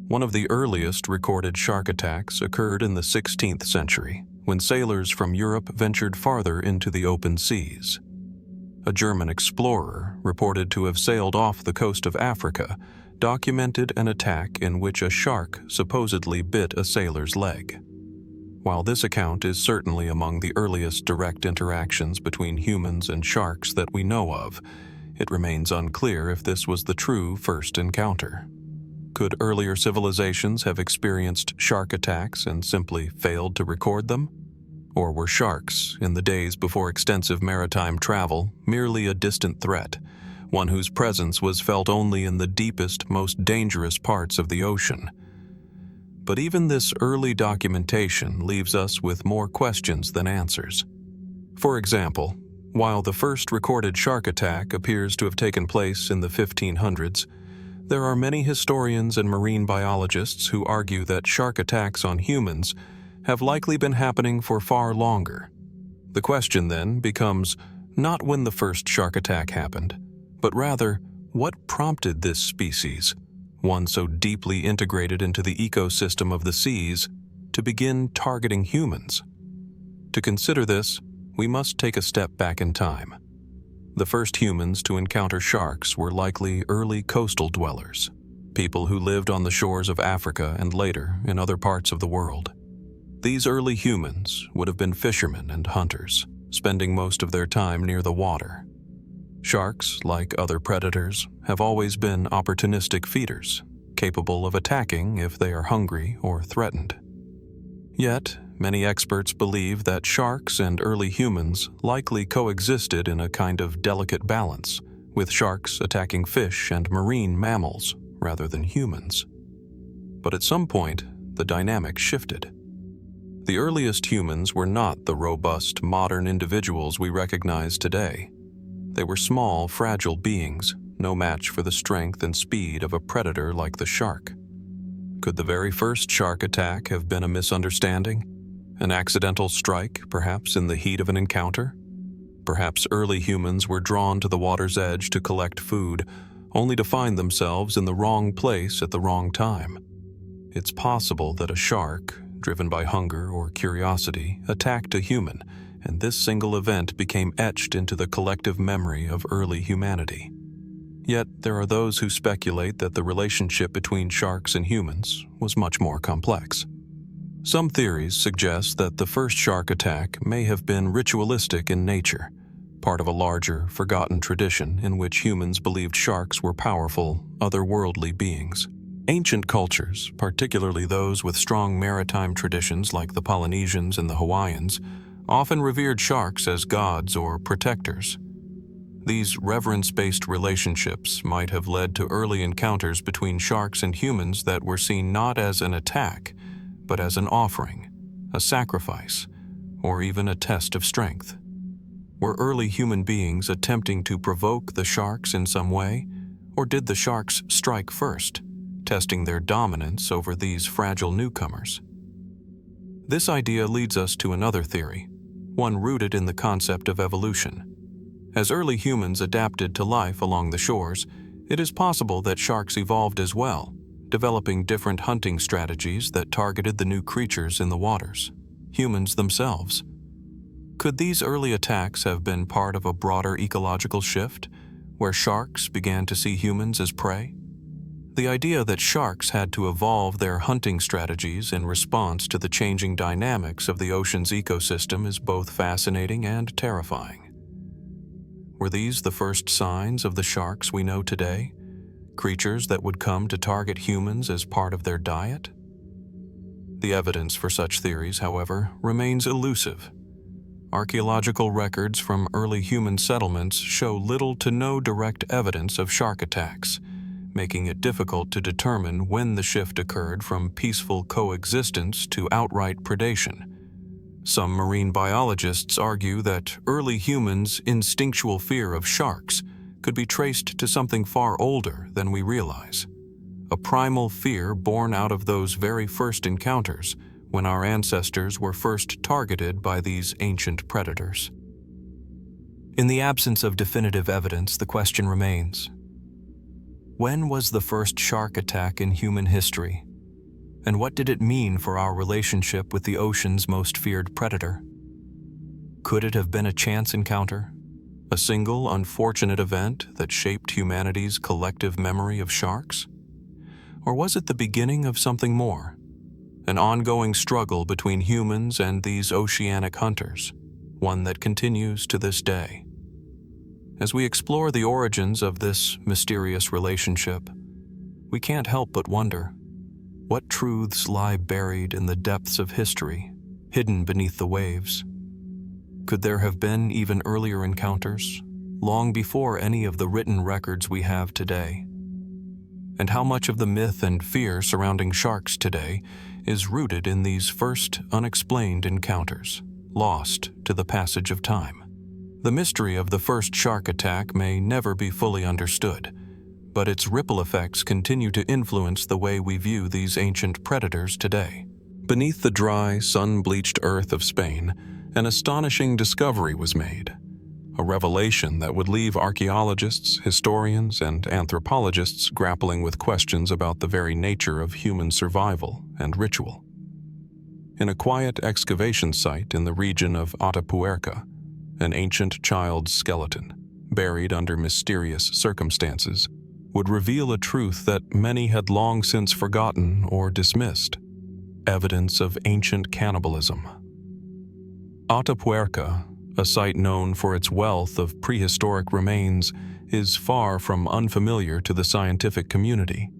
One of the earliest recorded shark attacks occurred in the 16th century, when sailors from Europe ventured farther into the open seas. A German explorer, reported to have sailed off the coast of Africa, documented an attack in which a shark supposedly bit a sailor's leg. While this account is certainly among the earliest direct interactions between humans and sharks that we know of, it remains unclear if this was the true first encounter. Could earlier civilizations have experienced shark attacks and simply failed to record them? Or were sharks, in the days before extensive maritime travel, merely a distant threat, one whose presence was felt only in the deepest, most dangerous parts of the ocean? But even this early documentation leaves us with more questions than answers. For example, while the first recorded shark attack appears to have taken place in the 1500s, there are many historians and marine biologists who argue that shark attacks on humans have likely been happening for far longer. The question then becomes not when the first shark attack happened, but rather what prompted this species, one so deeply integrated into the ecosystem of the seas, to begin targeting humans. To consider this, we must take a step back in time. The first humans to encounter sharks were likely early coastal dwellers, people who lived on the shores of Africa and later in other parts of the world. These early humans would have been fishermen and hunters, spending most of their time near the water. Sharks, like other predators, have always been opportunistic feeders, capable of attacking if they are hungry or threatened. Yet, many experts believe that sharks and early humans likely coexisted in a kind of delicate balance, with sharks attacking fish and marine mammals rather than humans. But at some point, the dynamic shifted. The earliest humans were not the robust, modern individuals we recognize today. They were small, fragile beings, no match for the strength and speed of a predator like the shark. Could the very first shark attack have been a misunderstanding? An accidental strike, perhaps in the heat of an encounter? Perhaps early humans were drawn to the water's edge to collect food, only to find themselves in the wrong place at the wrong time. It's possible that a shark, driven by hunger or curiosity, attacked a human, and this single event became etched into the collective memory of early humanity. Yet there are those who speculate that the relationship between sharks and humans was much more complex. Some theories suggest that the first shark attack may have been ritualistic in nature, part of a larger, forgotten tradition in which humans believed sharks were powerful, otherworldly beings. Ancient cultures, particularly those with strong maritime traditions like the Polynesians and the Hawaiians, often revered sharks as gods or protectors. These reverence-based relationships might have led to early encounters between sharks and humans that were seen not as an attack, but as an offering, a sacrifice, or even a test of strength. Were early human beings attempting to provoke the sharks in some way, or did the sharks strike first, testing their dominance over these fragile newcomers? This idea leads us to another theory, one rooted in the concept of evolution. As early humans adapted to life along the shores, it is possible that sharks evolved as well, developing different hunting strategies that targeted the new creatures in the waters, humans themselves. Could these early attacks have been part of a broader ecological shift, where sharks began to see humans as prey? The idea that sharks had to evolve their hunting strategies in response to the changing dynamics of the ocean's ecosystem is both fascinating and terrifying. Were these the first signs of the sharks we know today? Creatures that would come to target humans as part of their diet? The evidence for such theories, however, remains elusive. Archaeological records from early human settlements show little to no direct evidence of shark attacks, making it difficult to determine when the shift occurred from peaceful coexistence to outright predation. Some marine biologists argue that early humans' instinctual fear of sharks could be traced to something far older than we realize, a primal fear born out of those very first encounters when our ancestors were first targeted by these ancient predators. In the absence of definitive evidence, the question remains: when was the first shark attack in human history? And what did it mean for our relationship with the ocean's most feared predator? Could it have been a chance encounter? A single unfortunate event that shaped humanity's collective memory of sharks? Or was it the beginning of something more? An ongoing struggle between humans and these oceanic hunters, one that continues to this day. As we explore the origins of this mysterious relationship, we can't help but wonder, what truths lie buried in the depths of history, hidden beneath the waves? Could there have been even earlier encounters, long before any of the written records we have today? And how much of the myth and fear surrounding sharks today is rooted in these first unexplained encounters, lost to the passage of time? The mystery of the first shark attack may never be fully understood, but its ripple effects continue to influence the way we view these ancient predators today. Beneath the dry, sun-bleached earth of Spain, an astonishing discovery was made, a revelation that would leave archaeologists, historians, and anthropologists grappling with questions about the very nature of human survival and ritual. In a quiet excavation site in the region of Atapuerca, an ancient child's skeleton, buried under mysterious circumstances, would reveal a truth that many had long since forgotten or dismissed: evidence of ancient cannibalism. Atapuerca, a site known for its wealth of prehistoric remains, is far from unfamiliar to the scientific community.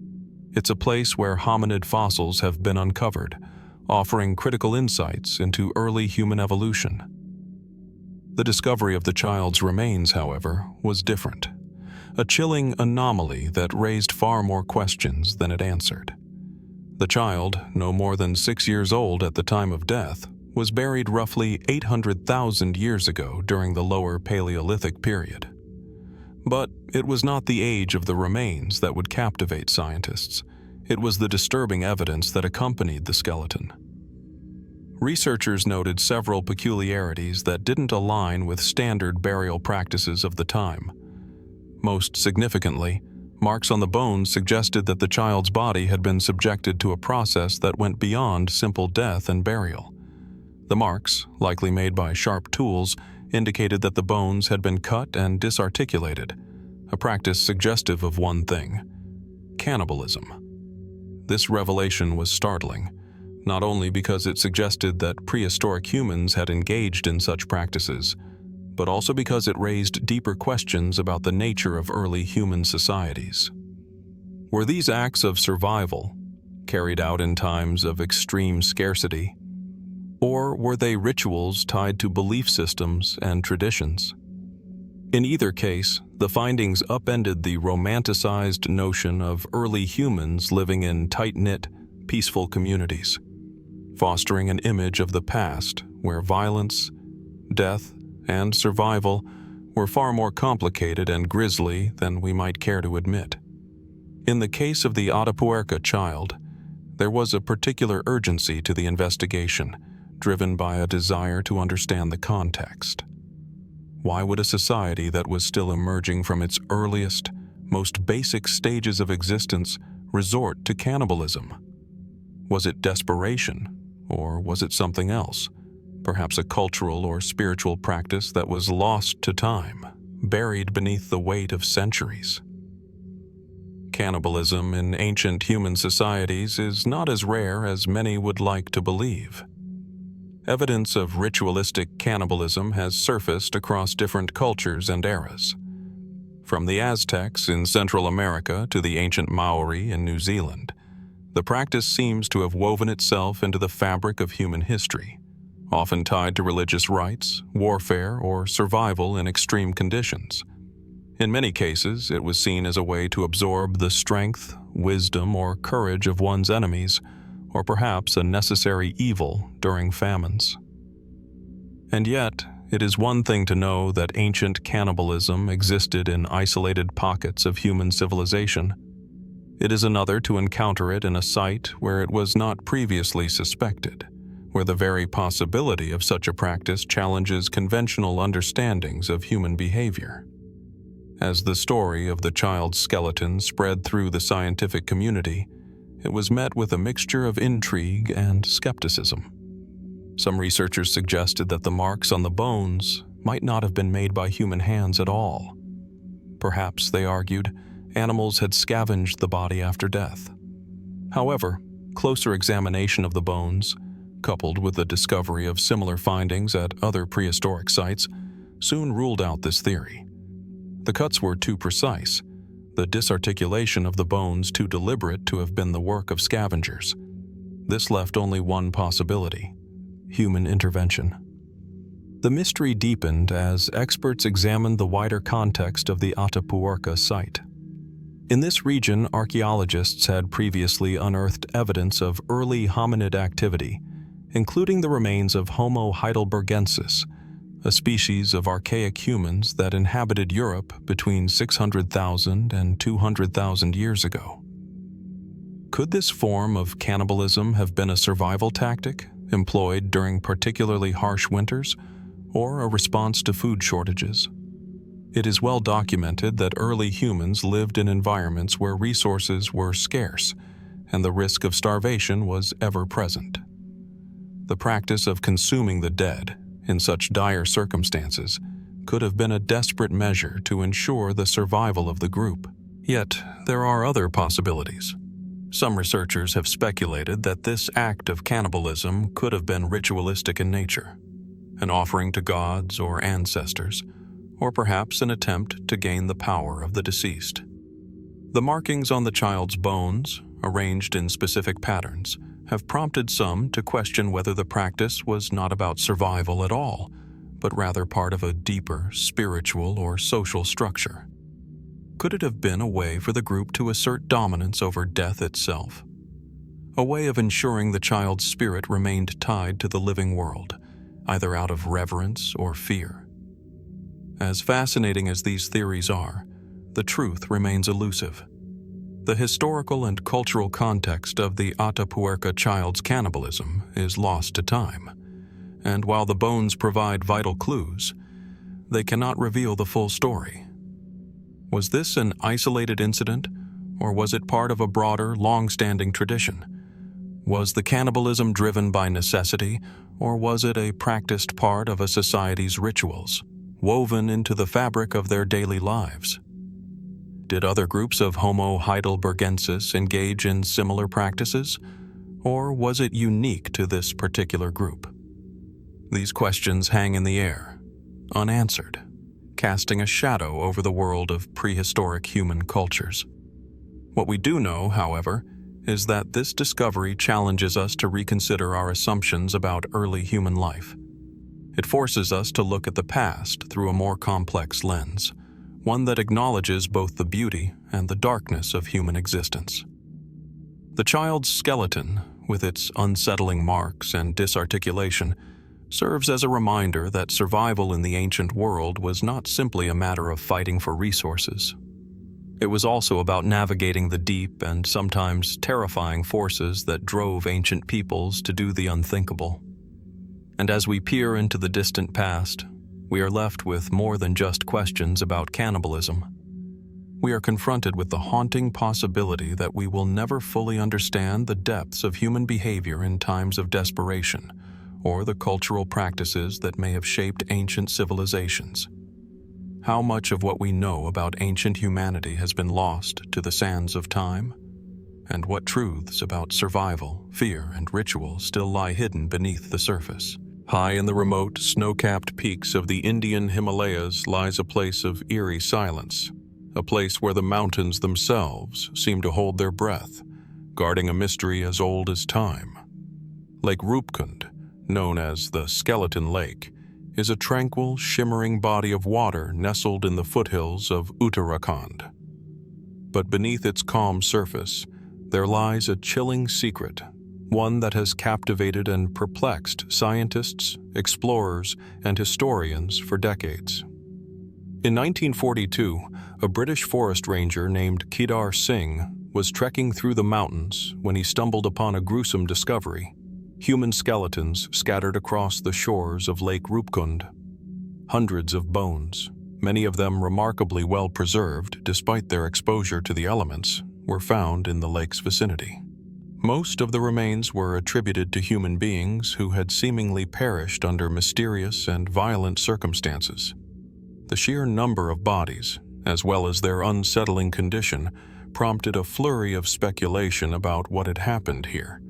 It's a place where hominid fossils have been uncovered, offering critical insights into early human evolution. The discovery of the child's remains, however, was different, a chilling anomaly that raised far more questions than it answered. The child, no more than 6 years old at the time of death, was buried roughly 800,000 years ago during the Lower Paleolithic period. But it was not the age of the remains that would captivate scientists. It was the disturbing evidence that accompanied the skeleton. Researchers noted several peculiarities that didn't align with standard burial practices of the time. Most significantly, marks on the bones suggested that the child's body had been subjected to a process that went beyond simple death and burial. The marks, likely made by sharp tools, indicated that the bones had been cut and disarticulated, a practice suggestive of one thing: cannibalism. This revelation was startling, not only because it suggested that prehistoric humans had engaged in such practices, but also because it raised deeper questions about the nature of early human societies. Were these acts of survival, carried out in times of extreme scarcity, or were they rituals tied to belief systems and traditions? In either case, the findings upended the romanticized notion of early humans living in tight-knit, peaceful communities, fostering an image of the past where violence, death, and survival were far more complicated and grisly than we might care to admit. In the case of the Atapuerca child, there was a particular urgency to the investigation, driven by a desire to understand the context. Why would a society that was still emerging from its earliest, most basic stages of existence resort to cannibalism? Was it desperation, or was it something else? perhaps a cultural or spiritual practice that was lost to time, buried beneath the weight of centuries. Cannibalism in ancient human societies is not as rare as many would like to believe. Evidence of ritualistic cannibalism has surfaced across different cultures and eras. From the Aztecs in Central America to the ancient Maori in New Zealand, the practice seems to have woven itself into the fabric of human history, often tied to religious rites, warfare, or survival in extreme conditions. In many cases, it was seen as a way to absorb the strength, wisdom, or courage of one's enemies, or perhaps a necessary evil during famines. And yet, it is one thing to know that ancient cannibalism existed in isolated pockets of human civilization. It is another to encounter it in a site where it was not previously suspected, where the very possibility of such a practice challenges conventional understandings of human behavior. As the story of the child's skeleton spread through the scientific community, it was met with a mixture of intrigue and skepticism. Some researchers suggested that the marks on the bones might not have been made by human hands at all. Perhaps, they argued, animals had scavenged the body after death. However, closer examination of the bones, coupled with the discovery of similar findings at other prehistoric sites, soon ruled out this theory. The cuts were too precise, the disarticulation of the bones too deliberate to have been the work of scavengers. This left only one possibility: human intervention. The mystery deepened as experts examined the wider context of the Atapuerca site. In this region, archaeologists had previously unearthed evidence of early hominid activity, including the remains of Homo heidelbergensis, a species of archaic humans that inhabited Europe between 600,000 and 200,000 years ago. Could this form of cannibalism have been a survival tactic employed during particularly harsh winters, or a response to food shortages? It is well documented that early humans lived in environments where resources were scarce and the risk of starvation was ever present. The practice of consuming the dead in such dire circumstances could have been a desperate measure to ensure the survival of the group. Yet, there are other possibilities. Some researchers have speculated that this act of cannibalism could have been ritualistic in nature, an offering to gods or ancestors, or perhaps an attempt to gain the power of the deceased. The markings on the child's bones, arranged in specific patterns, have prompted some to question whether the practice was not about survival at all, but rather part of a deeper spiritual or social structure. Could it have been a way for the group to assert dominance over death itself? A way of ensuring the child's spirit remained tied to the living world, either out of reverence or fear? As fascinating as these theories are, the truth remains elusive. The historical and cultural context of the Atapuerca child's cannibalism is lost to time, and while the bones provide vital clues, they cannot reveal the full story. Was this an isolated incident, or was it part of a broader, long-standing tradition? Was the cannibalism driven by necessity, or was it a practiced part of a society's rituals, woven into the fabric of their daily lives? Did other groups of Homo heidelbergensis engage in similar practices, or was it unique to this particular group? These questions hang in the air, unanswered, casting a shadow over the world of prehistoric human cultures. What we do know, however, is that this discovery challenges us to reconsider our assumptions about early human life. It forces us to look at the past through a more complex lens, one that acknowledges both the beauty and the darkness of human existence. The child's skeleton, with its unsettling marks and disarticulation, serves as a reminder that survival in the ancient world was not simply a matter of fighting for resources. It was also about navigating the deep and sometimes terrifying forces that drove ancient peoples to do the unthinkable. And as we peer into the distant past, we are left with more than just questions about cannibalism. We are confronted with the haunting possibility that we will never fully understand the depths of human behavior in times of desperation, or the cultural practices that may have shaped ancient civilizations. How much of what we know about ancient humanity has been lost to the sands of time? And what truths about survival, fear, and ritual still lie hidden beneath the surface? High in the remote, snow-capped peaks of the Indian Himalayas lies a place of eerie silence, a place where the mountains themselves seem to hold their breath, guarding a mystery as old as time. Lake Rupkund, known as the Skeleton Lake, is a tranquil, shimmering body of water nestled in the foothills of Uttarakhand. But beneath its calm surface, there lies a chilling secret, one that has captivated and perplexed scientists, explorers, and historians for decades. In 1942, a British forest ranger named Kedar Singh was trekking through the mountains when he stumbled upon a gruesome discovery: human skeletons scattered across the shores of Lake Rupkund. Hundreds of bones, many of them remarkably well preserved despite their exposure to the elements, were found in the lake's vicinity. Most of the remains were attributed to human beings who had seemingly perished under mysterious and violent circumstances. The sheer number of bodies, as well as their unsettling condition, prompted a flurry of speculation about what had happened here.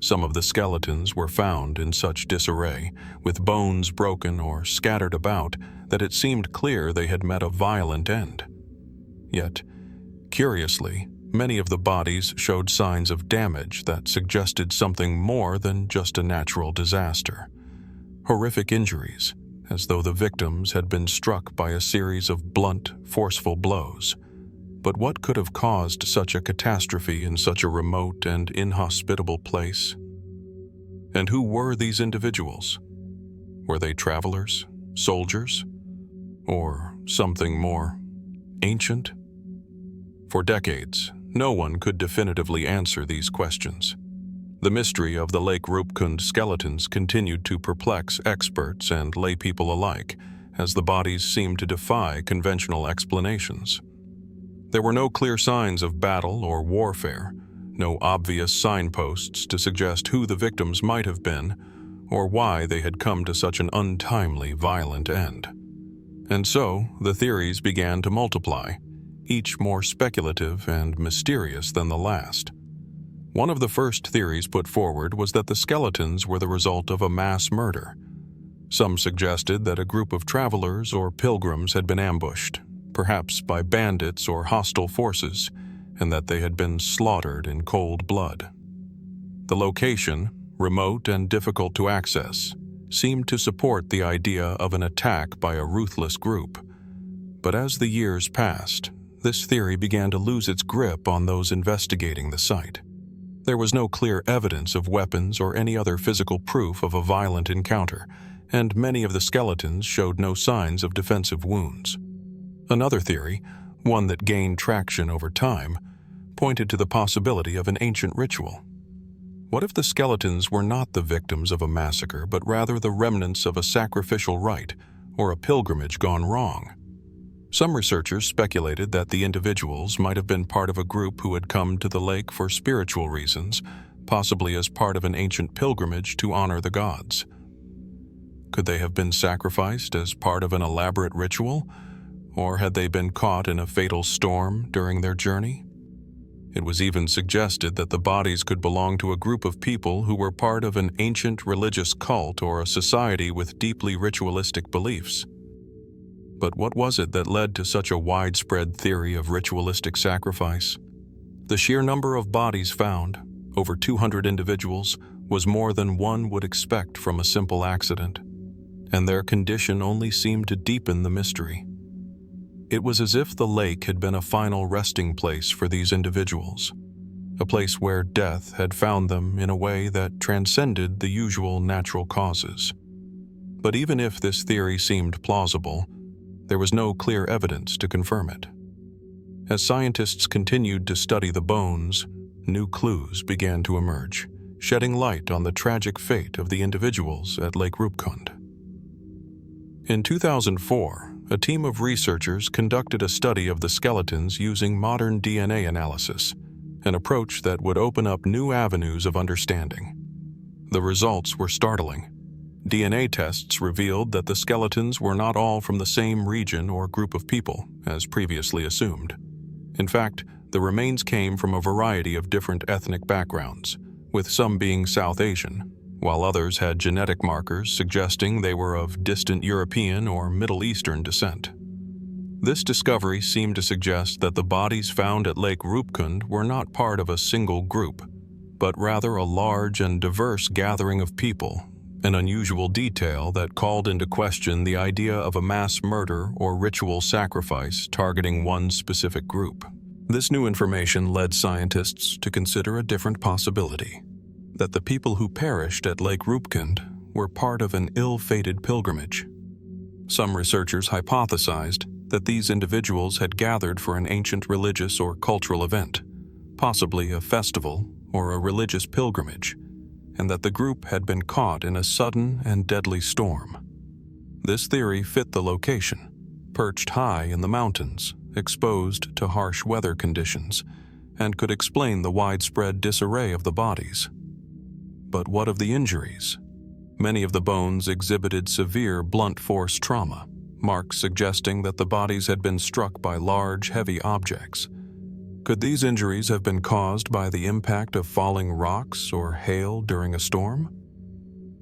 Some of the skeletons were found in such disarray, with bones broken or scattered about, that it seemed clear they had met a violent end. Yet, curiously, many of the bodies showed signs of damage that suggested something more than just a natural disaster. Horrific injuries, as though the victims had been struck by a series of blunt, forceful blows. But what could have caused such a catastrophe in such a remote and inhospitable place? And who were these individuals? Were they travelers, soldiers, or something more ancient? For decades, no one could definitively answer these questions. The mystery of the Lake Rupkund skeletons continued to perplex experts and laypeople alike, as the bodies seemed to defy conventional explanations. There were no clear signs of battle or warfare, no obvious signposts to suggest who the victims might have been, or why they had come to such an untimely, violent end. And so, the theories began to multiply, each more speculative and mysterious than the last. One of the first theories put forward was that the skeletons were the result of a mass murder. Some suggested that a group of travelers or pilgrims had been ambushed, perhaps by bandits or hostile forces, and that they had been slaughtered in cold blood. The location, remote and difficult to access, seemed to support the idea of an attack by a ruthless group. But as the years passed, this theory began to lose its grip on those investigating the site. There was no clear evidence of weapons or any other physical proof of a violent encounter, and many of the skeletons showed no signs of defensive wounds. Another theory, one that gained traction over time, pointed to the possibility of an ancient ritual. What if the skeletons were not the victims of a massacre, but rather the remnants of a sacrificial rite or a pilgrimage gone wrong? Some researchers speculated that the individuals might have been part of a group who had come to the lake for spiritual reasons, possibly as part of an ancient pilgrimage to honor the gods. Could they have been sacrificed as part of an elaborate ritual, or had they been caught in a fatal storm during their journey? It was even suggested that the bodies could belong to a group of people who were part of an ancient religious cult or a society with deeply ritualistic beliefs. But what was it that led to such a widespread theory of ritualistic sacrifice? The sheer number of bodies found, over 200 individuals, was more than one would expect from a simple accident, and their condition only seemed to deepen the mystery. It was as if the lake had been a final resting place for these individuals, a place where death had found them in a way that transcended the usual natural causes. But even if this theory seemed plausible, there was no clear evidence to confirm it. As scientists continued to study the bones, new clues began to emerge, shedding light on the tragic fate of the individuals at Lake Rupkund. In 2004, a team of researchers conducted a study of the skeletons using modern DNA analysis, an approach that would open up new avenues of understanding. The results were startling. DNA tests revealed that the skeletons were not all from the same region or group of people, as previously assumed. In fact, the remains came from a variety of different ethnic backgrounds, with some being South Asian, while others had genetic markers suggesting they were of distant European or Middle Eastern descent. This discovery seemed to suggest that the bodies found at Lake Rupkund were not part of a single group, but rather a large and diverse gathering of people, an unusual detail that called into question the idea of a mass murder or ritual sacrifice targeting one specific group. This new information led scientists to consider a different possibility, that the people who perished at Lake Rupkund were part of an ill-fated pilgrimage. Some researchers hypothesized that these individuals had gathered for an ancient religious or cultural event, possibly a festival or a religious pilgrimage, and that the group had been caught in a sudden and deadly storm. This theory fit the location, perched high in the mountains, exposed to harsh weather conditions, and could explain the widespread disarray of the bodies. But what of the injuries? Many of the bones exhibited severe blunt force trauma, marks suggesting that the bodies had been struck by large, heavy objects. Could these injuries have been caused by the impact of falling rocks or hail during a storm?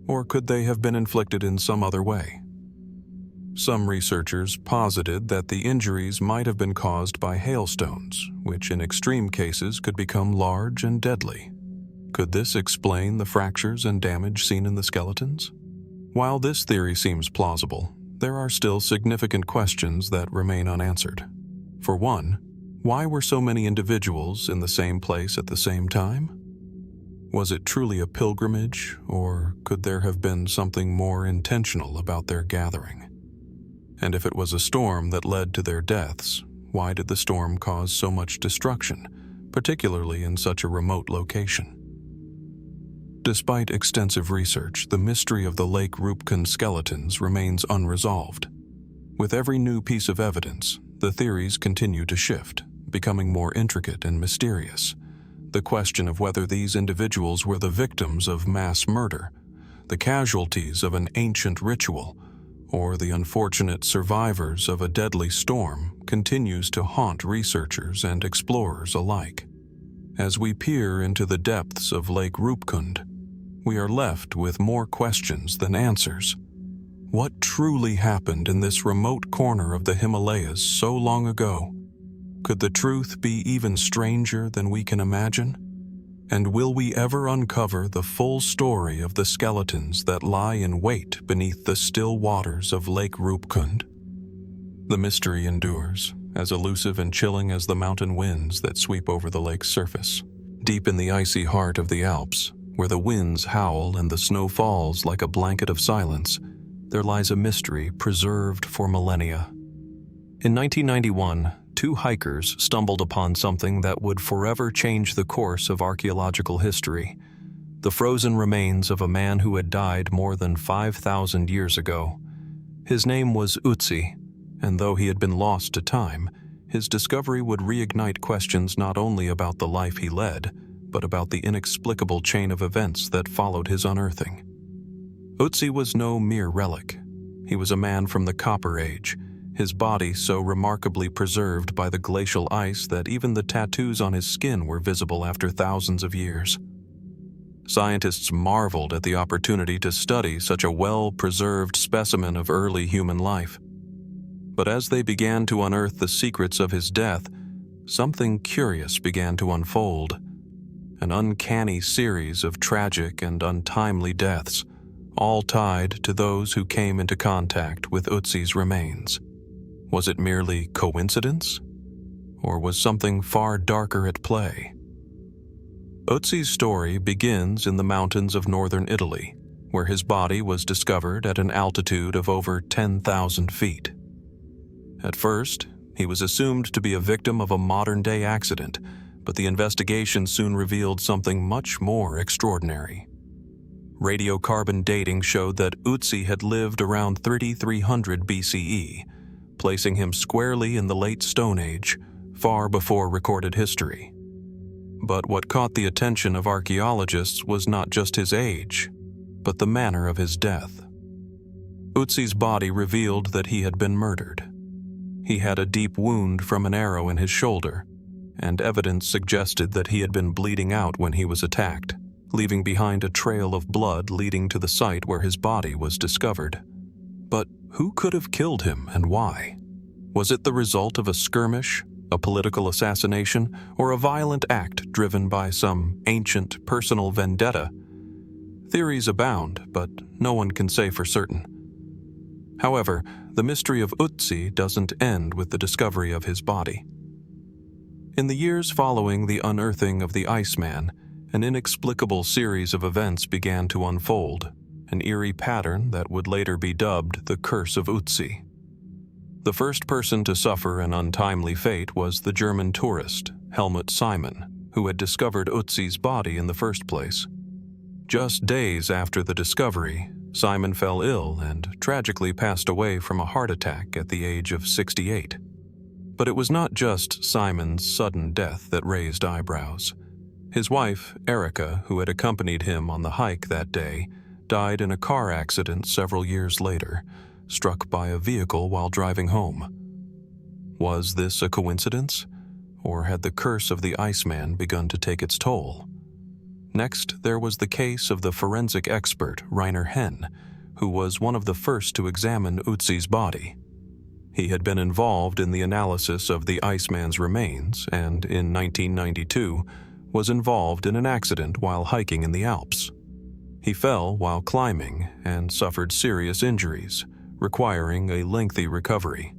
Or could they have been inflicted in some other way? Some researchers posited that the injuries might have been caused by hailstones, which in extreme cases could become large and deadly. Could this explain the fractures and damage seen in the skeletons? While this theory seems plausible, there are still significant questions that remain unanswered. For one, why were so many individuals in the same place at the same time? Was it truly a pilgrimage, or could there have been something more intentional about their gathering? And if it was a storm that led to their deaths, why did the storm cause so much destruction, particularly in such a remote location? Despite extensive research, the mystery of the Lake Rupkund skeletons remains unresolved. With every new piece of evidence, the theories continue to shift, becoming more intricate and mysterious. The question of whether these individuals were the victims of mass murder, the casualties of an ancient ritual, or the unfortunate survivors of a deadly storm continues to haunt researchers and explorers alike. As we peer into the depths of Lake Rupkund, we are left with more questions than answers. What truly happened in this remote corner of the Himalayas so long ago? Could the truth be even stranger than we can imagine? And will we ever uncover the full story of the skeletons that lie in wait beneath the still waters of Lake Rupkund? The mystery endures, as elusive and chilling as the mountain winds that sweep over the lake's surface. Deep in the icy heart of the Alps, where the winds howl and the snow falls like a blanket of silence, there lies a mystery preserved for millennia. In 1991, two hikers stumbled upon something that would forever change the course of archaeological history: the frozen remains of a man who had died more than 5,000 years ago. His name was Ötzi, and though he had been lost to time, his discovery would reignite questions not only about the life he led, but about the inexplicable chain of events that followed his unearthing. Ötzi was no mere relic. He was a man from the Copper Age, his body so remarkably preserved by the glacial ice that even the tattoos on his skin were visible after thousands of years. Scientists marveled at the opportunity to study such a well-preserved specimen of early human life. But as they began to unearth the secrets of his death, something curious began to unfold. An uncanny series of tragic and untimely deaths, all tied to those who came into contact with Ötzi's remains. Was it merely coincidence? Or was something far darker at play? Ötzi's story begins in the mountains of northern Italy, where his body was discovered at an altitude of over 10,000 feet. At first, he was assumed to be a victim of a modern-day accident, but the investigation soon revealed something much more extraordinary. Radiocarbon dating showed that Ötzi had lived around 3300 BCE, placing him squarely in the late Stone Age, far before recorded history. But what caught the attention of archaeologists was not just his age, but the manner of his death. Ötzi's body revealed that he had been murdered. He had a deep wound from an arrow in his shoulder, and evidence suggested that he had been bleeding out when he was attacked, leaving behind a trail of blood leading to the site where his body was discovered. But who could have killed him and why? Was it the result of a skirmish, a political assassination, or a violent act driven by some ancient personal vendetta? Theories abound, but no one can say for certain. However, the mystery of Ötzi doesn't end with the discovery of his body. In the years following the unearthing of the Iceman, an inexplicable series of events began to unfold, an eerie pattern that would later be dubbed the Curse of Ötzi. The first person to suffer an untimely fate was the German tourist, Helmut Simon, who had discovered Ötzi's body in the first place. Just days after the discovery, Simon fell ill and tragically passed away from a heart attack at the age of 68. But it was not just Simon's sudden death that raised eyebrows. His wife, Erica, who had accompanied him on the hike that day, died in a car accident several years later, struck by a vehicle while driving home. Was this a coincidence, or had the curse of the Iceman begun to take its toll? Next, there was the case of the forensic expert Rainer Henn, who was one of the first to examine Ötzi's body. He had been involved in the analysis of the Iceman's remains and, in 1992, was involved in an accident while hiking in the Alps. He fell while climbing and suffered serious injuries, requiring a lengthy recovery.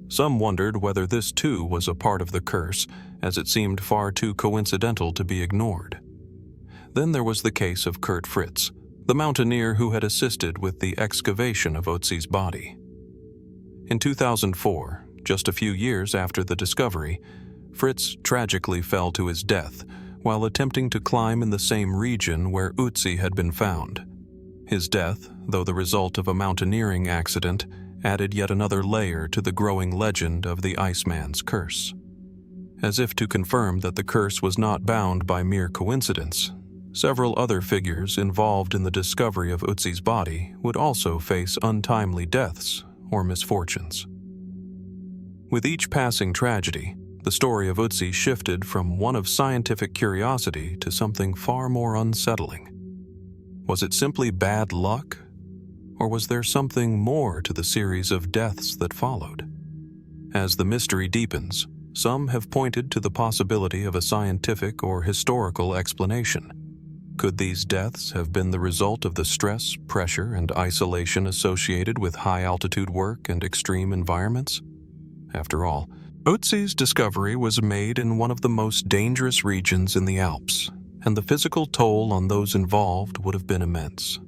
Some wondered whether this too was a part of the curse, as it seemed far too coincidental to be ignored. Then there was the case of Kurt Fritz, the mountaineer who had assisted with the excavation of Ötzi's body. In 2004, just a few years after the discovery, Fritz tragically fell to his death while attempting to climb in the same region where Ötzi had been found. His death, though the result of a mountaineering accident, added yet another layer to the growing legend of the Iceman's curse. As if to confirm that the curse was not bound by mere coincidence, several other figures involved in the discovery of Ötzi's body would also face untimely deaths or misfortunes. With each passing tragedy, the story of Ötzi shifted from one of scientific curiosity to something far more unsettling. Was it simply bad luck, or was there something more to the series of deaths that followed? As the mystery deepens, some have pointed to the possibility of a scientific or historical explanation. Could these deaths have been the result of the stress, pressure, and isolation associated with high-altitude work and extreme environments? After all, Ötzi's discovery was made in one of the most dangerous regions in the Alps, and the physical toll on those involved would have been immense.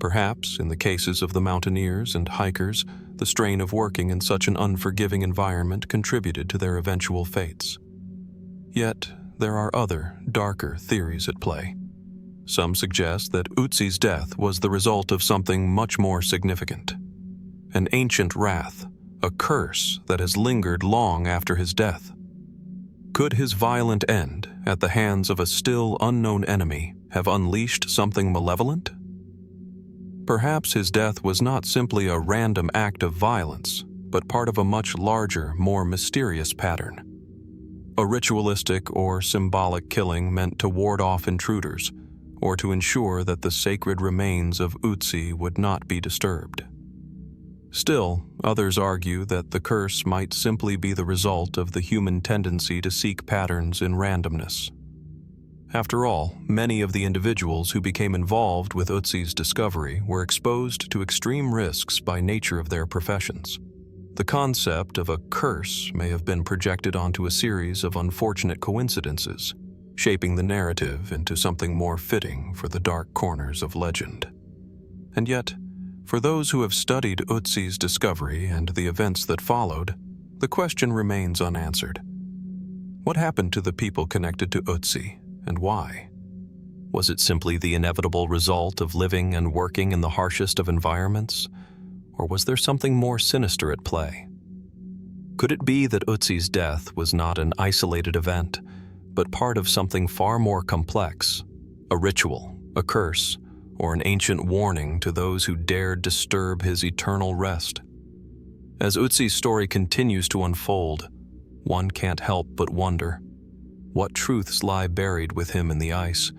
Perhaps, in the cases of the mountaineers and hikers, the strain of working in such an unforgiving environment contributed to their eventual fates. Yet, there are other, darker theories at play. Some suggest that Ötzi's death was the result of something much more significant. An ancient wrath, a curse that has lingered long after his death. Could his violent end, at the hands of a still unknown enemy, have unleashed something malevolent? Perhaps his death was not simply a random act of violence, but part of a much larger, more mysterious pattern. A ritualistic or symbolic killing meant to ward off intruders, or to ensure that the sacred remains of Ötzi would not be disturbed. Still, others argue that the curse might simply be the result of the human tendency to seek patterns in randomness. After all, many of the individuals who became involved with Ötzi's discovery were exposed to extreme risks by nature of their professions. The concept of a curse may have been projected onto a series of unfortunate coincidences, shaping the narrative into something more fitting for the dark corners of legend. And yet, for those who have studied Ötzi's discovery and the events that followed, the question remains unanswered. What happened to the people connected to Ötzi, and why? Was it simply the inevitable result of living and working in the harshest of environments, or was there something more sinister at play? Could it be that Ötzi's death was not an isolated event, but part of something far more complex, a ritual, a curse, or an ancient warning to those who dared disturb his eternal rest. As Ötzi's story continues to unfold, one can't help but wonder, what truths lie buried with him in the ice,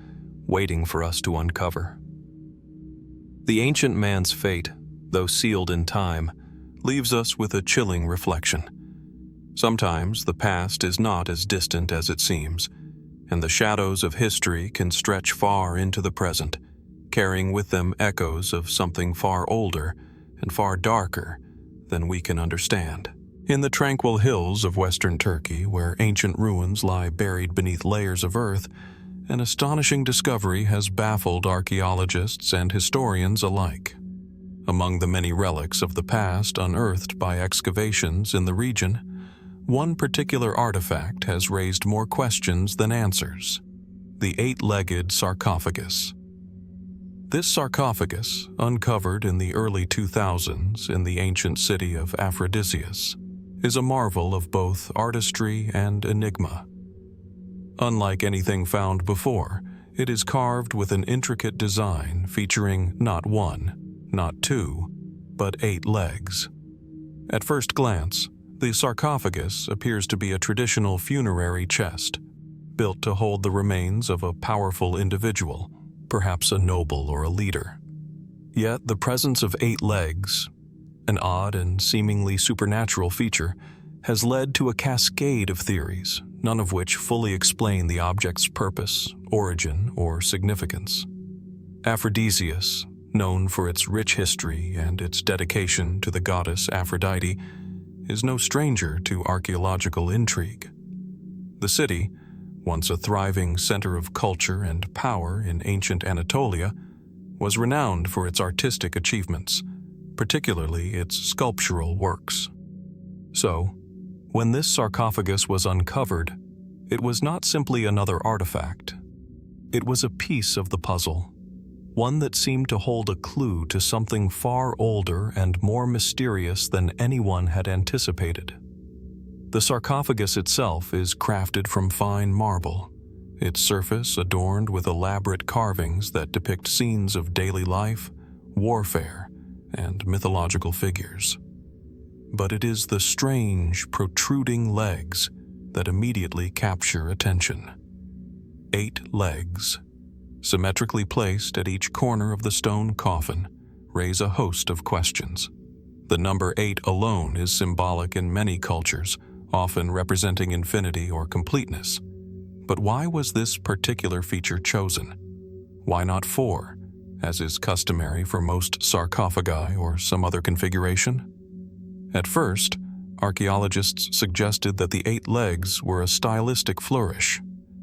waiting for us to uncover? The ancient man's fate, though sealed in time, leaves us with a chilling reflection. Sometimes the past is not as distant as it seems, and the shadows of history can stretch far into the present, carrying with them echoes of something far older and far darker than we can understand. In the tranquil hills of western Turkey, where ancient ruins lie buried beneath layers of earth, an astonishing discovery has baffled archaeologists and historians alike. Among the many relics of the past unearthed by excavations in the region, one particular artifact has raised more questions than answers: the 8-legged sarcophagus. This sarcophagus, uncovered in the early 2000s in the ancient city of Aphrodisias, is a marvel of both artistry and enigma. Unlike anything found before, it is carved with an intricate design featuring not 1, not 2, but 8 legs. At first glance, the sarcophagus appears to be a traditional funerary chest, built to hold the remains of a powerful individual, perhaps a noble or a leader. Yet the presence of 8 legs, an odd and seemingly supernatural feature, has led to a cascade of theories, none of which fully explain the object's purpose, origin, or significance. Aphrodisias, known for its rich history and its dedication to the goddess Aphrodite, is no stranger to archaeological intrigue. The city, once a thriving center of culture and power in ancient Anatolia, was renowned for its artistic achievements, particularly its sculptural works. So, when this sarcophagus was uncovered, it was not simply another artifact. It was a piece of the puzzle, one that seemed to hold a clue to something far older and more mysterious than anyone had anticipated. The sarcophagus itself is crafted from fine marble, its surface adorned with elaborate carvings that depict scenes of daily life, warfare, and mythological figures. But it is the strange, protruding legs that immediately capture attention. 8 legs, symmetrically placed at each corner of the stone coffin, raise a host of questions. The number 8 alone is symbolic in many cultures, often representing infinity or completeness. But why was this particular feature chosen? Why not 4, as is customary for most sarcophagi or some other configuration? At first, archaeologists suggested that the 8 legs were a stylistic flourish,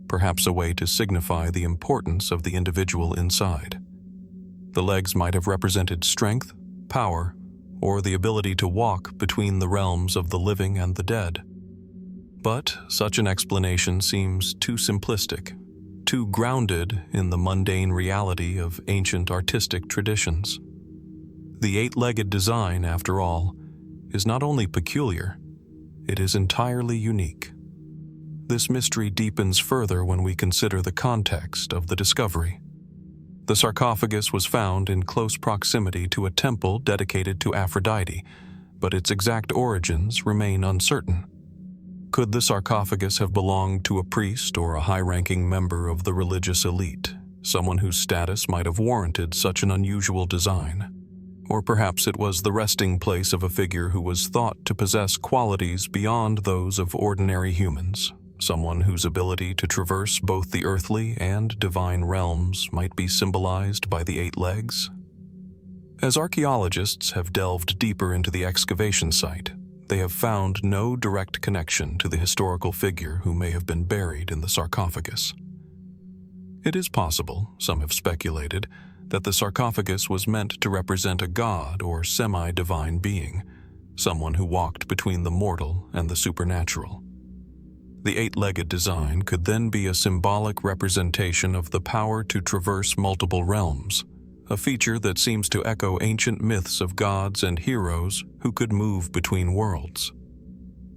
perhaps a way to signify the importance of the individual inside. The legs might have represented strength, power, or the ability to walk between the realms of the living and the dead. But such an explanation seems too simplistic, too grounded in the mundane reality of ancient artistic traditions. The 8-legged design, after all, is not only peculiar, it is entirely unique. This mystery deepens further when we consider the context of the discovery. The sarcophagus was found in close proximity to a temple dedicated to Aphrodite, but its exact origins remain uncertain. Could the sarcophagus have belonged to a priest or a high-ranking member of the religious elite, someone whose status might have warranted such an unusual design? Or perhaps it was the resting place of a figure who was thought to possess qualities beyond those of ordinary humans, someone whose ability to traverse both the earthly and divine realms might be symbolized by the 8 legs? As archaeologists have delved deeper into the excavation site, they have found no direct connection to the historical figure who may have been buried in the sarcophagus. It is possible, some have speculated, that the sarcophagus was meant to represent a god or semi-divine being, someone who walked between the mortal and the supernatural. The 8-legged design could then be a symbolic representation of the power to traverse multiple realms, a feature that seems to echo ancient myths of gods and heroes who could move between worlds.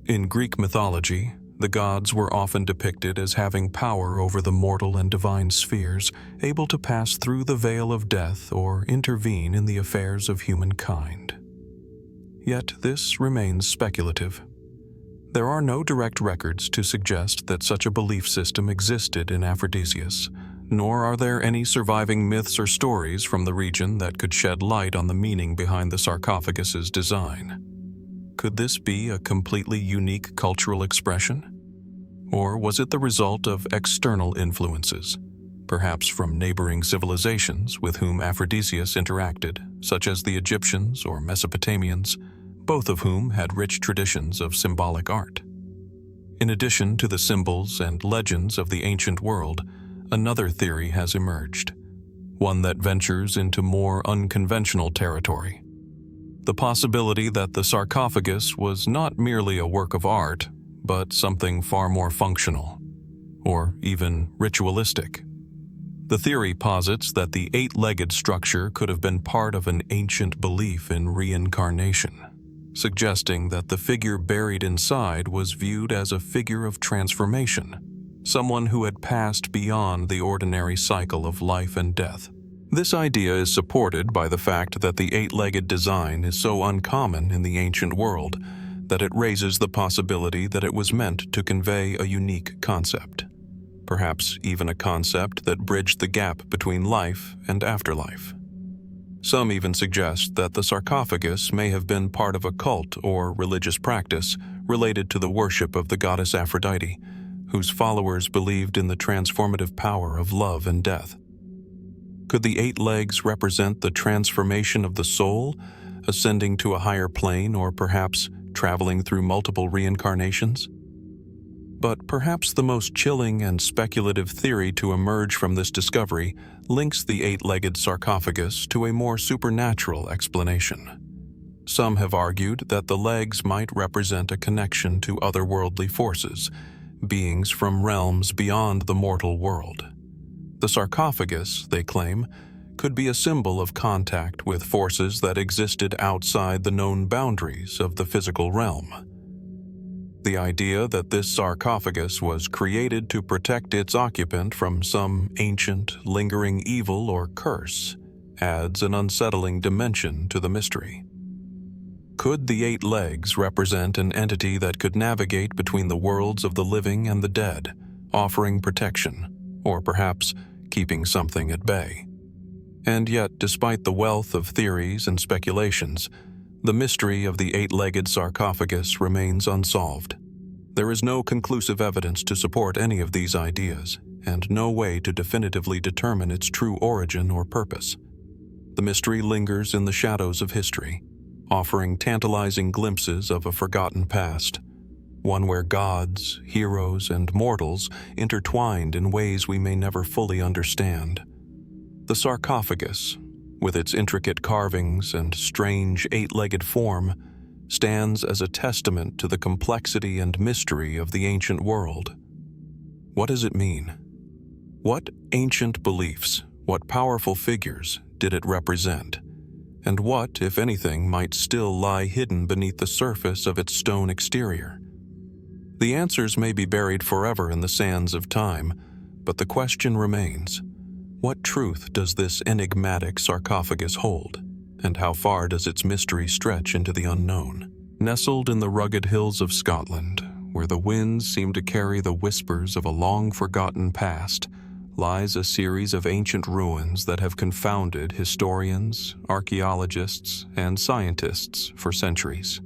In Greek mythology, The gods were often depicted as having power over the mortal and divine spheres, able to pass through the veil of death or intervene in the affairs of humankind. Yet this remains speculative. There are no direct records to suggest that such a belief system existed in Aphrodisias, nor are there any surviving myths or stories from the region that could shed light on the meaning behind the sarcophagus's design. Could this be a completely unique cultural expression? Or was it the result of external influences, perhaps from neighboring civilizations with whom Aphrodisias interacted, such as the Egyptians or Mesopotamians, both of whom had rich traditions of symbolic art? In addition to the symbols and legends of the ancient world, another theory has emerged, one that ventures into more unconventional territory. The possibility that the sarcophagus was not merely a work of art, but something far more functional, or even ritualistic. The theory posits that the eight-legged structure could have been part of an ancient belief in reincarnation, suggesting that the figure buried inside was viewed as a figure of transformation, someone who had passed beyond the ordinary cycle of life and death. This idea is supported by the fact that the eight-legged design is so uncommon in the ancient world that it raises the possibility that it was meant to convey a unique concept, perhaps even a concept that bridged the gap between life and afterlife. Some even suggest that the sarcophagus may have been part of a cult or religious practice related to the worship of the goddess Aphrodite, whose followers believed in the transformative power of love and death. Could the eight legs represent the transformation of the soul, ascending to a higher plane or perhaps traveling through multiple reincarnations? But perhaps the most chilling and speculative theory to emerge from this discovery links the eight-legged sarcophagus to a more supernatural explanation. Some have argued that the legs might represent a connection to otherworldly forces, beings from realms beyond the mortal world. The sarcophagus, they claim, could be a symbol of contact with forces that existed outside the known boundaries of the physical realm. The idea that this sarcophagus was created to protect its occupant from some ancient, lingering evil or curse adds an unsettling dimension to the mystery. Could the eight legs represent an entity that could navigate between the worlds of the living and the dead, offering protection, or perhaps keeping something at bay? And yet, despite the wealth of theories and speculations, the mystery of the eight-legged sarcophagus remains unsolved. There is no conclusive evidence to support any of these ideas, and no way to definitively determine its true origin or purpose. The mystery lingers in the shadows of history, offering tantalizing glimpses of a forgotten past, one where gods, heroes, and mortals intertwined in ways we may never fully understand. The sarcophagus, with its intricate carvings and strange eight-legged form, stands as a testament to the complexity and mystery of the ancient world. What does it mean? What ancient beliefs, what powerful figures did it represent? And what, if anything, might still lie hidden beneath the surface of its stone exterior? The answers may be buried forever in the sands of time, but the question remains: what truth does this enigmatic sarcophagus hold, and how far does its mystery stretch into the unknown? Nestled in the rugged hills of Scotland, where the winds seem to carry the whispers of a long-forgotten past, lies a series of ancient ruins that have confounded historians, archaeologists, and scientists for centuries.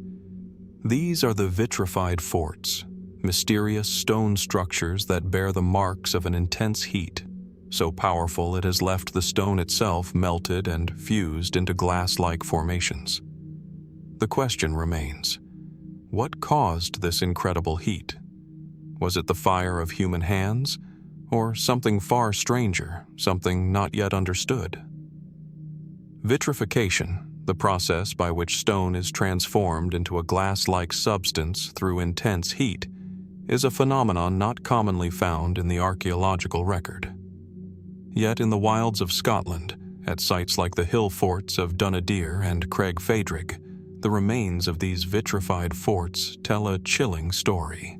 These are the vitrified forts, mysterious stone structures that bear the marks of an intense heat, so powerful it has left the stone itself melted and fused into glass-like formations. The question remains: what caused this incredible heat? Was it the fire of human hands, or something far stranger, something not yet understood? Vitrification, the process by which stone is transformed into a glass-like substance through intense heat, is a phenomenon not commonly found in the archaeological record. Yet in the wilds of Scotland, at sites like the hill forts of Dunadir and Craig Phadrig, the remains of these vitrified forts tell a chilling story.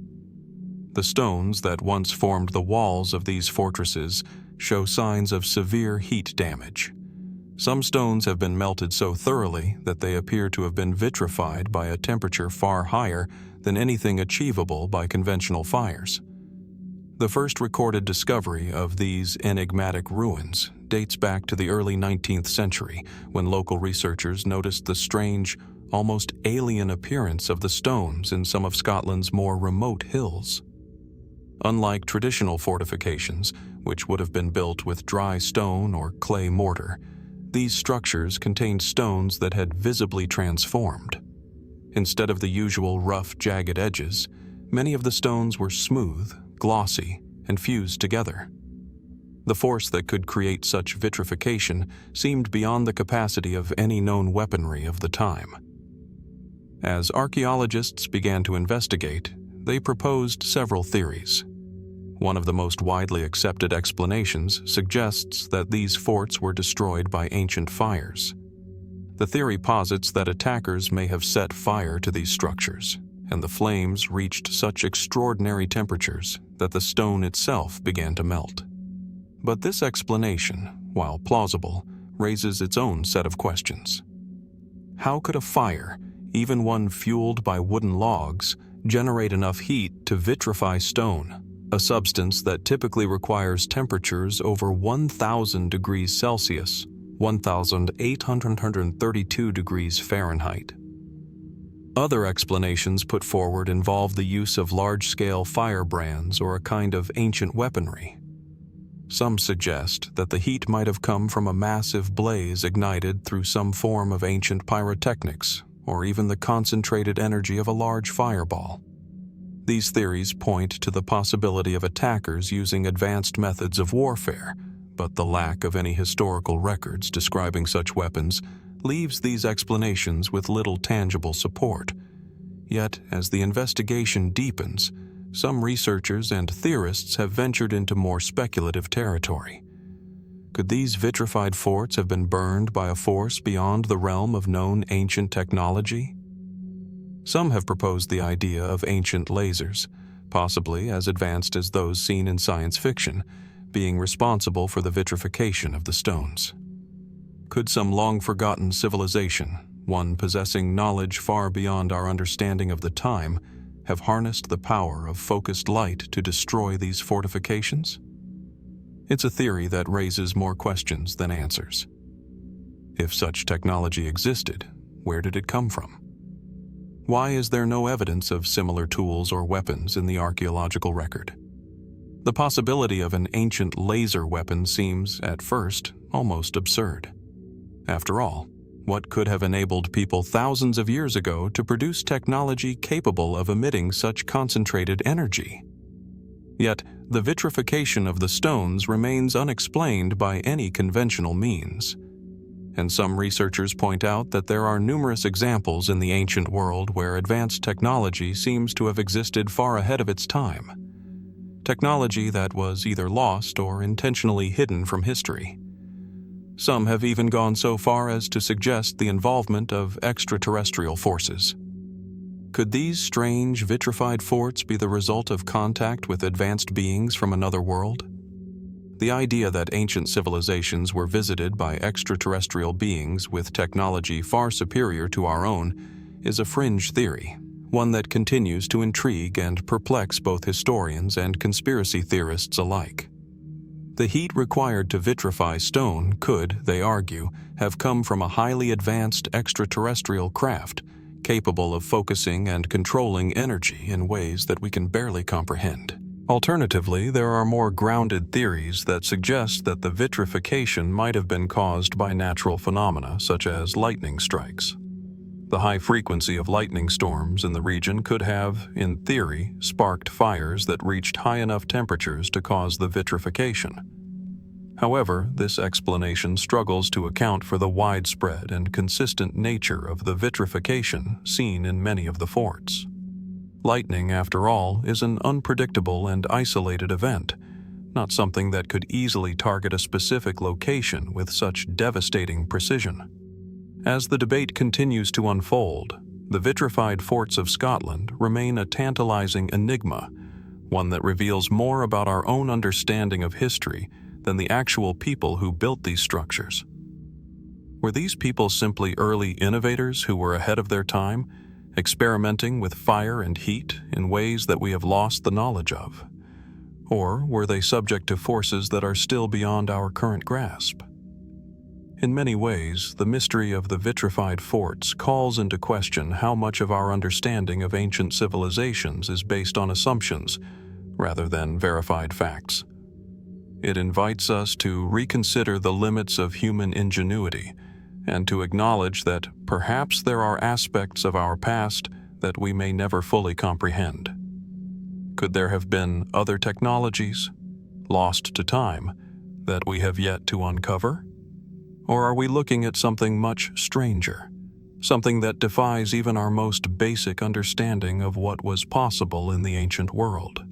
The stones that once formed the walls of these fortresses show signs of severe heat damage. Some stones have been melted so thoroughly that they appear to have been vitrified by a temperature far higher than anything achievable by conventional fires. The first recorded discovery of these enigmatic ruins dates back to the early 19th century, when local researchers noticed the strange, almost alien appearance of the stones in some of Scotland's more remote hills. Unlike traditional fortifications, which would have been built with dry stone or clay mortar, these structures contained stones that had visibly transformed. Instead of the usual rough, jagged edges, many of the stones were smooth, glossy, and fused together. The force that could create such vitrification seemed beyond the capacity of any known weaponry of the time. As archaeologists began to investigate, they proposed several theories. One of the most widely accepted explanations suggests that these forts were destroyed by ancient fires. The theory posits that attackers may have set fire to these structures, and the flames reached such extraordinary temperatures that the stone itself began to melt. But this explanation, while plausible, raises its own set of questions. How could a fire, even one fueled by wooden logs, generate enough heat to vitrify stone, a substance that typically requires temperatures over 1,000 degrees Celsius, 1,832 degrees Fahrenheit? Other explanations put forward involve the use of large-scale firebrands or a kind of ancient weaponry. Some suggest that the heat might have come from a massive blaze ignited through some form of ancient pyrotechnics, or even the concentrated energy of a large fireball. These theories point to the possibility of attackers using advanced methods of warfare, but the lack of any historical records describing such weapons leaves these explanations with little tangible support. Yet, as the investigation deepens, some researchers and theorists have ventured into more speculative territory. Could these vitrified forts have been burned by a force beyond the realm of known ancient technology? Some have proposed the idea of ancient lasers, possibly as advanced as those seen in science fiction, being responsible for the vitrification of the stones. Could some long-forgotten civilization, one possessing knowledge far beyond our understanding of the time, have harnessed the power of focused light to destroy these fortifications? It's a theory that raises more questions than answers. If such technology existed, where did it come from? Why is there no evidence of similar tools or weapons in the archaeological record? The possibility of an ancient laser weapon seems, at first, almost absurd. After all, what could have enabled people thousands of years ago to produce technology capable of emitting such concentrated energy? Yet, the vitrification of the stones remains unexplained by any conventional means. And some researchers point out that there are numerous examples in the ancient world where advanced technology seems to have existed far ahead of its time. Technology that was either lost or intentionally hidden from history. Some have even gone so far as to suggest the involvement of extraterrestrial forces. Could these strange, vitrified forts be the result of contact with advanced beings from another world? The idea that ancient civilizations were visited by extraterrestrial beings with technology far superior to our own is a fringe theory, one that continues to intrigue and perplex both historians and conspiracy theorists alike. The heat required to vitrify stone could, they argue, have come from a highly advanced extraterrestrial craft, capable of focusing and controlling energy in ways that we can barely comprehend. Alternatively, there are more grounded theories that suggest that the vitrification might have been caused by natural phenomena such as lightning strikes. The high frequency of lightning storms in the region could have, in theory, sparked fires that reached high enough temperatures to cause the vitrification. However, this explanation struggles to account for the widespread and consistent nature of the vitrification seen in many of the forts. Lightning, after all, is an unpredictable and isolated event, not something that could easily target a specific location with such devastating precision. As the debate continues to unfold, the vitrified forts of Scotland remain a tantalizing enigma, one that reveals more about our own understanding of history than the actual people who built these structures. Were these people simply early innovators who were ahead of their time, experimenting with fire and heat in ways that we have lost the knowledge of? Or were they subject to forces that are still beyond our current grasp? In many ways, the mystery of the vitrified forts calls into question how much of our understanding of ancient civilizations is based on assumptions rather than verified facts. It invites us to reconsider the limits of human ingenuity and to acknowledge that perhaps there are aspects of our past that we may never fully comprehend. Could there have been other technologies, lost to time, that we have yet to uncover? Or are we looking at something much stranger, something that defies even our most basic understanding of what was possible in the ancient world?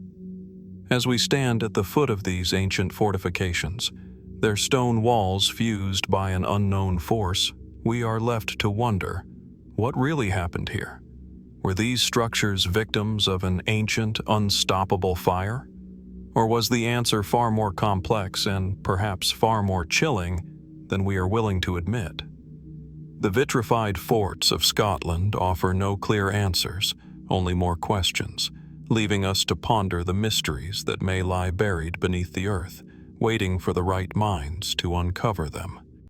As we stand at the foot of these ancient fortifications, their stone walls fused by an unknown force, we are left to wonder, what really happened here? Were these structures victims of an ancient, unstoppable fire? Or was the answer far more complex and perhaps far more chilling than we are willing to admit? The vitrified forts of Scotland offer no clear answers, only more questions, leaving us to ponder the mysteries that may lie buried beneath the earth, waiting for the right minds to uncover them.